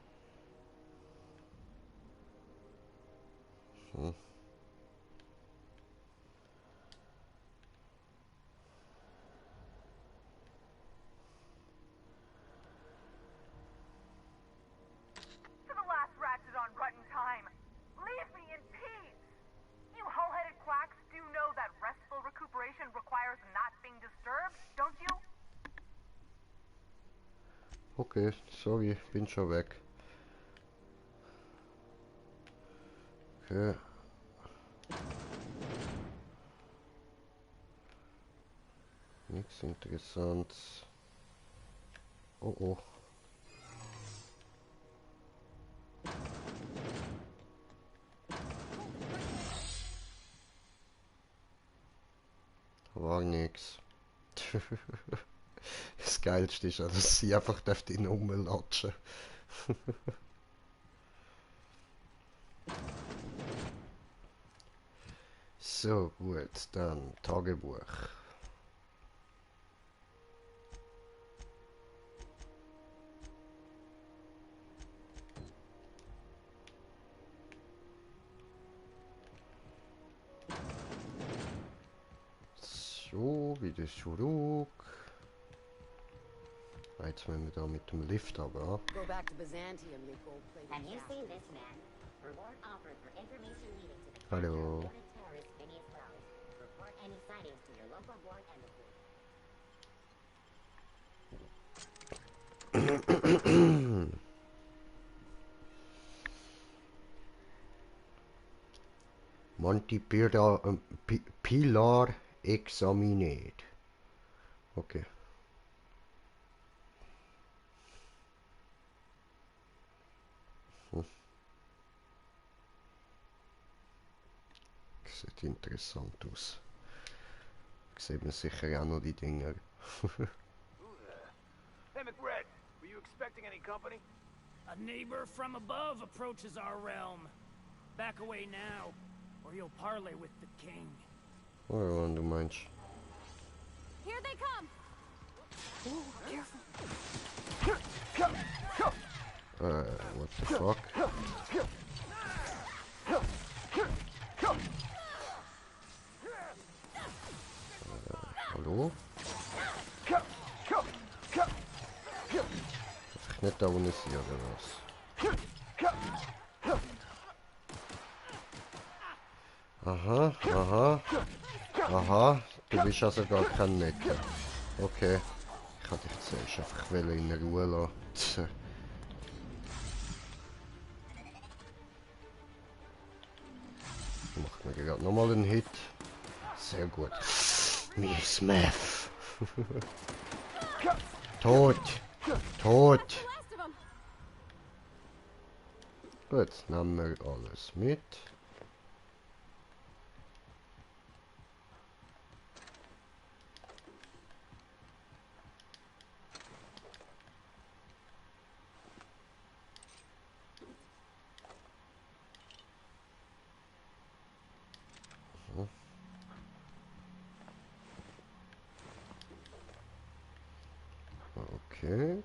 Hm. To the last ratchet on rotten time. Leave me in peace. You hull-headed quacks do know that restful recuperation requires not being disturbed, don't you? Okay, sorry, bin schon weg. Okay. Nichts Interessantes. Oh oh. War nix. Das Geilste ist ja, dass sie einfach ihn rumlatschen. So, gut, dann Tagebuch. So, wieder zurück. Jetzt müssen wir da mit dem Lift aber. Go back to Byzantium, you gold-plated Have you bastard. seen this man? Reward offered for information leading to the Hallo. capture of wanted terrorist Phineas Wells. Report any sightings to your local board embassy. Monty Pilar examiniert. Okay. Sieht interessant aus. Sieht man sicher auch noch die Dinger. Hey, McRed, were you expecting any company? A neighbor from above approaches our realm. Back away now, or you'll parley with the king. Oh, du meinst. Here they come! Oh, careful. What the fuck? Hallo? Darf ich nicht da unten sein, oder was? Aha, aha. Aha, du bist also gar kein Necker. Okay. Ich hatte dich zuerst einfach in Ruhe lassen. Macht mir gerade nochmal einen Hit. Sehr gut. Mir Smith. Tot. Tot. Gut, nehmen wir alles mit. Okay.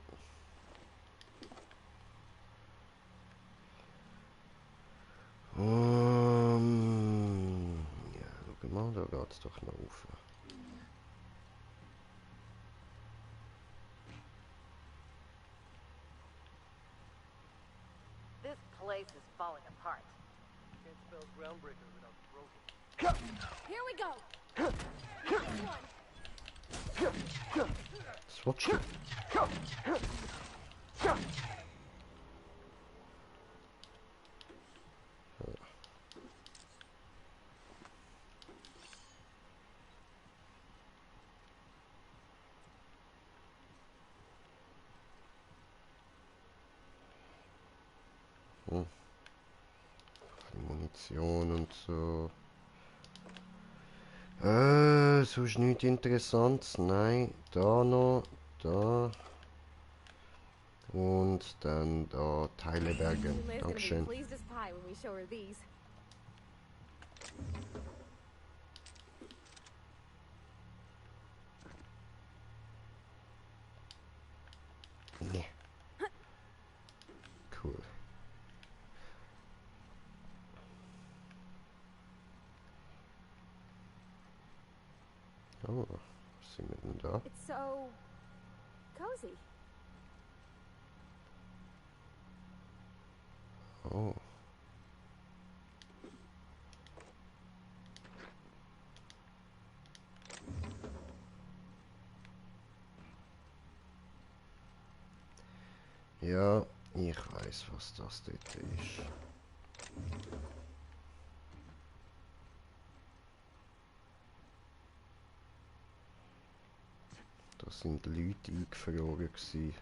Ja, schau mal, da geht's doch noch rauf. This place is falling apart. Can't spell groundbreaker without broken. Here we go. Swatch. Munition und so. Sonst nichts Interessantes. Nein, da noch, da. Und dann da Teile bergen. Dankeschön. Nee. Cool. Oh, was sind wir denn da? It's so cozy. Oh. Ja, ich weiß, was das dort ist. Das sind Leute eingefroren gewesen.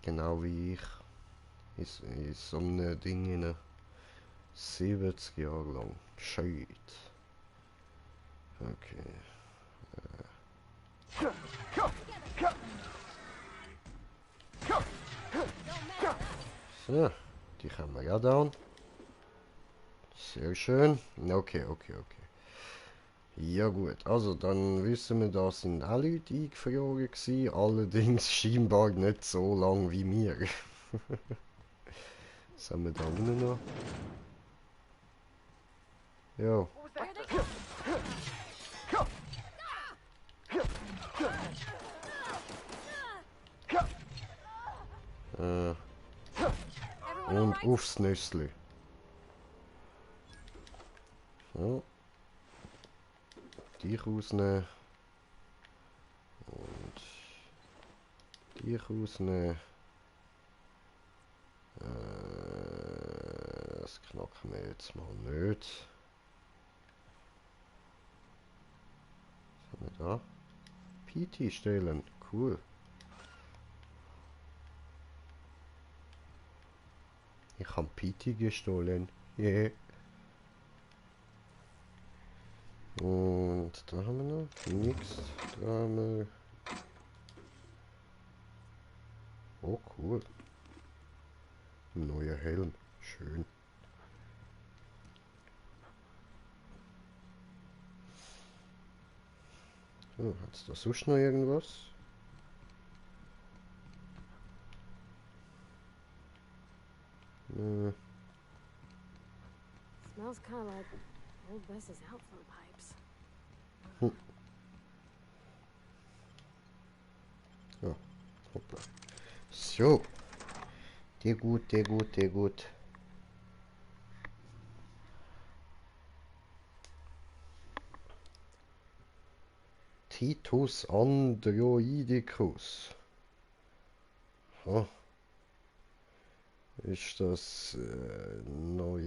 Genau wie ich. In so einem Ding 70 Jahre lang. Shit. Okay. So, die haben wir ja down. Sehr schön. Okay. Ja gut, also dann wissen wir, da sind auch Leute eingefroren gewesen, allerdings scheinbar nicht so lang wie wir. Was haben wir da unten noch? Ja. Und aufs Nüssli. So. Dich rausnehmen. Und dich rausnehmen. Das knacken wir jetzt mal nicht. Was haben wir da? PT stellen. Cool. Ich habe PT gestohlen. Yeah. Und da haben wir noch nichts. Da haben wir. Oh cool. Ein neuer Helm. Schön. So, hat's da sonst noch irgendwas? Smells kind of like old Bess's outflow pipes. Ja, hoppla. So. Der gut. Titus Androidicus. Ha. Ist das neu?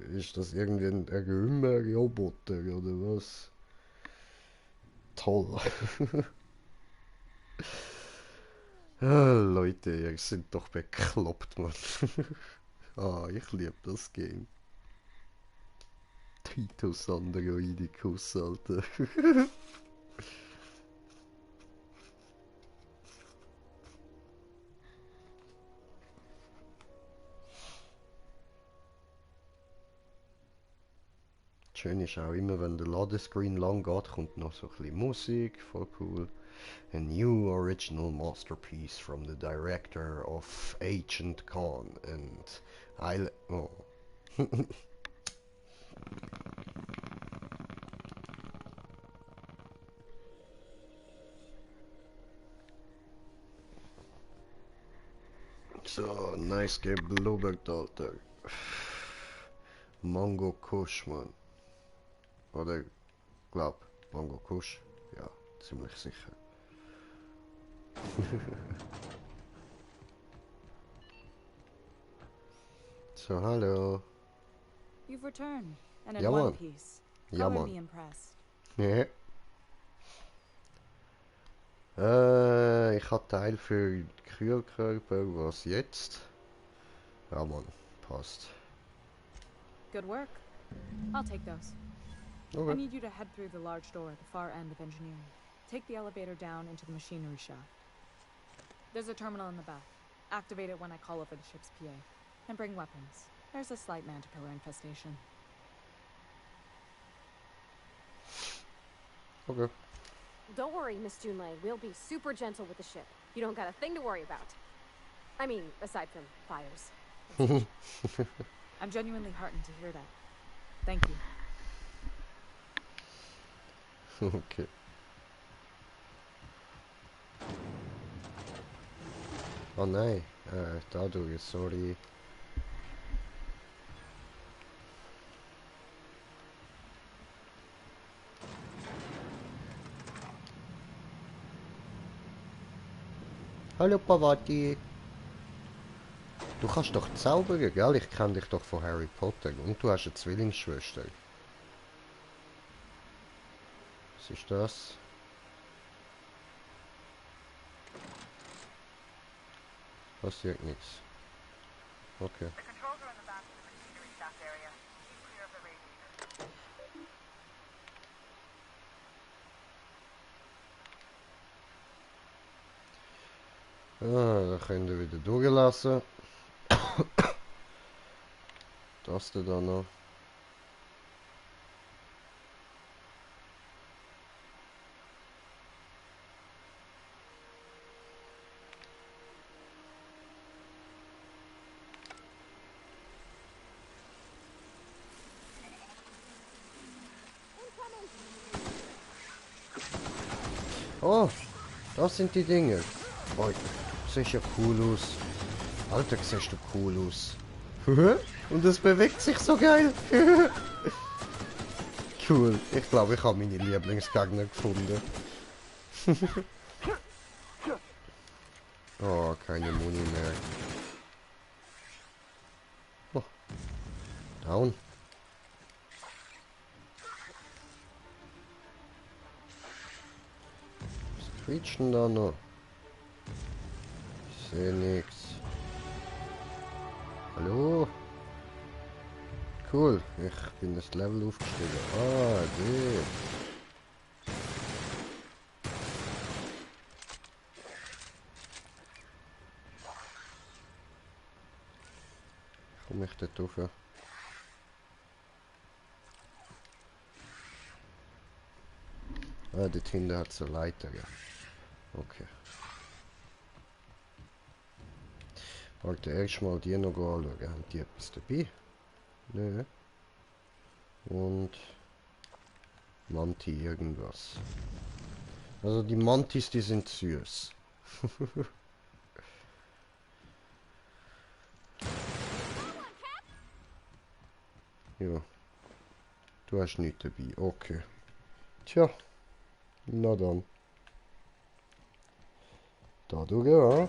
Ist das irgendwie ein Römer-Roboter oder was? Toll. Leute, ihr seid doch bekloppt, Mann. Ich liebe das Game. Titus Androidicus, Alter. schön ist auch immer, wenn der Ladescreen lang geht, kommt noch so ein bisschen Musik, voll cool. A new original masterpiece from the director of Idioten Kanal and oh. So, nice geblubbert, Alter. Mango Kusch, Mann. Oder, glaub, Mango Kusch. Ja, ziemlich sicher. So, hallo. You've returned, and in Ja, one Mann. piece. Ja, Color Mann. me impressed. Ja. Ich habe Teil für Kühlkörper, was jetzt? Ja, Mann, passt. Good work. I'll take those. I Okay. need you to head through the large door at the far end of engineering. Take the elevator down into the machinery shaft. There's a terminal in the back. Activate it when I call over the ship's PA. And bring weapons. There's a slight manticore infestation. Okay. Don't worry, Miss Junlei. We'll be super gentle with the ship. You don't got a thing to worry about. I mean, aside from fires. I'm genuinely heartened to hear that. Thank you. Okay. Oh nein, dadurch, sorry. Hallo Pavati. Du kannst doch zaubern, gell? Ich kenne dich doch von Harry Potter und du hast eine Zwillingsschwester. Was ist das? Passiert nichts. Okay. The controls are in the back of the machinery shaft area. Keep clear of the radiator. Ah, da können wir wieder durchlassen. Das da noch. Oh, das sind die Dinge. Oh, siehst ja cool aus. Alter, siehst du cool aus. Und es bewegt sich so geil. Cool. Ich glaube, ich habe meine Lieblingsgegner gefunden. Oh, keine Muni mehr. Oh. Down. Was quietscht denn da noch? Ich sehe nichts. Hallo? Cool, ich bin das Level aufgestiegen. Ah, geht. Komme ich dort rauf? Ah, dort hinten hat es eine Leiter, ja. Okay. Wollte erstmal die noch anschauen. Haben die etwas dabei? Nö. Und Manti irgendwas. Also die Mantis, die sind süß. Ja. Du hast nichts dabei. Okay. Tja. Na dann. Da du ja.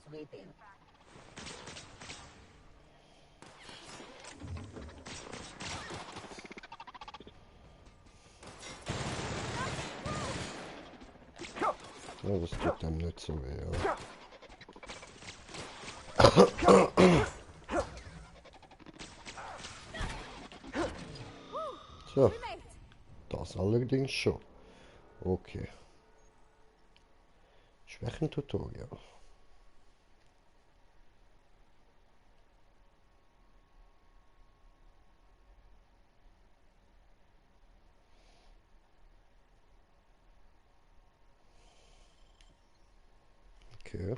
Sleeping. Oh, das tut dann nicht so weh, ja. So. Das allerdings schon. Okay. Schwächen-Tutorial. Okay.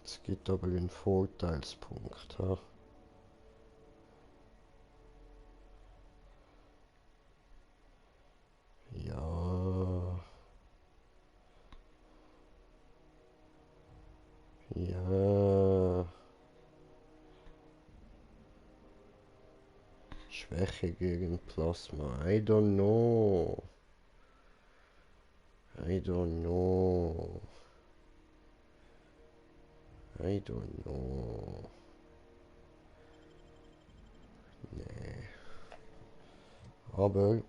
Es gibt aber einen Vorteilspunkt. Ha? Ja. Ja. Schwäche gegen Plasma. I don't know. I don't know. I don't know. Nee. Aber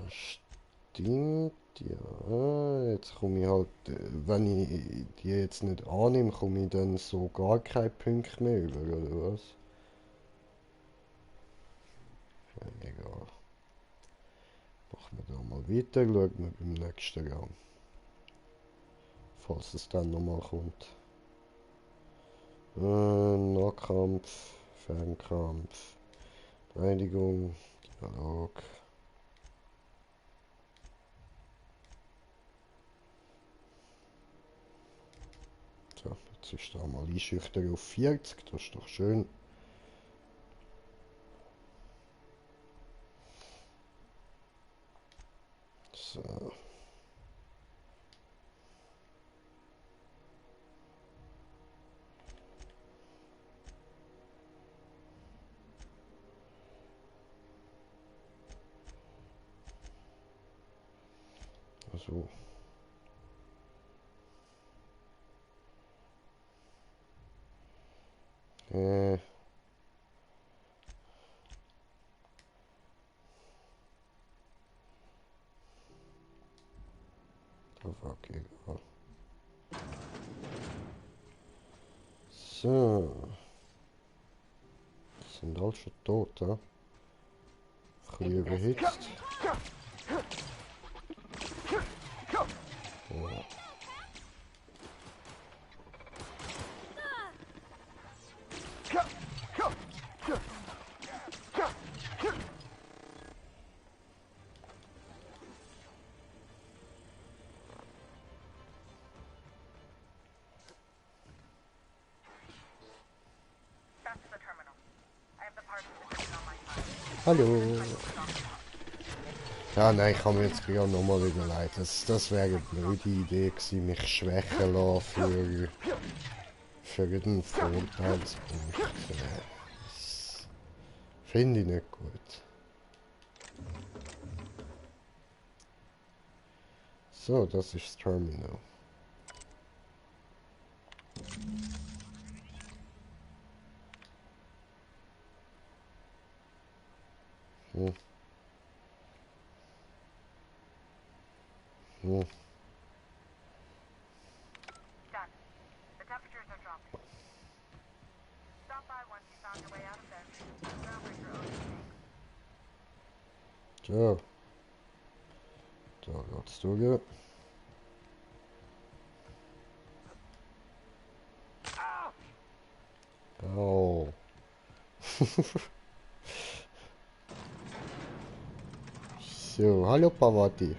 stimmt, ja. Jetzt komme ich halt, wenn ich die jetzt nicht annehme, komme ich dann so gar keine Punkte mehr über, oder was? Ja, egal. Machen wir da mal weiter, schauen wir beim nächsten Gang. Falls es dann nochmal kommt. Nahkampf, Fernkampf, Beleidigung, Dialog. So, jetzt ist da mal einschüchtern auf 40, das ist doch schön. So. Also. Okay, egal. So. Sind alle schon tot, ja? Ein bisschen überhitzt. Ja. Hallo. Ja, nein, ich kann mir jetzt gerade nochmal überlegen. Das wäre eine blöde Idee gewesen, mich schwächen lassen für den Vorteilspunkt. Das finde ich nicht gut. So, das ist das Terminal. Hm. Hm. Done. The temperatures are dropping. Stop by once you found your way out of there. Groundbreaker owns the tanks. So. Da geht's durch. Au. So, hallo Pavati.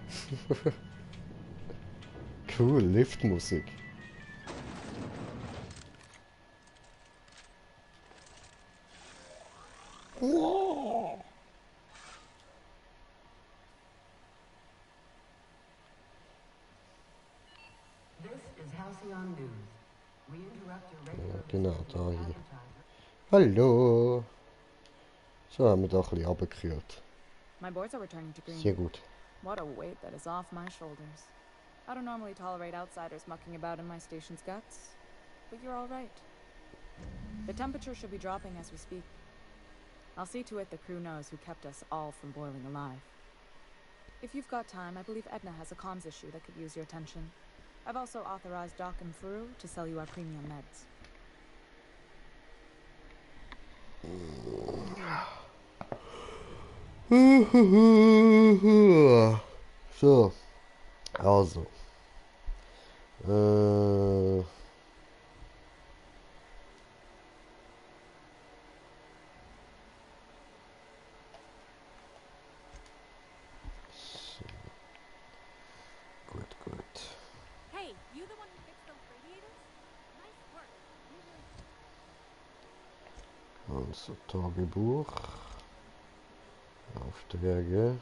Cool, Liftmusik. Wow. Ja, genau, da hier. Hallo. So haben wir doch ein bisschen runtergekühlt. My boards are returning to green. Sehr gut. What a weight that is off my shoulders. I don't normally tolerate outsiders mucking about in my station's guts, but you're all right. The temperature should be dropping as we speak. I'll see to it the crew knows who kept us all from boiling alive. If you've got time, I believe Edna has a comms issue that could use your attention. I've also authorized Doc and Furu to sell you our premium meds. So, also. Gut. Hey, you the one who fixed those radiators? Nice work. Also, Tagebuch. Aufträge.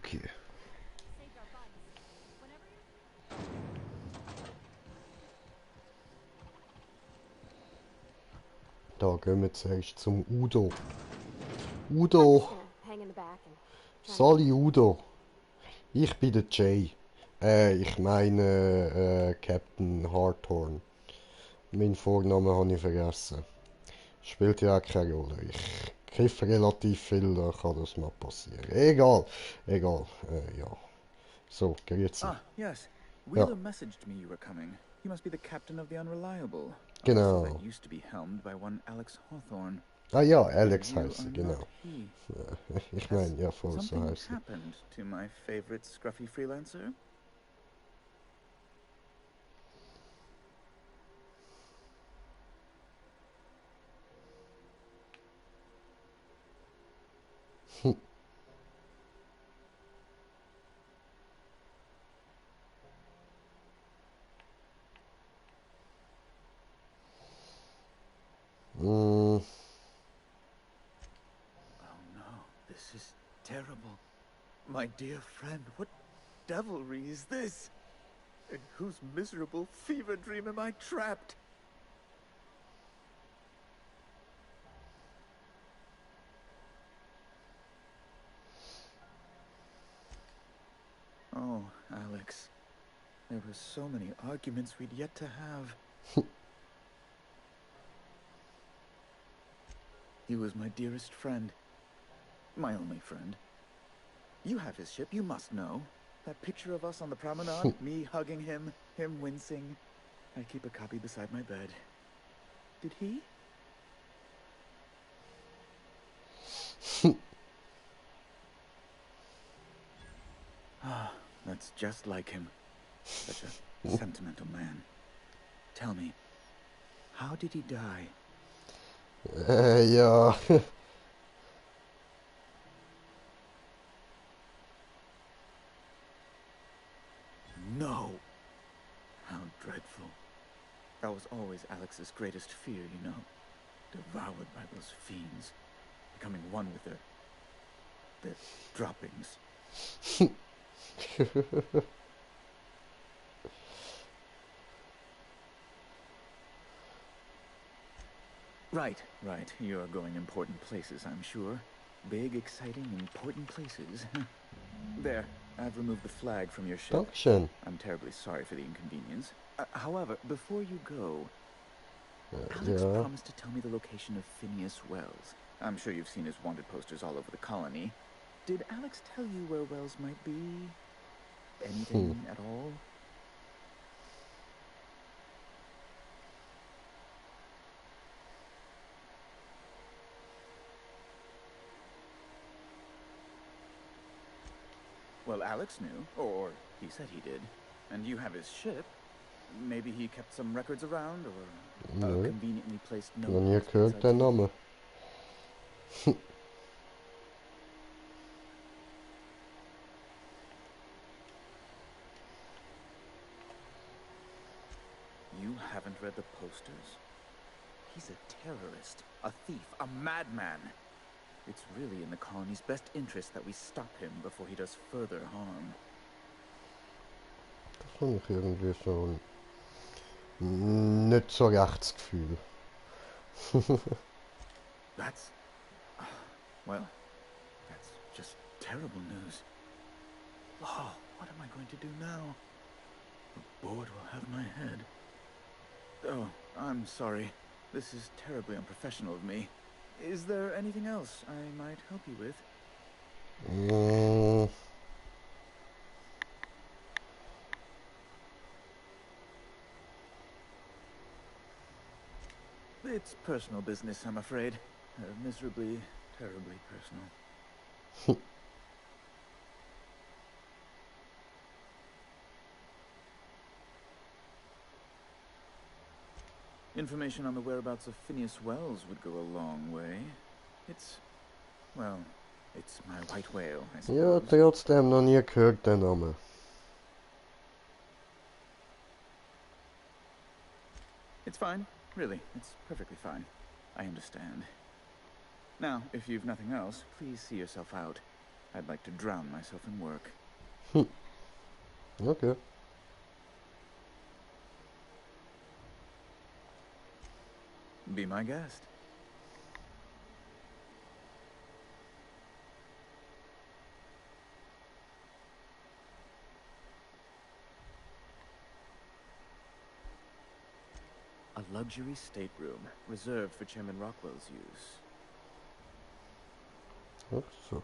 Okay. Saved our buns. Whenever you're... Da gehen wir zuerst zum Udo. Udo. Hang in the back and Sali Udo. Ich bin der Jay. Ich meine Captain Hardhorn. Mein Vornamen habe ich vergessen. Spielt ja auch keine Rolle. Ich kiffe relativ viel, da kann das mal passieren. Egal. Ja. So, grüezi. Ah, yes. Wheeler messaged me you were coming. You must be the captain of the Unreliable. Genau. That used to be helmed by one Alex Hawthorne. Ah ja, Alex heißt er, genau. Ich meine, ja, voll so heißt er. Happened to my favorite scruffy freelancer? Oh no, this is terrible. My dear friend, what devilry is this? In whose miserable fever dream am I trapped? Oh, Alex. There were so many arguments we'd yet to have. He was my dearest friend. My only friend. You have his ship, you must know. That picture of us on the promenade, me hugging him, him wincing. I keep a copy beside my bed. Did he? Ah, that's just like him. Such a sentimental man. Tell me, how did he die? Ja. No! How dreadful. That was always Alex's greatest fear, you know. Devoured by those fiends. Becoming one with their droppings. Right. You're going important places, I'm sure. Big, exciting, important places. There, I've removed the flag from your ship. Dankeschön. I'm terribly sorry for the inconvenience. However, before you go, Alex promised to tell me the location of Phineas Wells. I'm sure you've seen his wanted posters all over the colony. Did Alex tell you where Wells might be? Anything at all? Well, Alex knew, or he said he did. And you have his ship. Maybe he kept some records around, or a conveniently placed note. Noch nie gehört, der Name. You haven't read the posters? He's a terrorist, a thief, a madman. It's really in the colony's best interest that we stop him before he does further harm. Das habe ich irgendwie so nicht so recht das Gefühl. That's... well, that's just terrible news. Oh, what am I going to do now? The board will have my head. Oh, I'm sorry. This is terribly unprofessional of me. Is there anything else I might help you with? It's personal business, I'm afraid. Miserably, terribly personal. Information on the whereabouts of Phineas Wells would go a long way. It's... well, it's my white whale, I suppose. Ja, trotzdem noch nie gehört, den Namen. It's fine, really. It's perfectly fine. I understand. Now, if you've nothing else, please see yourself out. I'd like to drown myself in work. Okay. Be my guest. A luxury stateroom, reserved for Chairman Rockwell's use. Ach so.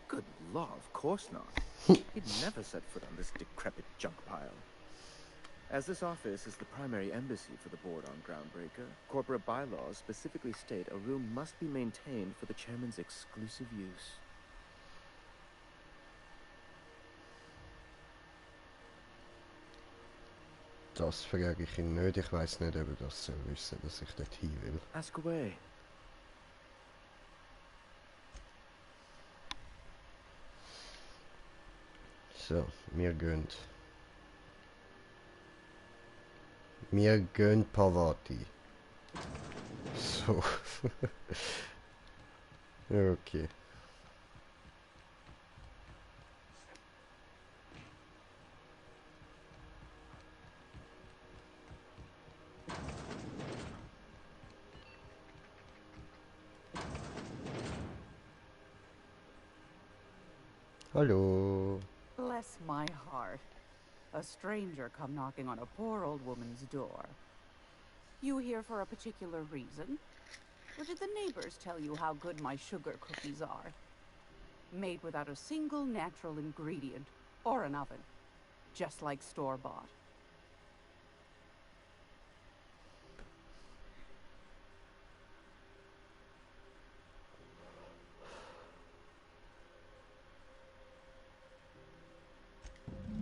Good law, of course not. He'd never set foot on this decrepit junk pile. As this office is the primary embassy for the board on Groundbreaker, corporate bylaws specifically state a room must be maintained for the chairman's exclusive use. Das frage ich ihn nicht. Ich weiß nicht, ob er das soll wissen, dass ich dort hin will. Ask away. So, wir gehen. Wir gehen Pavati. So. Okay. Hallo. Bless my heart. A stranger come knocking on a poor old woman's door. You here for a particular reason? Or did the neighbors tell you how good my sugar cookies are? Made without a single natural ingredient or an oven. Just like store-bought.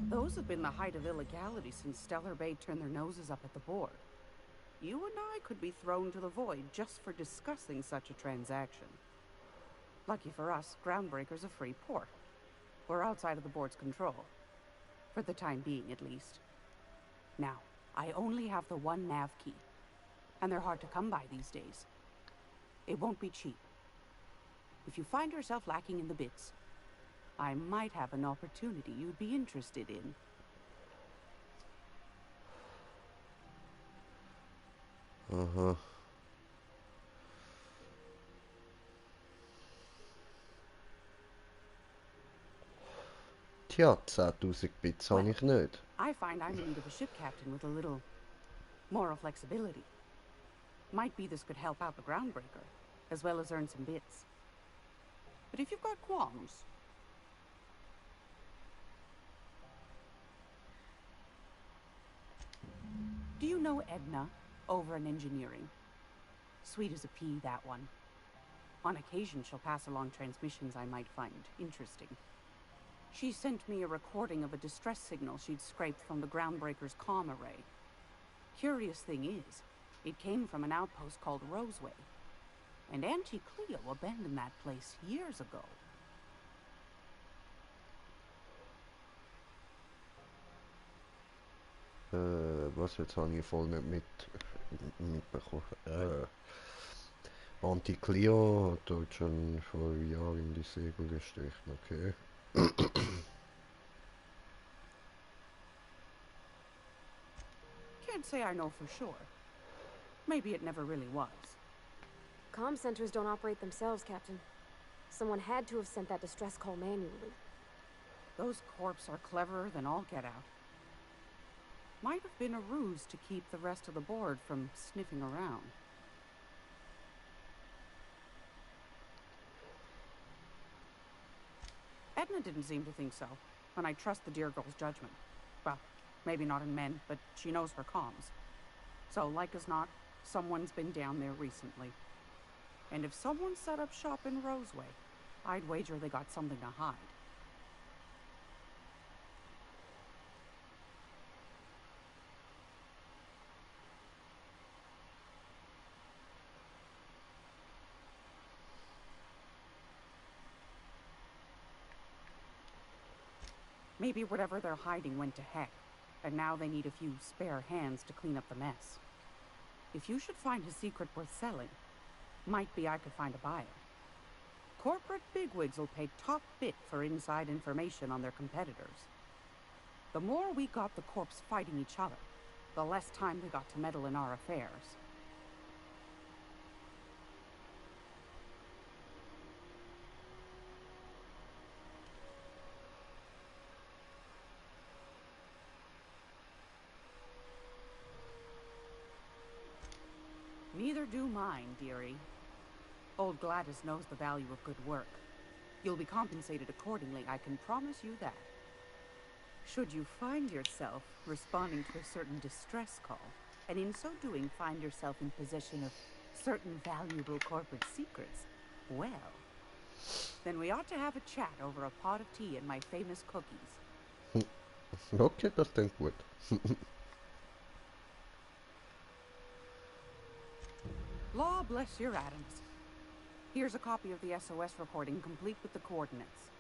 Those have been the height of illegality since Stellar Bay turned their noses up at the board. You and I could be thrown to the void just for discussing such a transaction. Lucky for us, Groundbreaker's a free port. We're outside of the board's control. For the time being, at least. Now, I only have the one nav key. And they're hard to come by these days. It won't be cheap. If you find yourself lacking in the bits, I might have an opportunity you'd be interested in. Aha. Tja, 10.000 Bits habe ich nicht. I find I'm in need of a ship captain with a little moral flexibility. Might be this could help out the Groundbreaker, as well as earn some bits. But if you've got qualms... Do you know Edna, over in engineering? Sweet as a pea, that one. On occasion, she'll pass along transmissions I might find interesting. She sent me a recording of a distress signal she'd scraped from the Groundbreaker's comm array. Curious thing is, it came from an outpost called Roseway. And Auntie Cleo abandoned that place years ago. Was jetzt habe ich voll nicht mitbekommen. Anti-Cleo hat dort schon vor Jahren in die Segel gestrichen, okay. Can't say I know for sure. Maybe it never really was. Comm centers don't operate themselves, Captain. Someone had to have sent that distress call manually. Those corps are cleverer than all get out. Might have been a ruse to keep the rest of the board from sniffing around. Edna didn't seem to think so, and I trust the dear girl's judgment. Well, maybe not in men, but she knows her comms. So, like as not, someone's been down there recently. And if someone set up shop in Roseway, I'd wager they got something to hide. Maybe whatever they're hiding went to heck, and now they need a few spare hands to clean up the mess. If you should find a secret worth selling, might be I could find a buyer. Corporate bigwigs will pay top bit for inside information on their competitors. The more we got the corps fighting each other, the less time they got to meddle in our affairs. Neither do mine, dearie. Old Gladys knows the value of good work. You'll be compensated accordingly, I can promise you that. Should you find yourself responding to a certain distress call, and in so doing find yourself in possession of certain valuable corporate secrets, well, then we ought to have a chat over a pot of tea and my famous cookies. Okay, das klingt gut. Law bless your atoms. Here's a copy of the SOS recording, complete with the coordinates.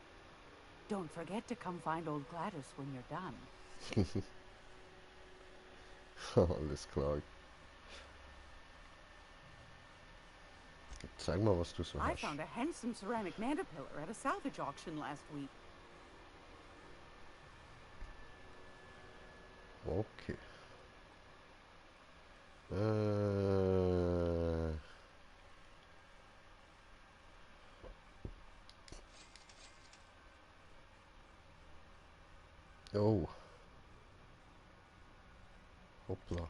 Don't forget to come find old Gladys when you're done. Alles klar. Zeig mal, was du so I hast. found a handsome ceramic mandapillar at a salvage auction last week. Okay. Oh. Hoppla.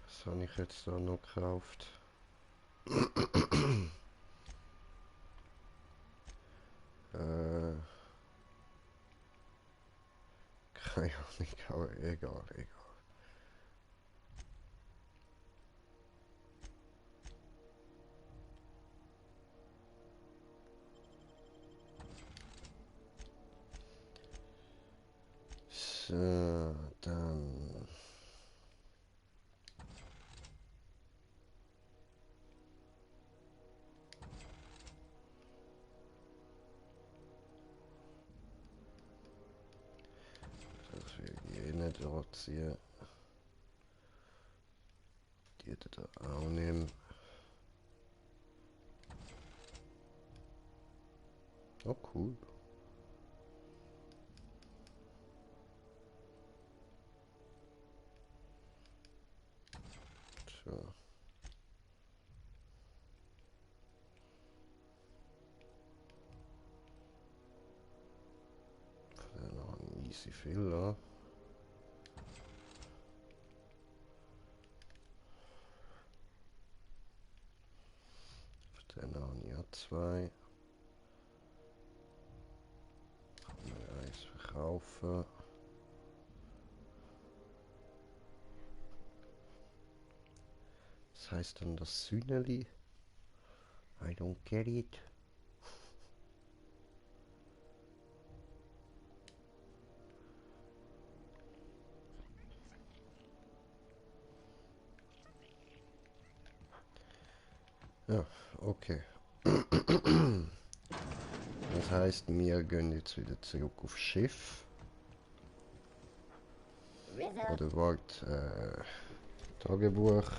Was habe ich jetzt da noch gekauft? Keine Ahnung, aber egal. So, dann... Das will jene dort ziehen. Die da auch nehmen. Oh, cool. So. Dann noch ein easy Filler. Dann noch ein Jahr 2. Kann man eins verkaufen. Was heißt denn das Sühneli? I don't get it. Ja, okay. Das heißt, wir gehen jetzt wieder zurück aufs Schiff. Oder wart, Tagebuch.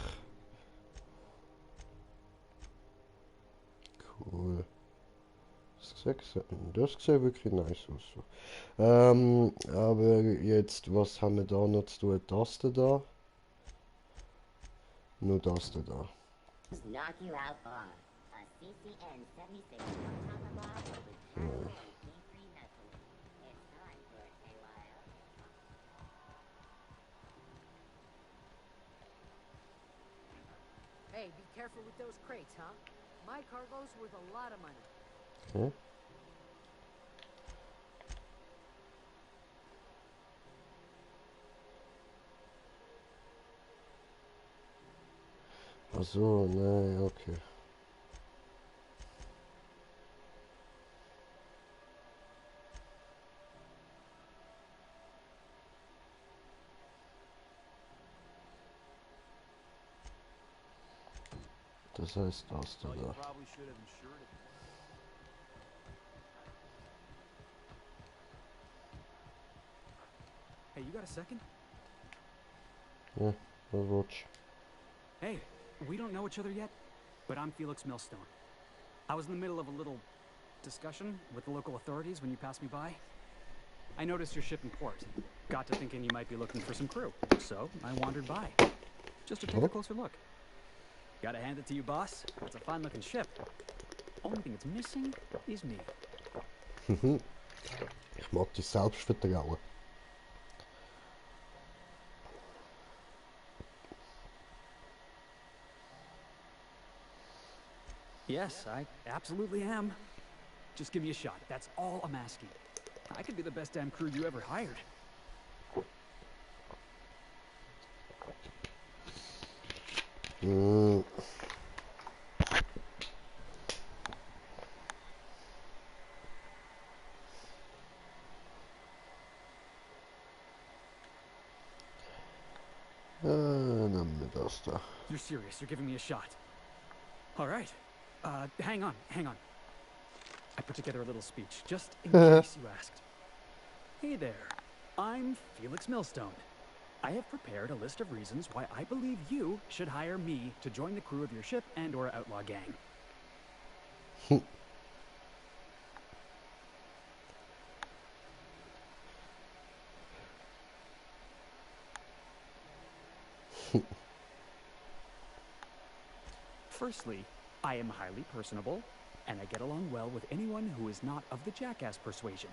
Cool. Das sieht wirklich nice aus. Aber jetzt, was haben wir da noch zu tun? Das da? Nur das da. Knock you out far. A CCN 76 copper bar with power and pain-free metal. It's time for a while. Hey, be careful with those crates, huh? My cargo's worth a lot of money. Okay. Ach so, nein, okay. Das heißt, das da. Hey, you got a second? Yeah, I'll watch. Hey, we don't know each other yet, but I'm Felix Millstone. I was in the middle of a little discussion with the local authorities when you passed me by. I noticed your ship in port. Got to thinking you might be looking for some crew, so I wandered by. Just to take a closer look. Gotta hand it to you, boss. It's a fine-looking ship. Only thing it's missing is me. Ich mag die Selbstvertrauen. Yes, I absolutely am. Just give me a shot. That's all I'm asking. I could be the best damn crew you ever hired. You're serious? You're giving me a shot? All right. Hang on. I put together a little speech, just in case you asked. Hey there. I'm Felix Millstone. I have prepared a list of reasons why I believe you should hire me to join the crew of your ship and/or outlaw gang. Firstly, I am highly personable, and I get along well with anyone who is not of the jackass persuasion.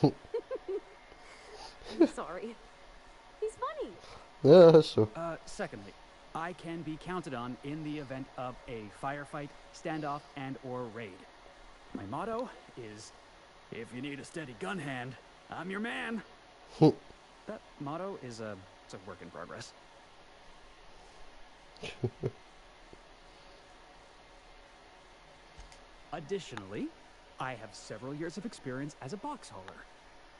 I'm sorry. He's funny. Yeah, sure. Secondly, I can be counted on in the event of a firefight, standoff, and/or raid. My motto is, if you need a steady gun hand, I'm your man. That motto is it's a work in progress. Additionally, I have several years of experience as a box hauler.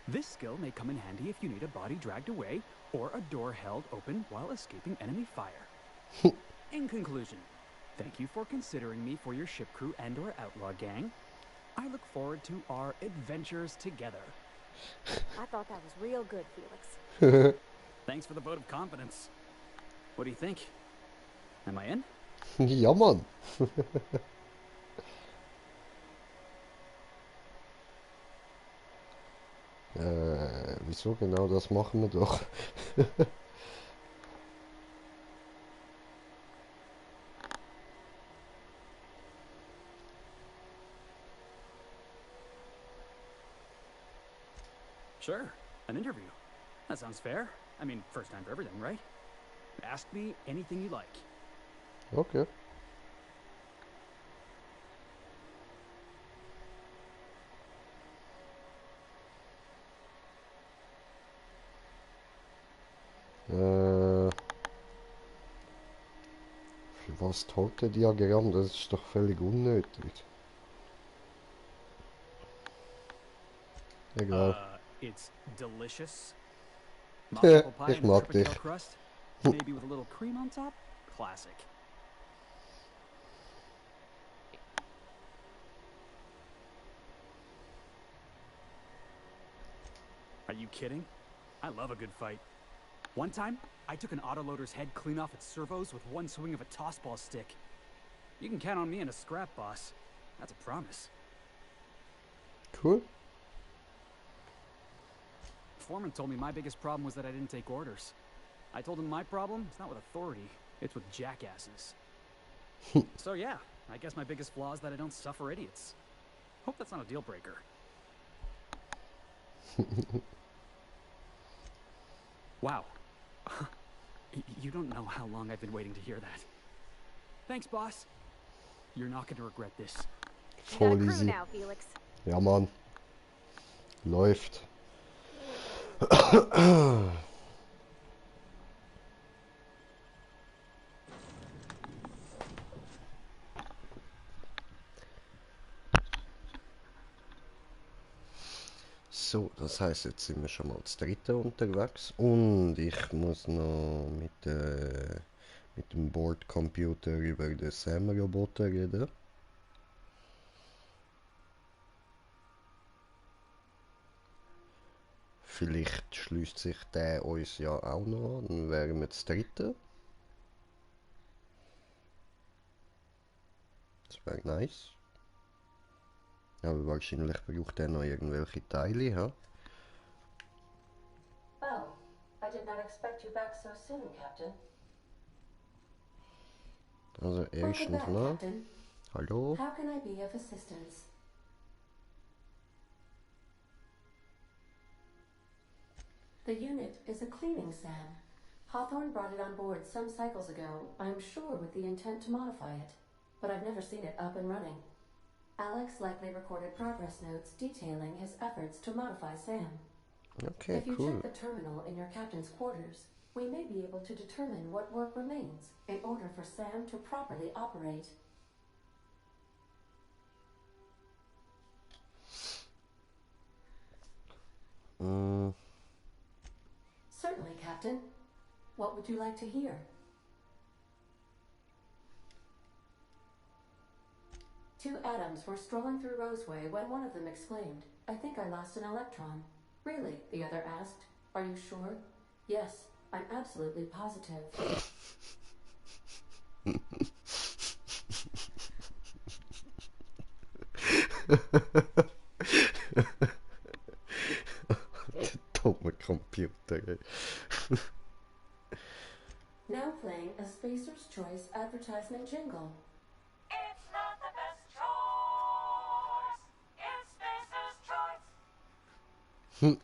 This skill may come in handy if you need a body dragged away or a door held open while escaping enemy fire. In conclusion, thank you for considering me for your ship crew and/or outlaw gang. I look forward to our adventures together. I thought that was real good, Felix. Thanks for the vote of confidence. What do you think? Am I in? Ja, Mann. Wieso genau das machen wir doch? Sure, an interview. That sounds fair. I mean, first time for everything, right? Ask me anything you like. Okay. Was Tortendiagramm? Das ist doch völlig unnötig. Egal. It's delicious. Ja, Apple pie ich and a mag triple dich. crust, maybe with a little cream on top. Classic. Are you kidding? I love a good fight. One time, I took an autoloader's head clean off its servos with one swing of a tossball stick. You can count on me in a scrap, boss. That's a promise. Cool. Foreman told me my biggest problem was that I didn't take orders. I told him my problem is not with authority, it's with jackasses. So yeah, I guess my biggest flaw is that I don't suffer idiots. Hope that's not a deal breaker. Wow. You don't know how long I've been waiting to hear that. Thanks, boss. You're not gonna regret this. Voll easy. Ja, Mann. Läuft. So, das heißt, jetzt sind wir schon mal zu dritten unterwegs und ich muss noch mit dem Bordcomputer über den Hammer-Roboter reden. Vielleicht schließt sich der uns ja auch noch an, dann wären wir zu dritten. Das wäre nice. Aber wahrscheinlich braucht er noch irgendwelche Teile, ha? Oh, I did not expect you back so soon, Captain. Also erstens mal. Hallo? How can I be of assistance? The unit is a cleaning SAM. Hawthorne brought it on board some cycles ago, I'm sure with the intent to modify it. But I've never seen it up and running. Alex likely recorded progress notes detailing his efforts to modify SAM. Okay, if you cool. check the terminal in your captain's quarters, we may be able to determine what work remains in order for SAM to properly operate. Certainly, Captain. What would you like to hear? Two atoms were strolling through Roseway when one of them exclaimed, "I think I lost an electron." "Really?" the other asked. "Are you sure?" "Yes, I'm absolutely positive." Dumme Computer. Now playing a Spacer's Choice advertisement jingle. It's not the best choice. It's Spacer's Choice.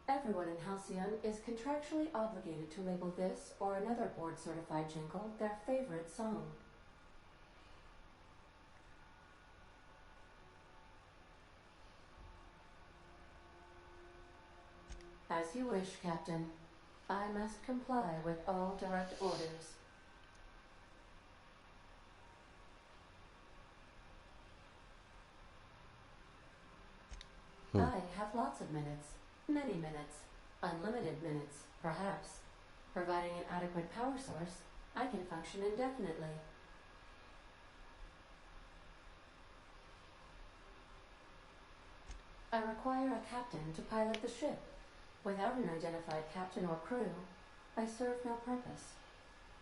Everyone in Halcyon is contractually obligated to label this or another board-certified jingle their favorite song. As you wish, Captain. I must comply with all direct orders. I have lots of minutes. Many minutes. Unlimited minutes, perhaps. Providing an adequate power source, I can function indefinitely. I require a captain to pilot the ship. Without an identified captain or crew, I serve no purpose.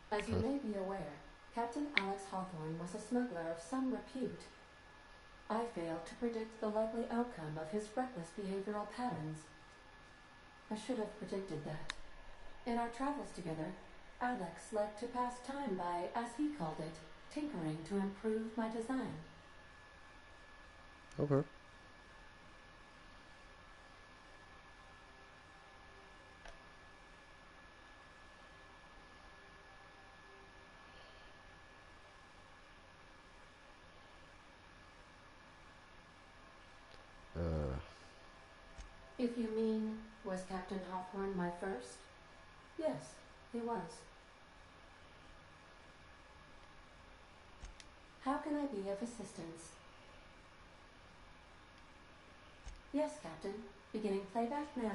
As you may be aware, Captain Alex Hawthorne was a smuggler of some repute. I failed to predict the likely outcome of his reckless behavioral patterns. I should have predicted that. In our travels together, Alex liked to pass time by, as he called it, tinkering to improve my design. Okay. If you mean, was Captain Hawthorne my first? Yes, he was. How can I be of assistance? Yes, Captain. Beginning playback now.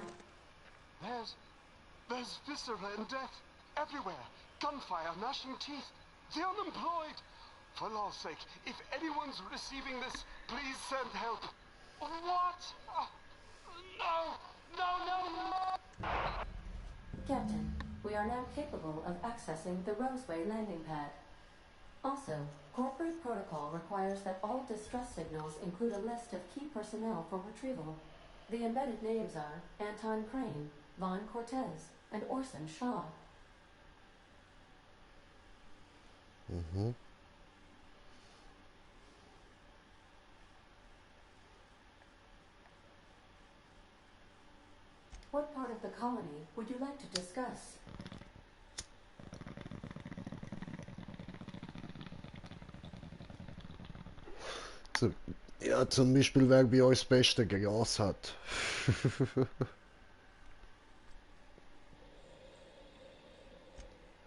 There's viscera and death everywhere. Gunfire, gnashing teeth. The unemployed. For law's sake, if anyone's receiving this, please send help. What? No! Captain, we are now capable of accessing the Roseway landing pad. Also, corporate protocol requires that all distress signals include a list of key personnel for retrieval. The embedded names are Anton Crane, Vaughn Cortez, and Orson Shaw. What part of the colony would you like to discuss? Ja, zum Beispiel, wer bei uns das beste Gras hat.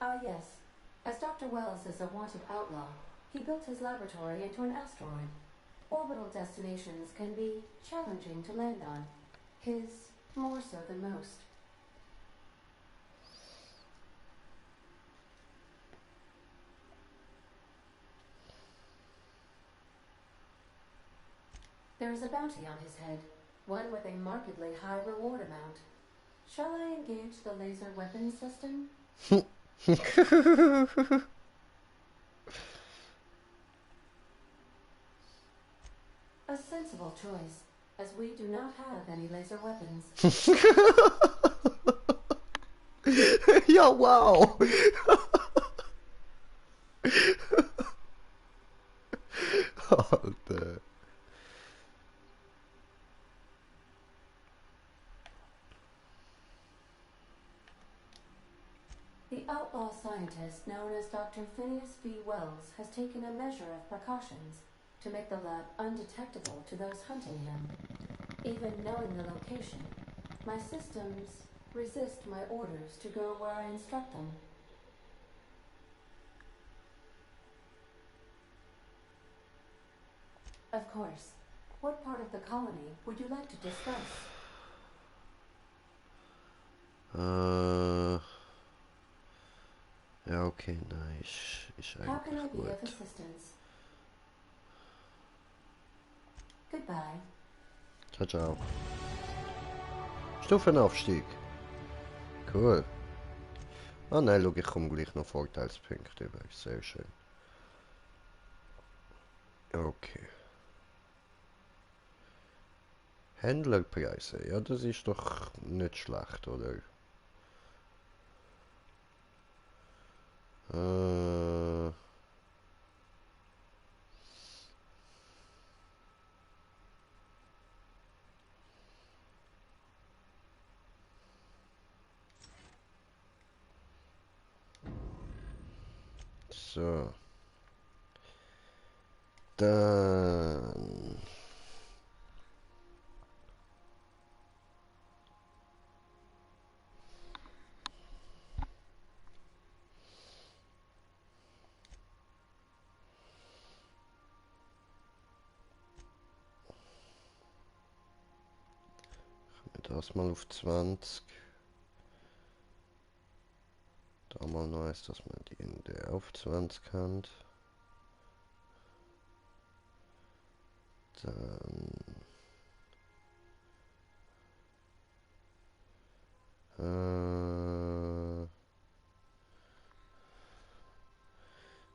Ah, yes. As Dr. Wells is a wanted outlaw, he built his laboratory into an asteroid. Orbital destinations can be challenging to land on. His more so than most. There is a bounty on his head, one with a markedly high reward amount. Shall I engage the laser weapon system? A sensible choice, as we do not have any laser weapons. Ja, wow! Alter. The outlaw scientist known as Dr. Phineas V. Wells has taken a measure of precautions to make the lab undetectable to those hunting him. Even knowing the location, my systems resist my orders to go where I instruct them. Of course. What part of the colony would you like to discuss? Ja, okay, nein, ist How can I eigentlich be gut. of assistance? Goodbye. Ciao, ciao. Stufenaufstieg. Cool. Ah nein, schau, ich komme gleich noch Vorteilspunkte über. Sehr schön. Okay. Händlerpreise. Ja, das ist doch nicht schlecht, oder? So. Dann... Das mal auf 20. Da mal noch eins, dass man die in der auf 20 haben. Dann...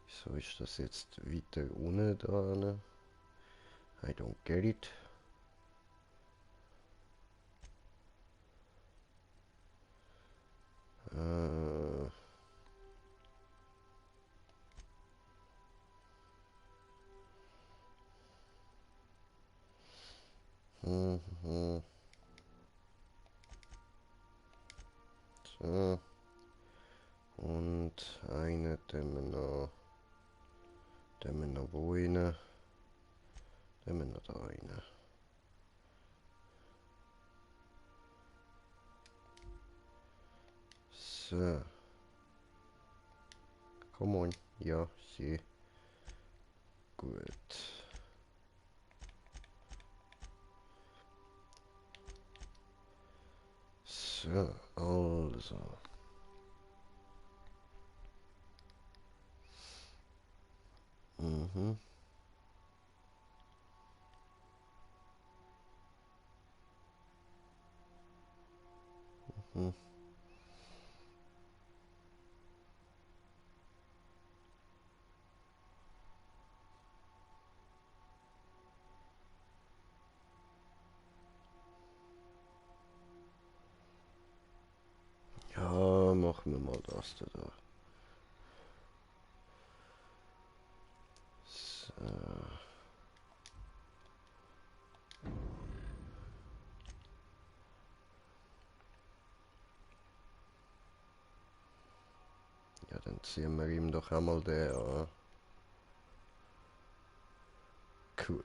wieso ist das jetzt weiter unten da? I don't get it. So. Und eine, den wir noch wo rein? Den wir noch da rein. So. Come on. Ja, sie. gut. So, also. Mhm. Mhm. Ja, machen wir mal das da. So. Ja, dann ziehen wir ihm doch einmal den an. Cool.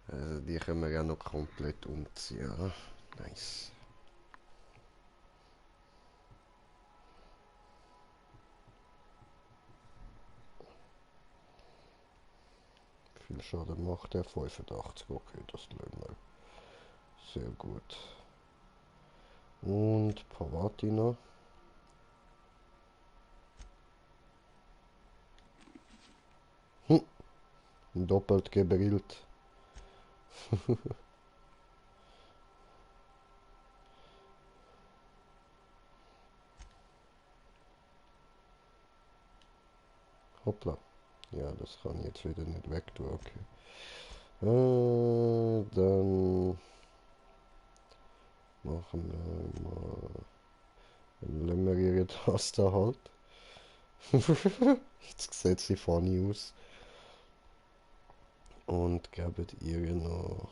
Also die können wir ja noch komplett umziehen. Nice. Viel Schaden macht er? 85. Okay, das lösen wir. Sehr gut. Und Pavatina. Doppelt gebrillt. Hoppla. Ja, das kann ich jetzt wieder nicht weg tun. Okay. Dann machen wir mal. Dann lassen wir ihre Taste halt. Jetzt sieht sie funny aus. Und geben ihr noch.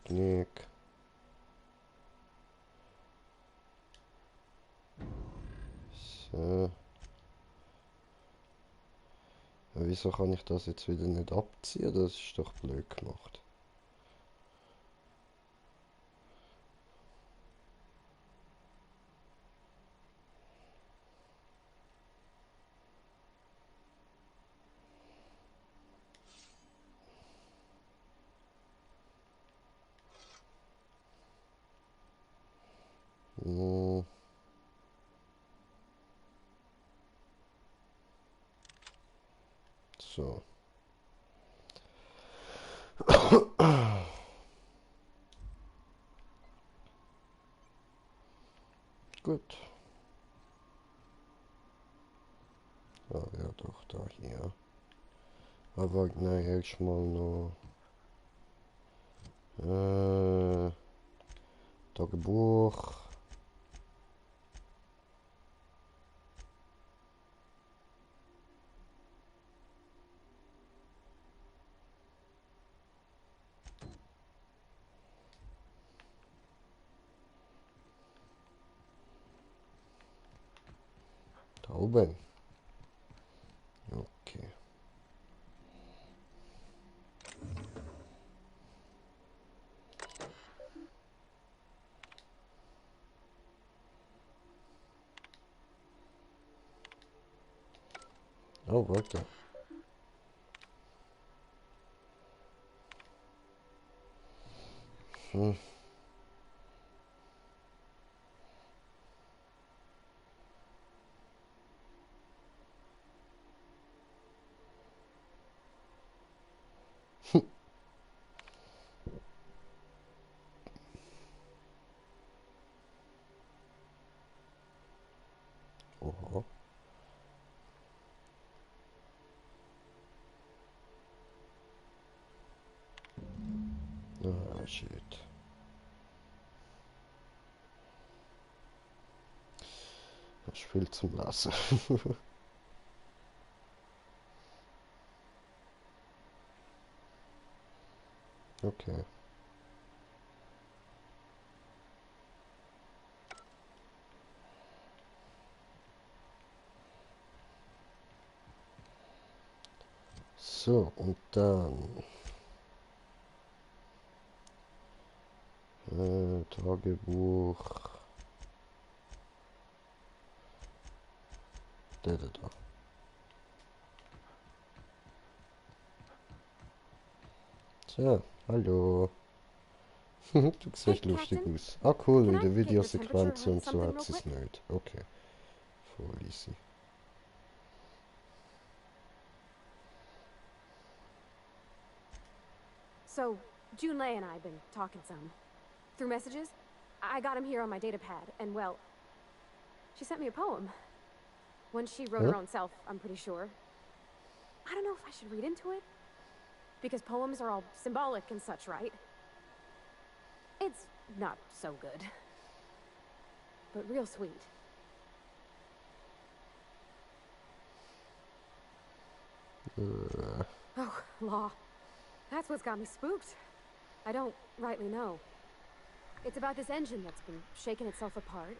Technik. So. Wieso kann ich das jetzt wieder nicht abziehen? Das ist doch blöd gemacht. Hm. So. Gut. Ah, ja, doch, da hier. Aber nein, erstmal noch. Tagebuch. Da oben. Okay. Oh, warte. Hm. Oha. Ah, shit. Das ist viel zum Lassen. Okay. So, und dann. Tagebuch. Da. So, hallo. Du siehst lustig aus. Ah cool, in der Videosequenz und so hat sie es nicht. Okay. Voll easy. So, Junlei and I have been talking some. Through messages? I got him here on my data pad, and well, she sent me a poem. One she wrote her own self, I'm pretty sure. I don't know if I should read into it. Because poems are all symbolic and such, right? It's not so good. But real sweet. Oh, law. That's what's got me spooked. I don't rightly know. It's about this engine that's been shaking itself apart.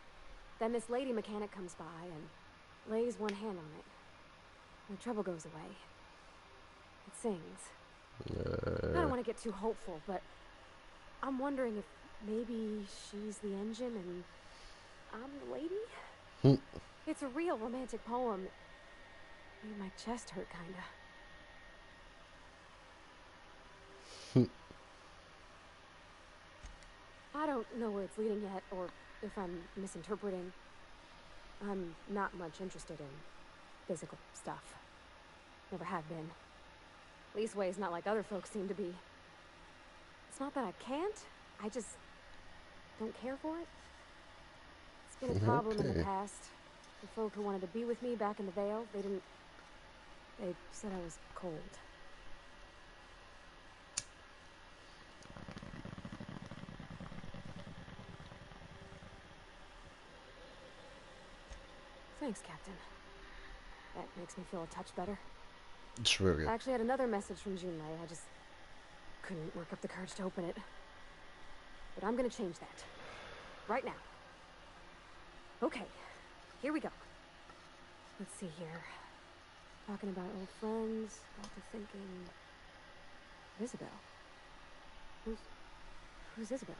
Then this lady mechanic comes by and lays one hand on it. And the trouble goes away. It sings. I don't want to get too hopeful, but I'm wondering if maybe she's the engine and I'm the lady? It's a real romantic poem. Made my chest hurt, kinda. I don't know where it's leading yet, or if I'm misinterpreting. I'm not much interested in physical stuff. Never have been. Leastways not like other folks seem to be. It's not that I can't, I just don't care for it. It's been a problem in the past. The folk who wanted to be with me back in the Vale, they said I was cold. Thanks, Captain. That makes me feel a touch better. Sure. I actually had another message from Junlei. I just couldn't work up the courage to open it. But I'm gonna change that. Right now. Okay, here we go. Let's see here. Talking about old friends, got to thinking... Isabel. Who's Isabel?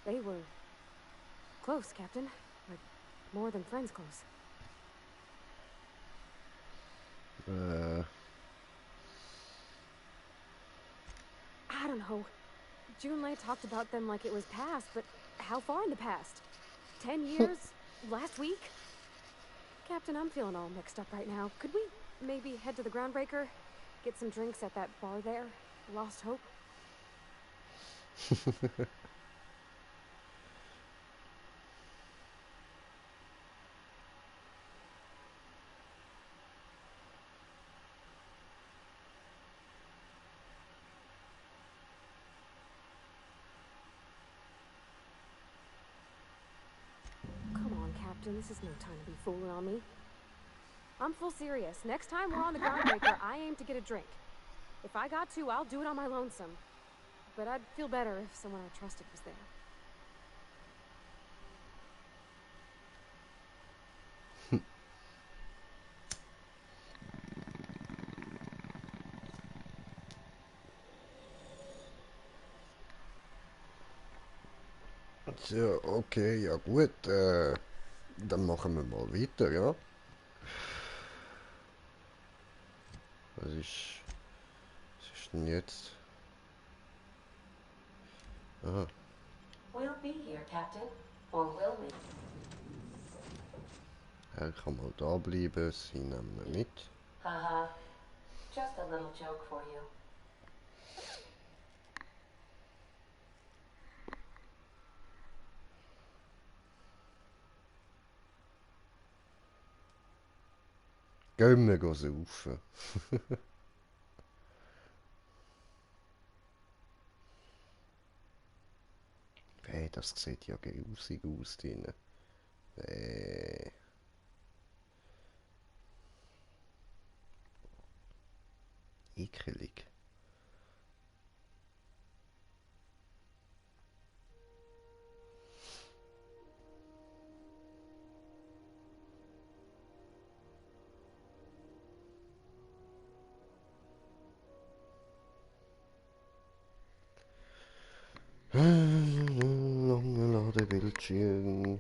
They were close, Captain. Like, more than friends close. I don't know. Junlei talked about them like it was past, but how far in the past? 10 years? Last week? Captain, I'm feeling all mixed up right now. Could we maybe head to the Groundbreaker? Get some drinks at that bar there? Lost Hope? This is no time to be fooling on me. I'm full serious. Next time we're on the Groundbreaker, I aim to get a drink. If I got to, I'll do it on my lonesome. But I'd feel better if someone I trusted was there. So, okay, ja gut, dann machen wir mal weiter, ja. Was ist denn jetzt? Aha. We'll be here, Captain. Or will we? Er kann mal da bleiben, sie nehmen wir mit. Haha. Just a little joke for you. Gehen wir saufen. Hey, das sieht ja grusig aus drinnen. Ekelig. Lange Ladebildschirm.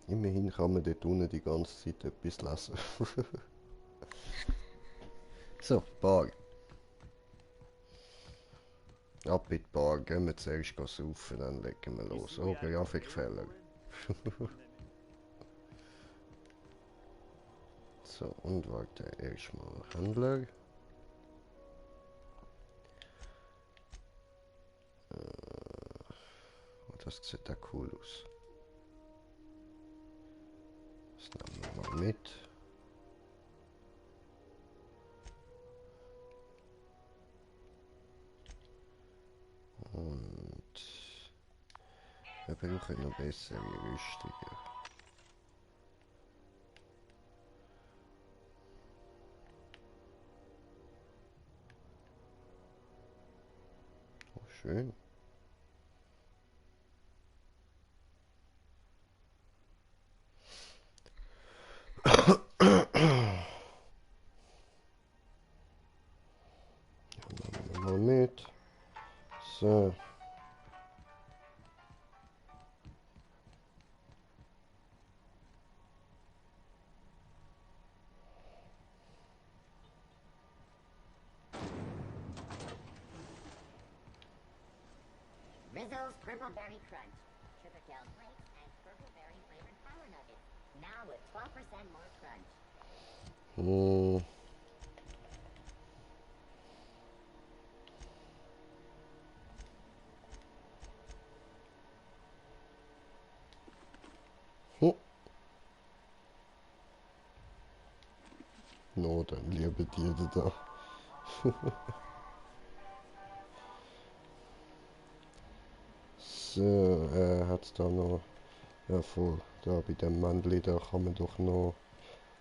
Immerhin kann man dort unten die ganze Zeit etwas lesen. So, Bar. Ab in die Bar, gehen wir zuerst saufen, dann legen wir los. Oh, Grafikfehler. So, und warte, erstmal Händler. Oh, das sieht auch cool aus. Das nehmen wir mal mit. Und wir brauchen noch bessere Rüstungen. Oh, schön. Nehmen wir mal mit. So. Rizzo's Purple Berry Crunch, Sugar Kale Flakes, and Purple Berry flavored Power Nuggets. Now with 12% more crunch. No, dann liebe Tiere da. So, hat's da noch... Ja, voll. Da bei dem Männchen, da kann man doch noch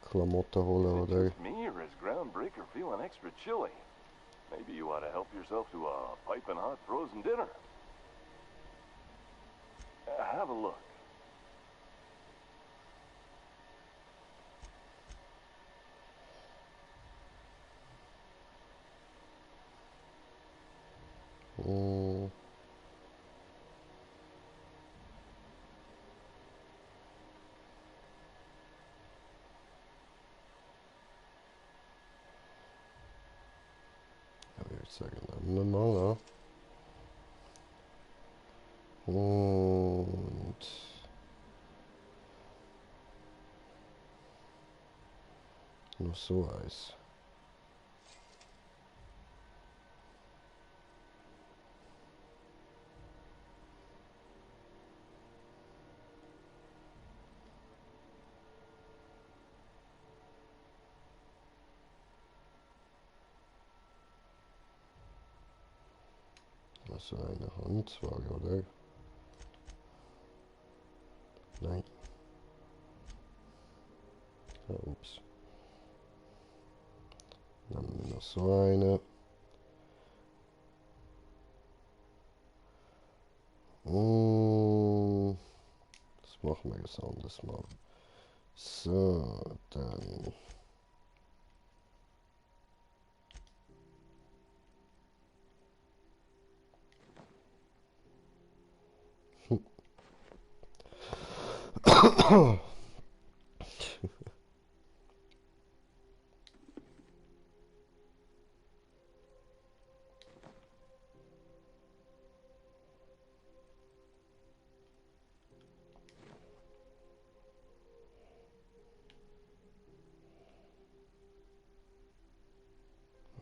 Klamotten holen, oder? Me or is Groundbreaker feeling extra chilly? Maybe you ought to help yourself to a piping hot frozen dinner. Have a look. Sagen wir mal, ja. Und noch so eins. So eine Handwaage, oder? Nein. Ja, ups. Dann haben wir noch so eine. Das machen wir jetzt anders mal. So, dann...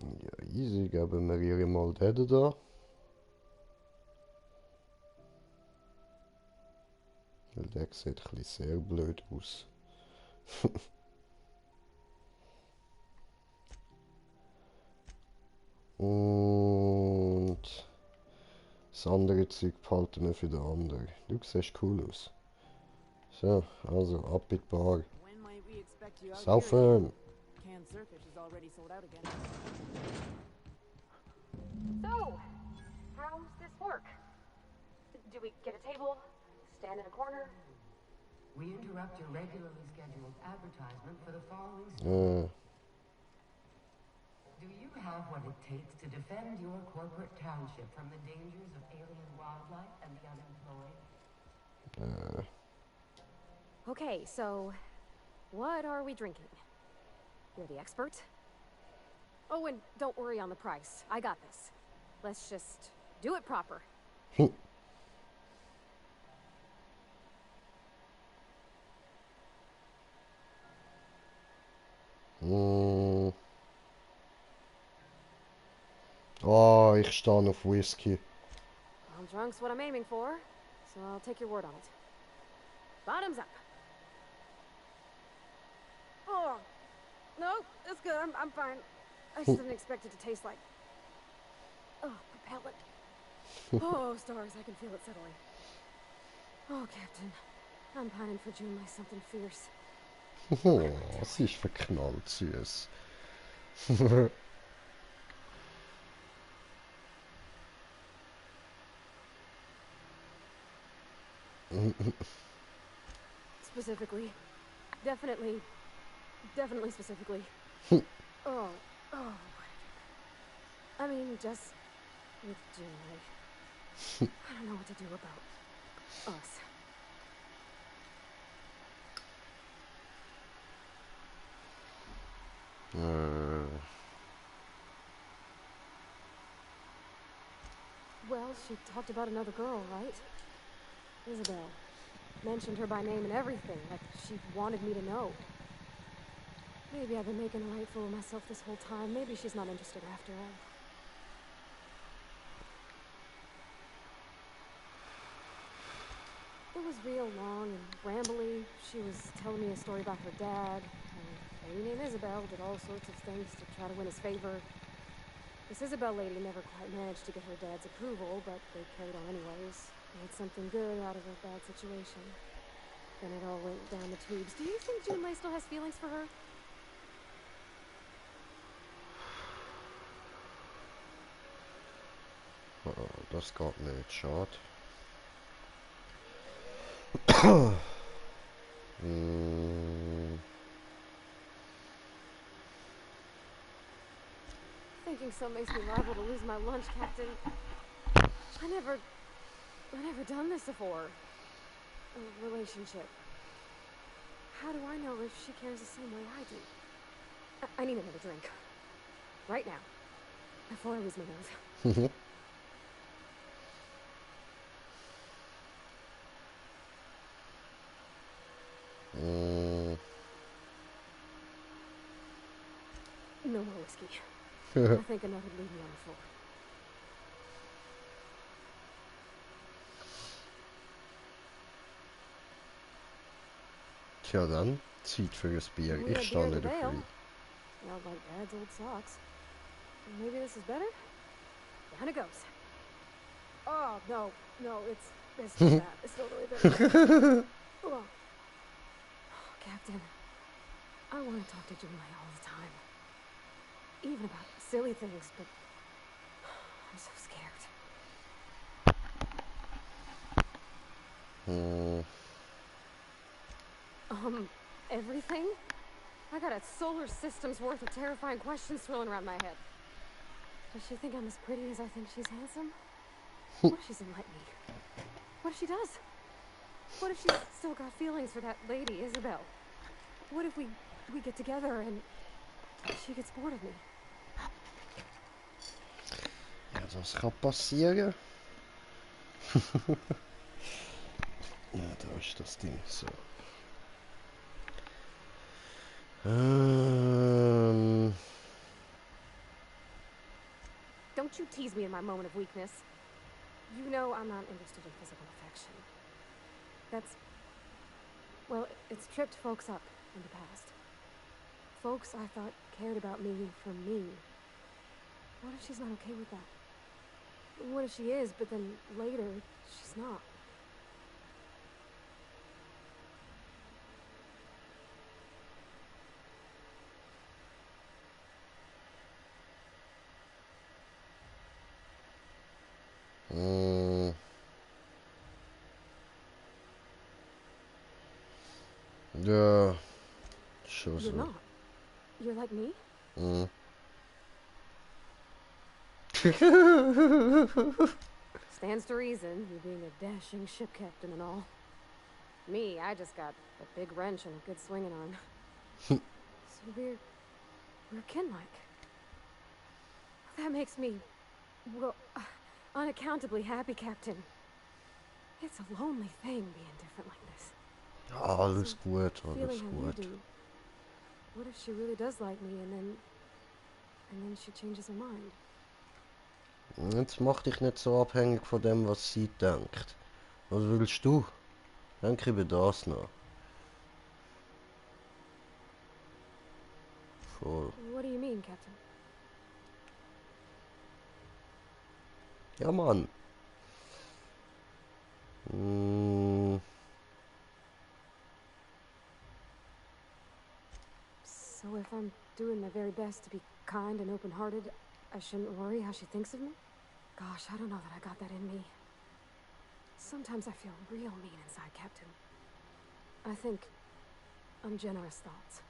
Ja, easy, geben wir hier mal den da. Weil der sieht ein bisschen sehr blöd aus. Und das andere Zeug behalten wir für den anderen. Du siehst cool aus. So, also ab in die Bar. Saufen! So, how's this work? Do we get a table? Stand in a corner? We interrupt your regularly scheduled advertisement for the following. Do you have what it takes to defend your corporate township from the dangers of alien wildlife and the unemployed? Okay, so what are we drinking? You're the expert. Oh, and don't worry on the price. I got this. Let's just do it proper. Oh, ich stehe auf Whisky. Well, drunk's what I'm aiming for, so I'll take your word on it. Bottoms up. Oh, no, it's good. I'm fine. I just didn't expect it to taste like... Oh, propellant. Oh, stars, I can feel it settling. Oh, Captain, I'm pining for June like something fierce. Oh, sie ist verknallt süß. Specifically. Definitely specifically. Oh, I mean, just with June, I don't know what to do about us. Well, she talked about another girl, right? Isabel. Mentioned her by name and everything, like she wanted me to know. Maybe I've been making a right fool of myself this whole time. Maybe she's not interested after all. It was real long and rambly. She was telling me a story about her dad. A lady named Isabel did all sorts of things to try to win his favor. This Isabel lady never quite managed to get her dad's approval, but they carried on anyways. Made something good out of a bad situation. Then it all went down the tubes. Do you think June Lay still has feelings for her? Das geht nicht, schade. Thinking so makes me liable to lose my lunch, Captain. I never done this before. A relationship. How do I know if she cares the same way I do? I need another drink. Right now. Before I lose my nose. No more whiskey. I think enough would leave me on the floor. Tja dann, Zeit für ein Bier. Ich stehe nicht auf Wein. Smelled like Dad's old socks. Maybe this is better? Down it goes. Oh, no, it's too bad. It's totally better. Oh. Captain, I want to talk to June Lay all the time. Even about silly things, but I'm so scared. Everything? I got a solar system's worth of terrifying questions swirling around my head. Does she think I'm as pretty as I think she's handsome? What if she's like me? What if she does? What if she's still got feelings for that lady, Isabel? What if we get together and she gets bored of me? Ja, das kann passieren. Ja, da ist das Ding so. Don't you tease me in my moment of weakness. You know I'm not interested in physical affection. Well, it's tripped folks up in the past. Folks I thought cared about me for me. What if she's not okay with that? What if she is, but then later, she's not? Ja, schon so. You're not. You're like me? Stands to reason, you being a dashing ship captain and all. Me, I just got a big wrench and a good swinging arm. So we're kin-like. That makes me, well, unaccountably happy, Captain. It's a lonely thing being different like this. Alles gut, alles Feeling how you gut. do. What if she really does like me and then she changes her mind? Jetzt mach dich nicht so abhängig von dem, was sie denkt. Was willst du? Denke über das nach. Voll. What do you mean, Captain? Ja, Mann. So if I'm doing my very best to be kind and open-hearted, I shouldn't worry how she thinks of me? Gosh, I don't know that I got that in me. Sometimes I feel real mean inside, Captain. I think ungenerous thoughts.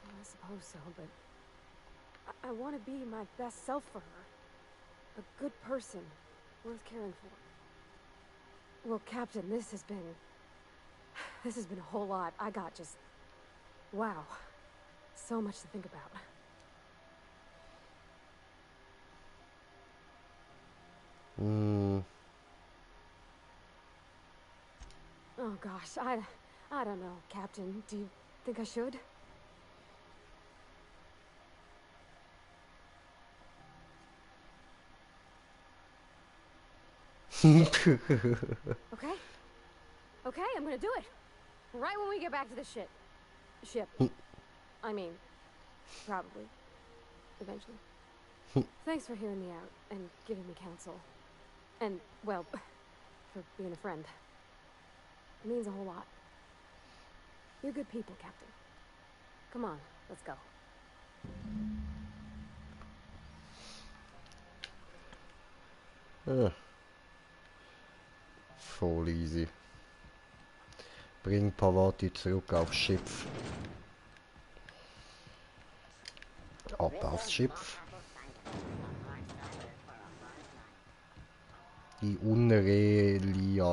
Well, I suppose so, but I want to be my best self for her. A good person, worth caring for. Well, Captain, this has been a whole lot. I got just, wow, so much to think about. Oh gosh, I don't know, Captain. Do you think I should? Okay. Okay, I'm gonna do it. Right when we get back to the ship. I mean, probably. Eventually. Thanks for hearing me out and giving me counsel. And, well, for being a friend. It means a whole lot. You're good people, Captain. Come on, let's go. Voll easy. Bring Pavati zurück aufs Schiff. Ab aufs Schiff. Die Unreliable.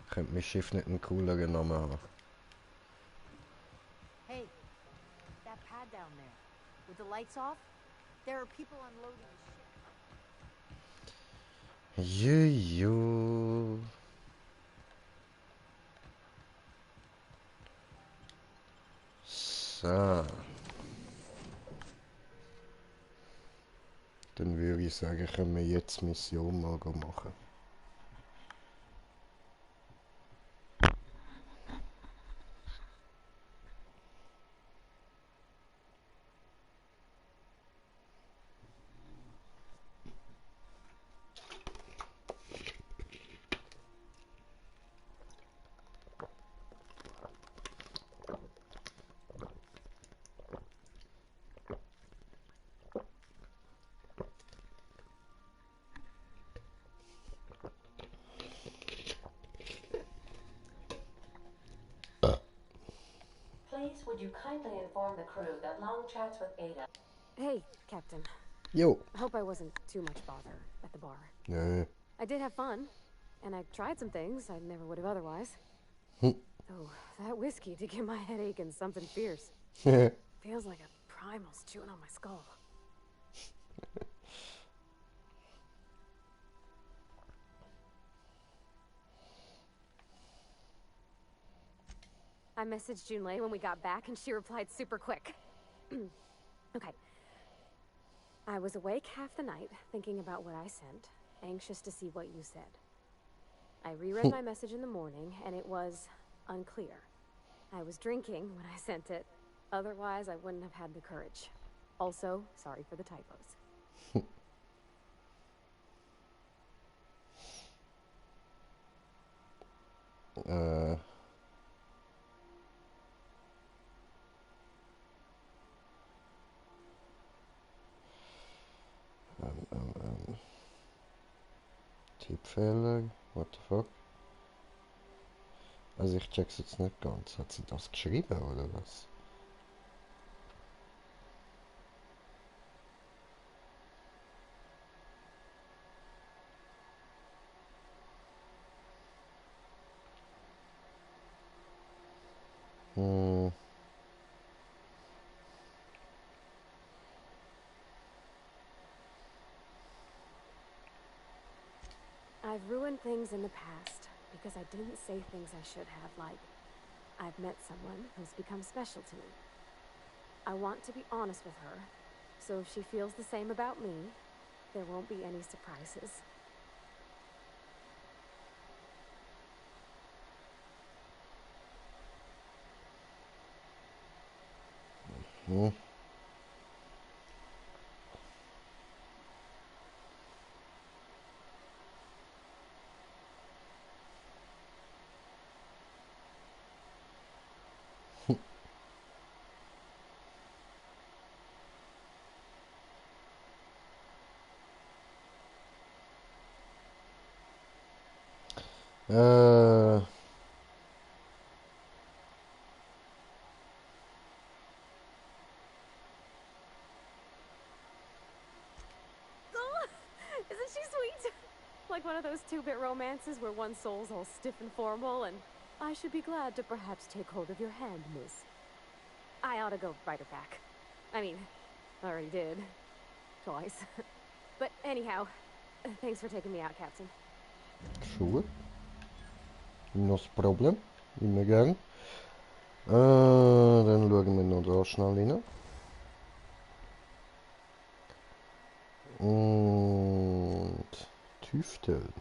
Könnte mein Schiff nicht einen cooleren Namen haben. Hey, that pad down there, with the lights off, there are people unloading the ship. Juju. So. Dann würde ich sagen, können wir jetzt Mission mal machen. Please, would you kindly inform the crew that long chats with Ada... Hey, Captain. Yo. I hope I wasn't too much bother at the bar. Yeah. I did have fun, and I tried some things I never would have otherwise. Oh, that whiskey did give my head aching something fierce. Feels like a primal's chewing on my skull. I messaged Junlei when we got back, and she replied super quick. Okay. I was awake half the night, thinking about what I sent, anxious to see what you said. I reread my message in the morning, and it was unclear. I was drinking when I sent it. Otherwise, I wouldn't have had the courage. Also, sorry for the typos. Tippfehler, what the fuck? Also ich check's jetzt nicht ganz. Hat sie das geschrieben oder was? I've ruined things in the past because I didn't say things I should have, like, I've met someone who's become special to me. I want to be honest with her, so if she feels the same about me, there won't be any surprises. Isn't she sweet? Like one of those 2-bit romances where one soul's all stiff and formal and I should be glad to perhaps take hold of your hand, miss. I ought to go write her back. I mean, I already did. Twice. But anyhow, thanks for taking me out, Captain. Sure. No problem. Immer gern. Dann schauen wir noch da schnell rein. Und Tüfteln.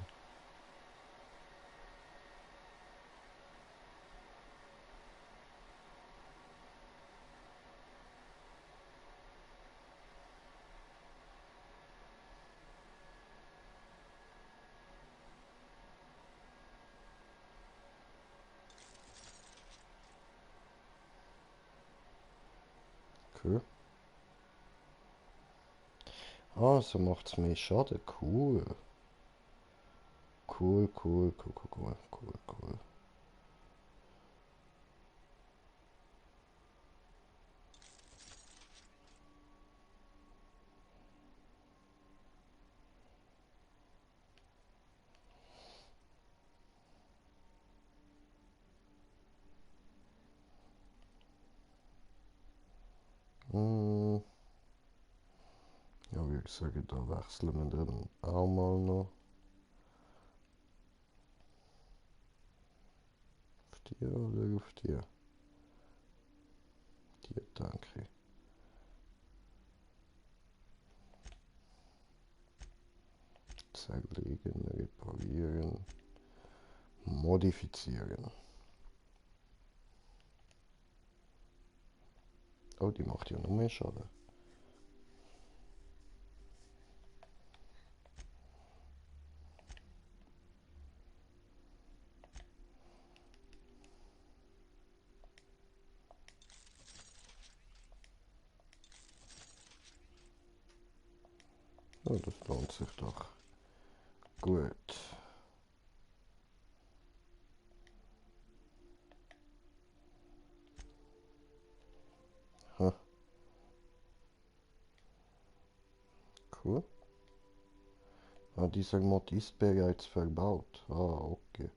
Okay. Ah, so macht's mehr Schaden. Cool. Cool. Ja, wie gesagt, da wechseln wir dann auch mal noch. Auf die oder auf die? Die, danke. Zerlegen, reparieren, modifizieren. Oh, die macht ja noch mehr Schaden. Oh, das lohnt sich doch. Gut. Ha. Cool. Ah, dieser Mod ist bereits verbaut. Ah, okay.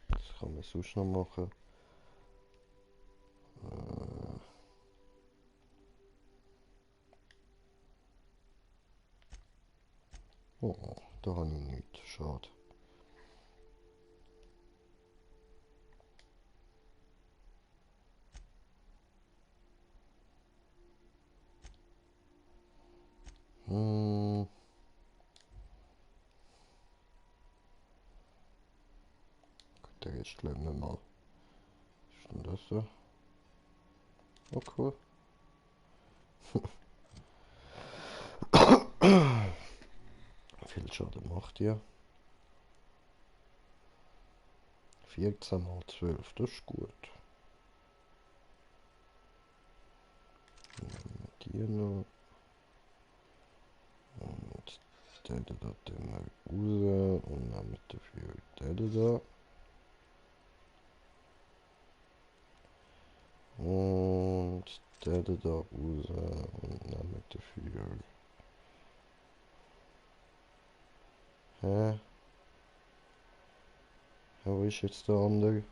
Das kann man sonst noch machen. Oh, da habe ich nichts. Schade. Gut, der Rest lassen wir mal. Was ist denn das so? Oh, cool. Viel Schaden macht ihr. 14 mal 12, das ist gut. hier noch. Und der da den mal raus und dann mit dafür der da. Und der da raus und dann mit dafür. Hä? Ja, wo ist jetzt der andere?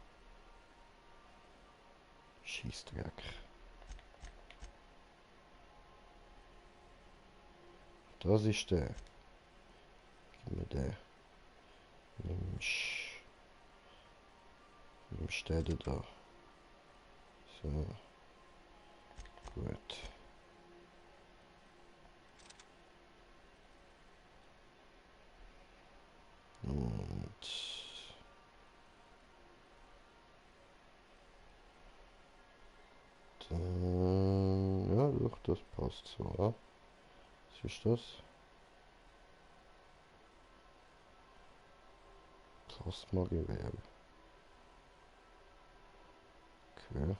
Schießdreck. Das ist der. Gib mir den. Nimmst den da. So. Gut. Und dann, ja, doch, das passt so, ja. Was ist das? Plasma-Gewehr. Okay.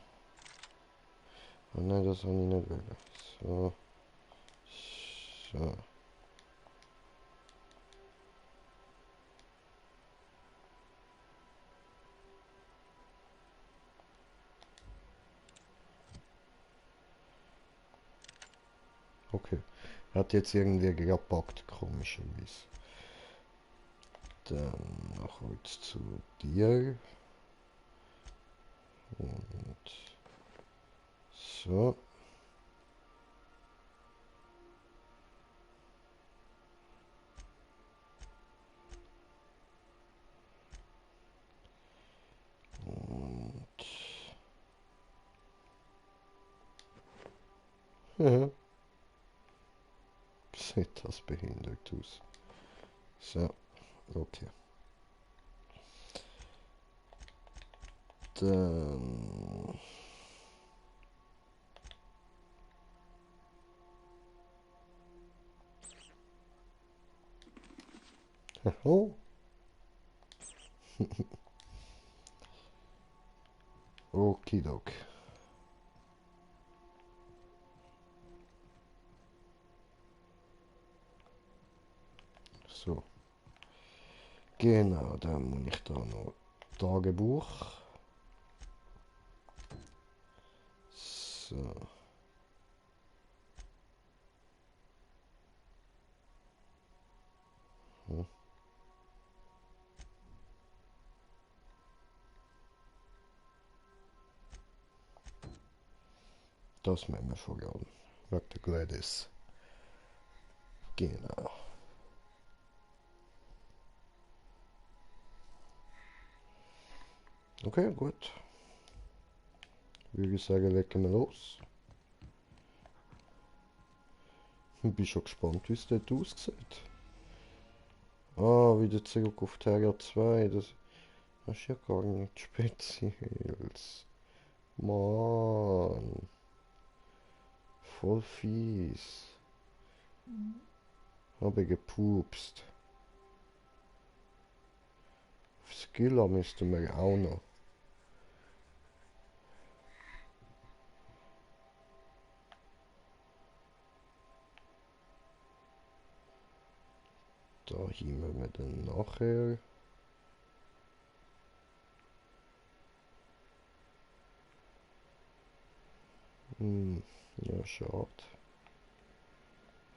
Oh nein, das habe ich nicht wollen. So. So. Okay. Hat jetzt irgendwie gepackt, komischerweise. Dann noch kurz zu dir. Und so. Und ja. Sieht das behindert aus. So, okay. Dann oh. Okidok. So. Genau, dann muss ich da noch Tagebuch. So. Hm. Das müssen wir vor allem. Wegen der Gladys. Genau. Okay, gut. Würde ich sagen, legen wir los. Ich bin schon gespannt, wie es dort aussieht. Ah, wieder zurück auf Terra 2. Das ist ja gar nicht Spezielles. Mann. Voll fies. Habe gepupst. Auf Skiller müssten wir auch noch. Da heben wir dann nachher. Ja, schade.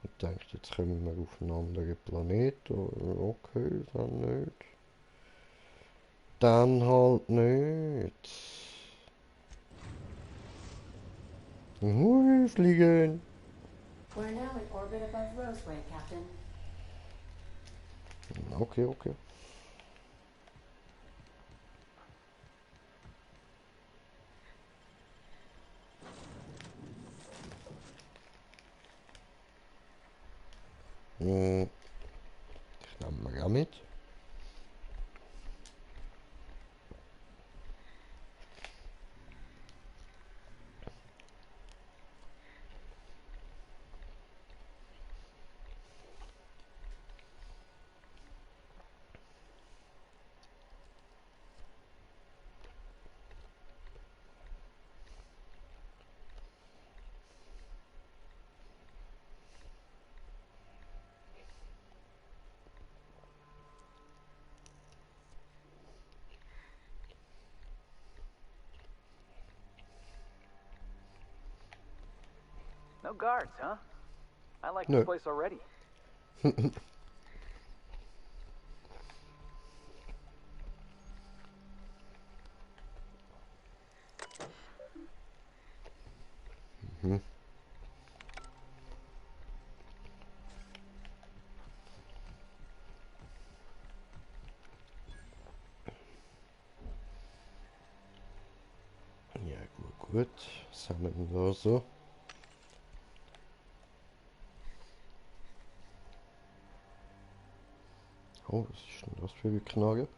Ich denke, jetzt kommen wir auf einen anderen Planeten. Okay, dann nicht. Dann halt nicht. Fliegen. We're now in orbit above Roseway, Captain. Okay, okay. Ich nehme mal mit. No guards, huh? I like No. this place already. Mhm. Ja, gut. Was haben wir denn da so? Oh, was ist denn das für eine Knarre?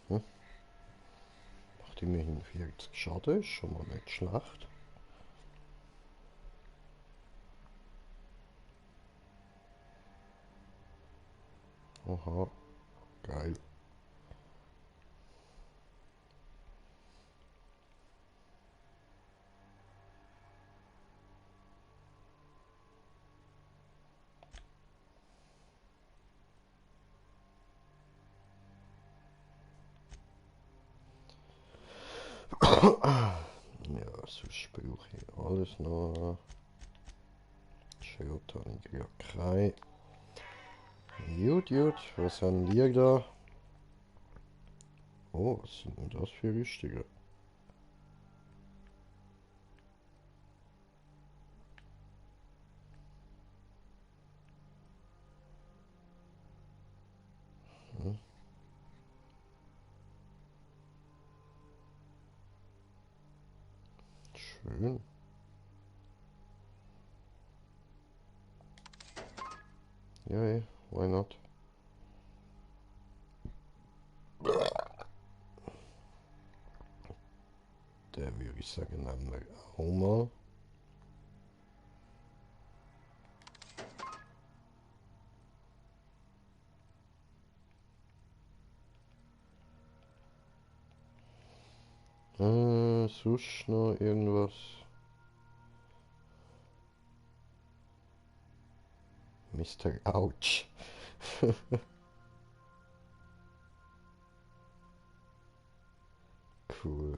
Hm. Macht immerhin 40 Schaden, ist schon mal nicht schlecht. Aha, geil. Ja, sonst brauche ich alles noch. Schild habe ich ja kein. Gut, was haben wir da? Oh, was sind denn das für Rüstungen? Hm. Schön. Ja, why not? Der würde ich sagen, nehmen wir auch mal. Sonst noch irgendwas? Mr. Ouch. Cool.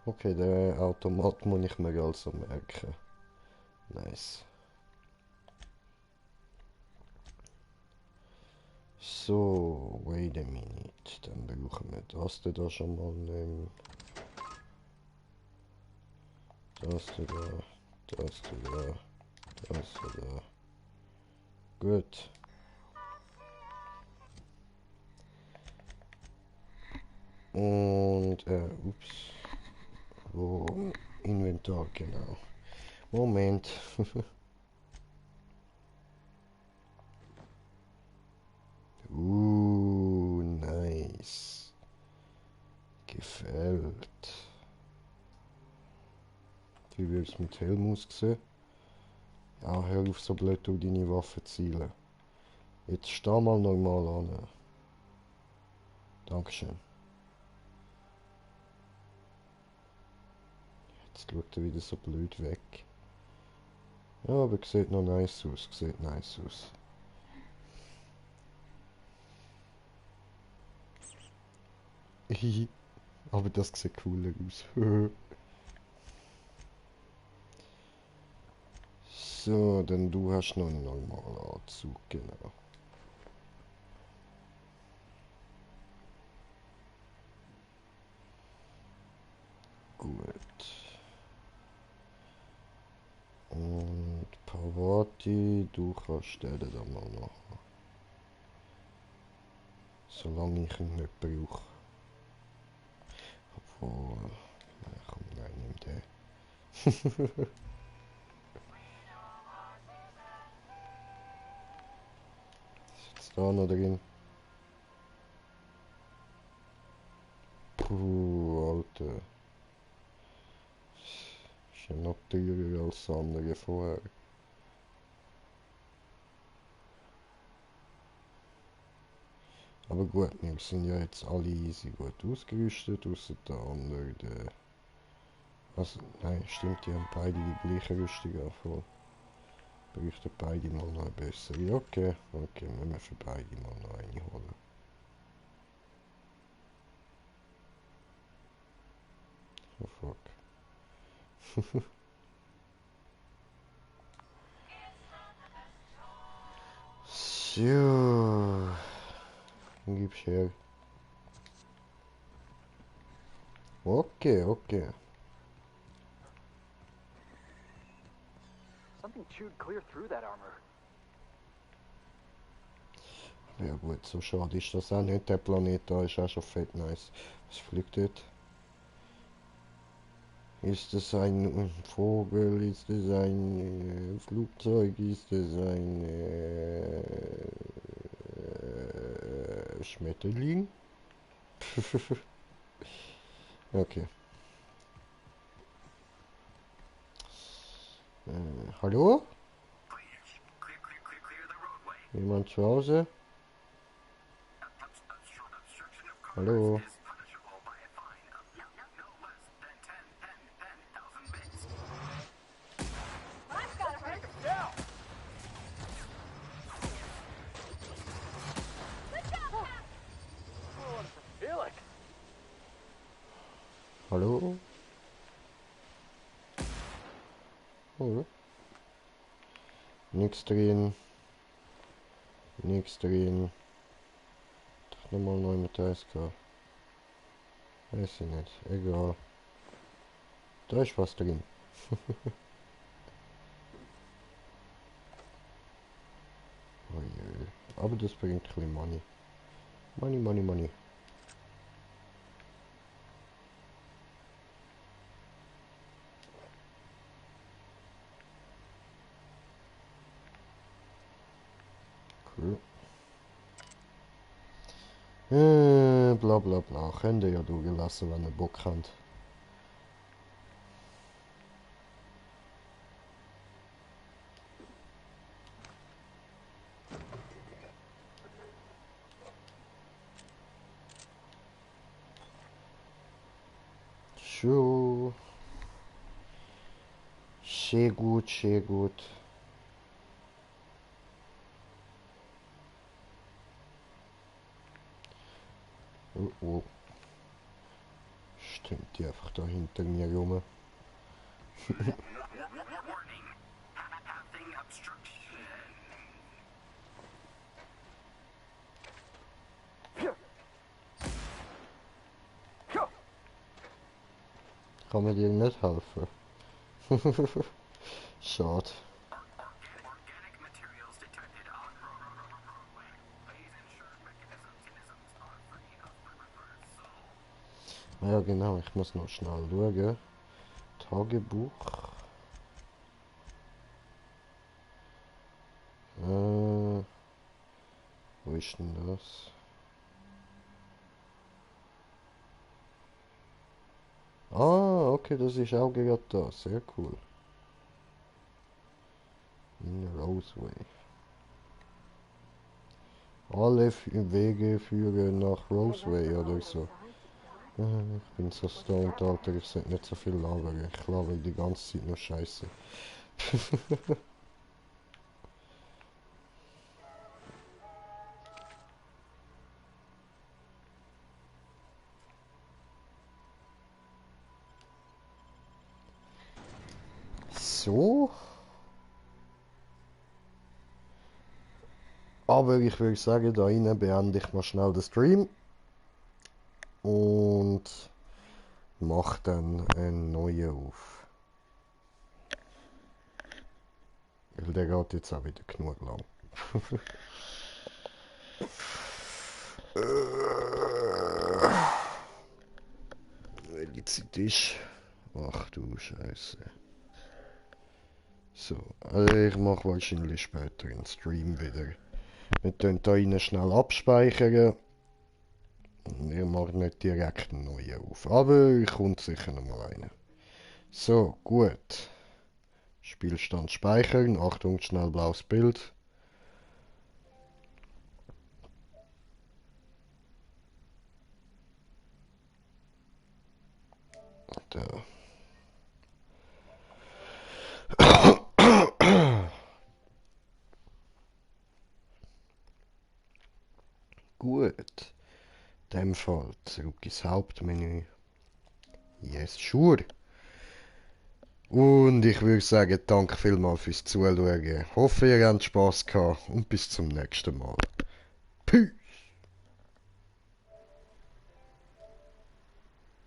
Okay, der Automat muss ich mir also merken. Nice. So, wait a minute. Dann brauchen wir das da schon mal nehmen. Das da. Gut. Und, ups. Wo? Inventar, genau. Moment. Nice. Gefällt. Wie wird es mit Helm aussehen? Ja, hör auf so blöd auf deine Waffe zielen. Jetzt steh mal normal an. Dankeschön. Jetzt schaut er wieder so blöd weg. Ja, aber sieht noch nice aus. Aber das sieht cooler aus. So, denn du hast noch einen normalen Anzug, genau. Gut. Und Pavati, du kannst den dann mal machen. Solange ich ihn nicht brauche. Obwohl... Nein, nimm den. Ist jetzt da noch drin? Puh, Alter. Ist ja noch teurer als das andere vorher. Aber gut, wir sind ja jetzt alle easy gut ausgerüstet, außer der andere. Also, nein, stimmt, die haben beide die gleiche Rüstung angefangen. Bräuchten beide mal noch eine bessere. Okay, müssen wir für beide mal noch eine holen. Oh fuck. So. Gib's her. Okay, okay. Something chewed clear through that armor. Ja gut, so schade ist das auch nicht. Der Planet da ist auch schon fett nice. Was fliegt dort? Ist das ein Vogel? Ist das ein Flugzeug? Ist das ein Schmetterling? Okay. Hallo? Jemand zu Hause? Hallo? Hallo? Oh. Nix drin. Nix drin. Doch nochmal neu mit der SK. Weiß ich nicht. Egal. Da ist was drin. Oh je. Aber das bringt ein bisschen Money. Money, money, money. Cool. Bla bla bla. Könnt ihr ja durchlassen, wenn ihr Bock habt. So. Sehr gut, sehr gut. Oh oh. Stimmt die einfach da hinter mir rum. Kann mir dir nicht helfen? Schade. Ja genau, ich muss noch schnell schauen. Tagebuch. Wo ist denn das? Ah, okay, das ist auch gerade da. Sehr cool. In Roseway. Alle Wege führen nach Roseway oder so. Ich bin so stoned, Alter. Ich sollte nicht so viel labern. Ich laber die ganze Zeit nur Scheiße. So. Aber ich würde sagen, da rein beende ich mal schnell den Stream. Und mach dann einen neuen auf. Weil der geht jetzt auch wieder genug lang. Welche Zeit ist? Ach du Scheiße. So, also ich mache wahrscheinlich später einen Stream wieder. Wir können da rein schnell abspeichern. Wir machen nicht direkt einen neuen auf. Aber ich kommt sicher noch mal rein. So, gut. Spielstand speichern. Achtung, schnell blaues Bild. Da. Gut. In dem Fall zurück ins Hauptmenü. Yes, sure. Und ich würde sagen, danke vielmals fürs Zuschauen. Hoffe, ihr habt Spass gehabt und bis zum nächsten Mal. Peace.